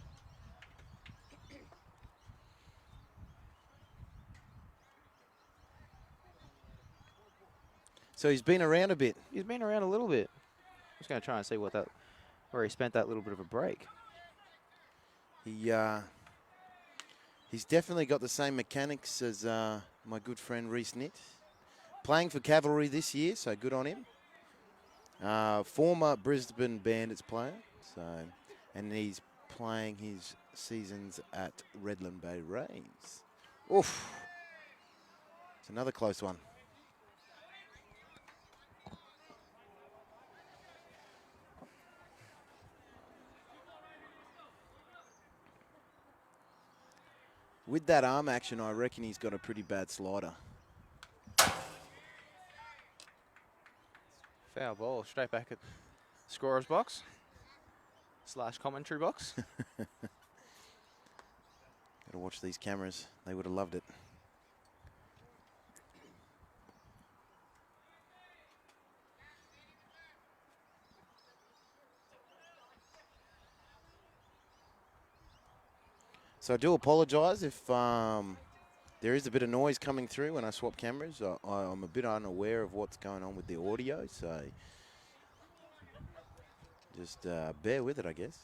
So he's been around a bit. He's been around a little bit. Just going to try and see where he spent that little bit of a break. He's definitely got the same mechanics as my good friend Reese Nitt. Playing for Cavalry this year, so good on him. Former Brisbane Bandits player, and he's playing his seasons at Redland Bay Rays. Oof. It's another close one. With that arm action, I reckon he's got a pretty bad slider. Foul ball straight back at scorer's box / commentary box. Got to watch these cameras. They would have loved it. So I do apologise if there is a bit of noise coming through when I swap cameras. I'm a bit unaware of what's going on with the audio, so just bear with it, I guess.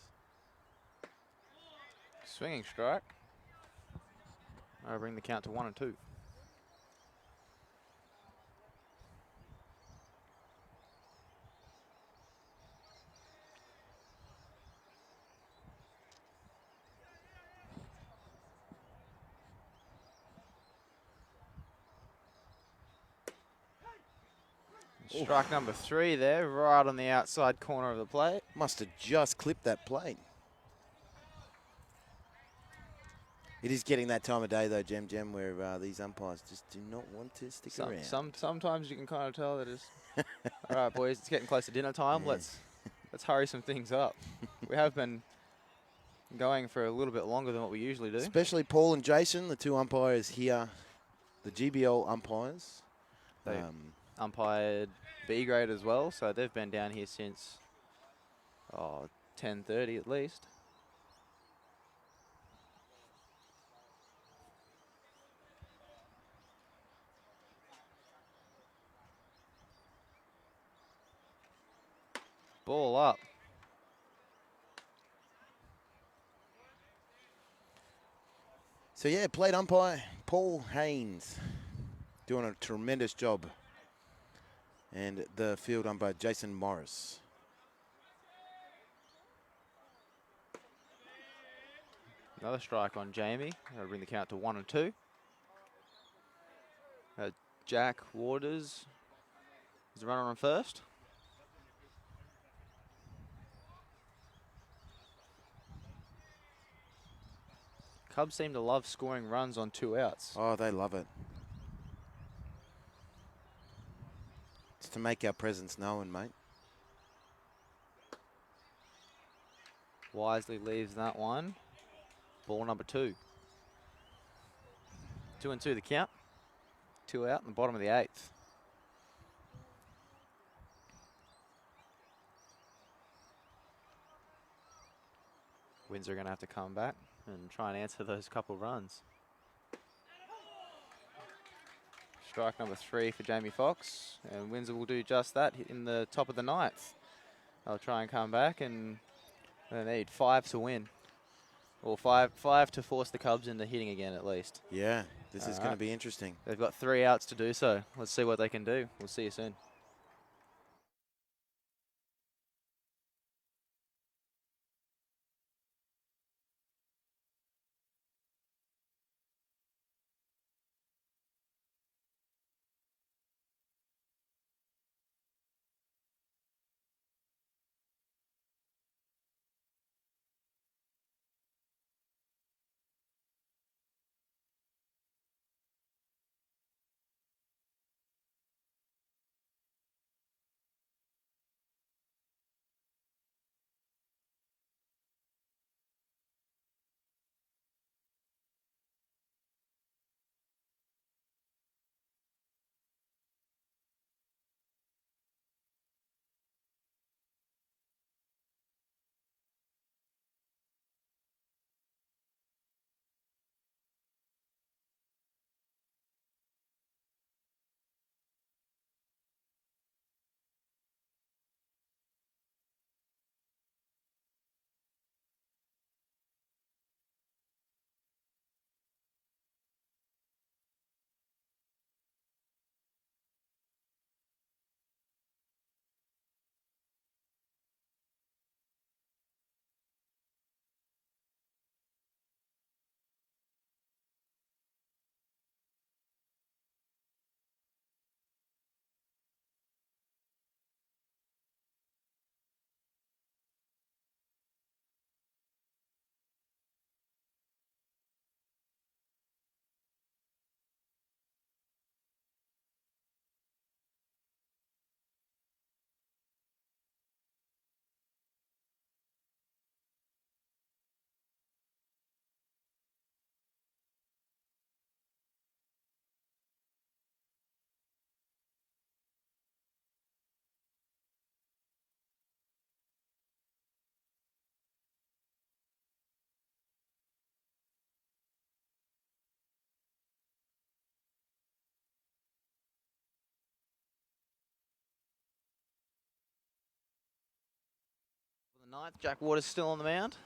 Swinging strike. I'll bring the count to 1 and 2. Strike number 3 there, right on the outside corner of the plate. Must have just clipped that plate. It is getting that time of day, though, Gem, where these umpires just do not want to stick around. Sometimes you can kind of tell that it's... All right, boys, it's getting close to dinner time. Yeah. Let's hurry some things up. We have been going for a little bit longer than what we usually do. Especially Paul and Jason, the two umpires here, the GBL umpires. They umpired B grade as well, so they've been down here since 10:30 at least. Ball up. So, yeah, plate umpire Paul Haynes doing a tremendous job. And the field umpire Jason Morris. Another strike on Jamie. That'll bring the count to 1 and 2. Jack Waters is the runner on first. Cubs seem to love scoring runs on 2 outs. Oh, they love it. It's to make our presence known, mate. Wisely leaves that one. Ball number 2. 2 and 2 the count. 2 out in the bottom of the 8th. Windsor are going to have to come back and try and answer those couple runs. Strike number 3 for Jamie Fox, and Windsor will do just that in the top of the 9th. They'll try and come back, and they need 5 to win. Or five to force the Cubs into hitting again at least. Yeah, this is going to be interesting. They've got 3 outs to do so. Let's see what they can do. We'll see you soon. ninth. Jack Waters still on the mound.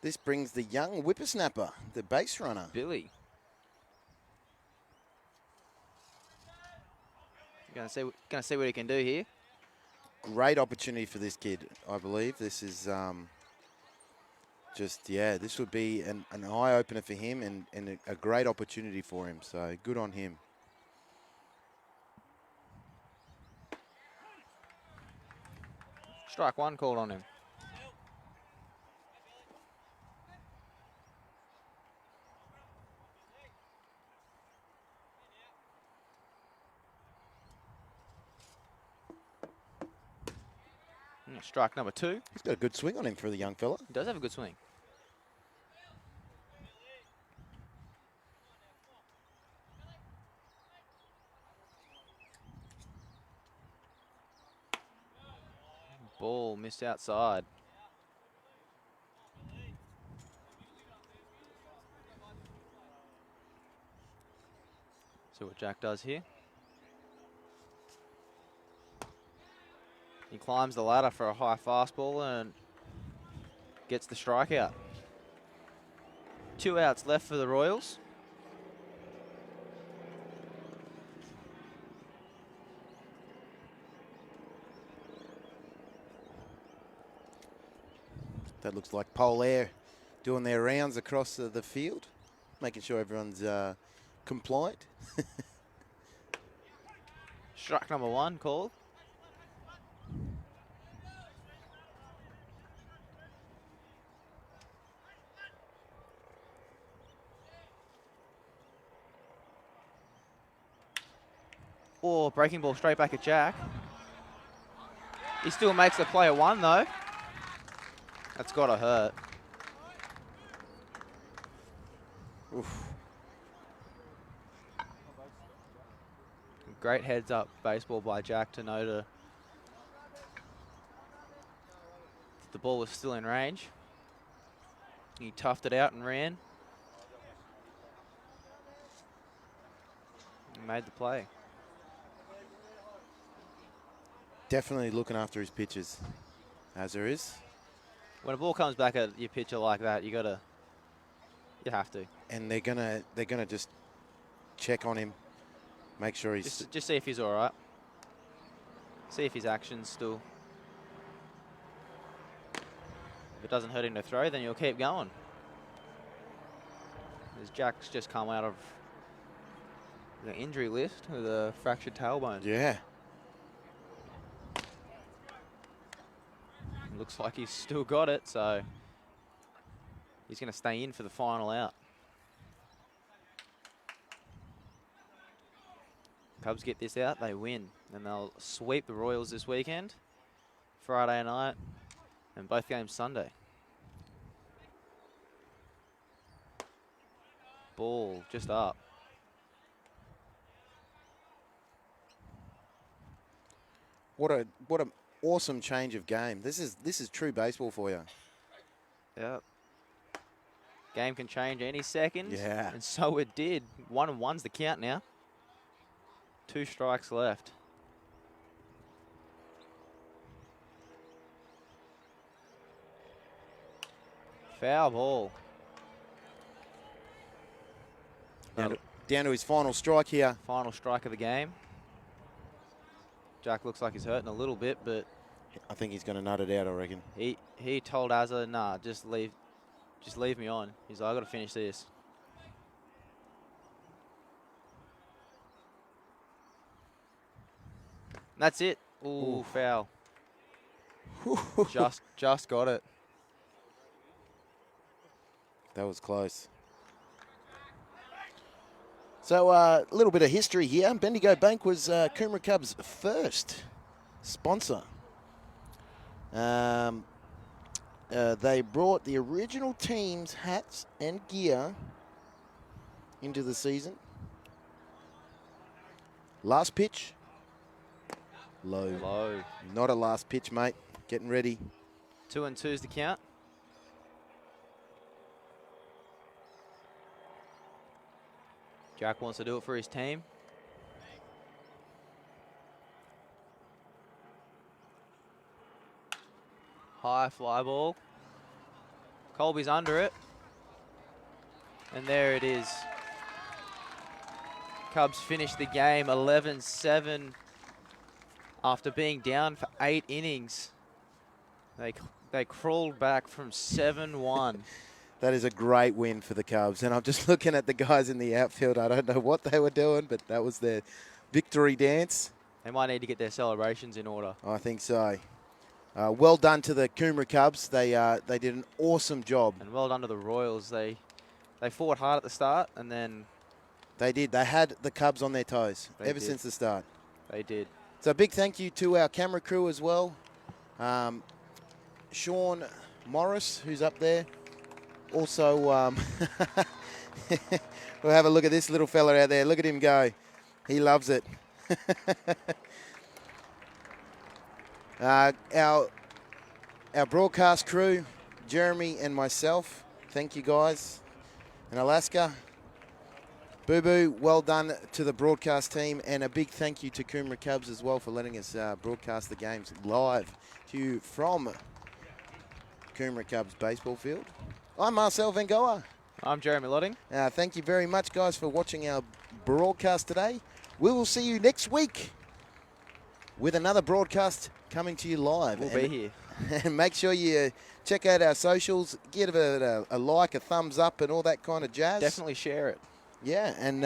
This brings the young whippersnapper, the base runner. Billy. Gonna see what he can do here. Great opportunity for this kid, I believe. This is this would be an eye-opener for him and a great opportunity for him. So good on him. Strike one called on him. Strike number 2. He's got a good swing on him for the young fella. He does have a good swing. Ball missed outside. See what Jack does here. He climbs the ladder for a high fastball and gets the strikeout. 2 outs left for the Royals. That looks like Pole Air doing their rounds across the field, making sure everyone's compliant. Strike number 1 called. Oh, breaking ball straight back at Jack. He still makes the play at 1 though. That's gotta hurt. Oof. Great heads up baseball by Jack to know that the ball was still in range. He toughed it out and ran. And made the play. Definitely looking after his pitches, as there is. When a ball comes back at your pitcher like that, you have to. And they're gonna just check on him, make sure he's Just see if he's all right. See if his action's still. If it doesn't hurt him to throw, then you'll keep going. As Jack's just come out of the injury list with a fractured tailbone. Yeah. Looks like he's still got it, so he's going to stay in for the final out. Cubs get this out, they win, and they'll sweep the Royals this weekend, Friday night, and both games Sunday. Ball just up. What a awesome change of game. This is true baseball for you. Yep. Game can change any second. Yeah. And so it did. 1-1's the count now. 2 strikes left. Foul ball. Down to his final strike here. Final strike of the game. Jack looks like he's hurting a little bit, but I think he's going to nut it out, I reckon. he told Azza, nah, just leave me on. He's like, I got to finish this. And that's it. Ooh, foul. Just got it. That was close. So a little bit of history here. Bendigo Bank was Coomera Cubs' first sponsor. They brought the original team's hats and gear into the season. Last pitch. Low. Not a last pitch, mate. Getting ready. 2-2's the count. Jack wants to do it for his team. High fly ball. Colby's under it. And there it is. Cubs finish the game 11-7 after being down for 8 innings. They crawled back from 7-1. That is a great win for the Cubs. And I'm just looking at the guys in the outfield. I don't know what they were doing, but that was their victory dance. They might need to get their celebrations in order. I think so. Well done to the Coomera Cubs. They did an awesome job. And well done to the Royals. They fought hard at the start, and then They did. They had the Cubs on their toes They ever did. since the start. they did. So a big thank you to our camera crew as well. Sean Morris, who's up there. Also, we'll have a look at this little fella out there. Look at him go. He loves it. Our broadcast crew, Jeremy and myself, thank you guys. In Alaska, Boo Boo, well done to the broadcast team, and a big thank you to Coomera Cubs as well for letting us broadcast the games live to you from Coomera Cubs baseball field. I'm Marcel Vengoa. I'm Jeremy Lotting. Thank you very much, guys, for watching our broadcast today. We will see you next week with another broadcast coming to you live. We'll be here. And make sure you check out our socials, give it a like, a thumbs up, and all that kind of jazz. Definitely share it. Yeah, and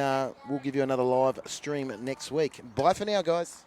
we'll give you another live stream next week. Bye for now, guys.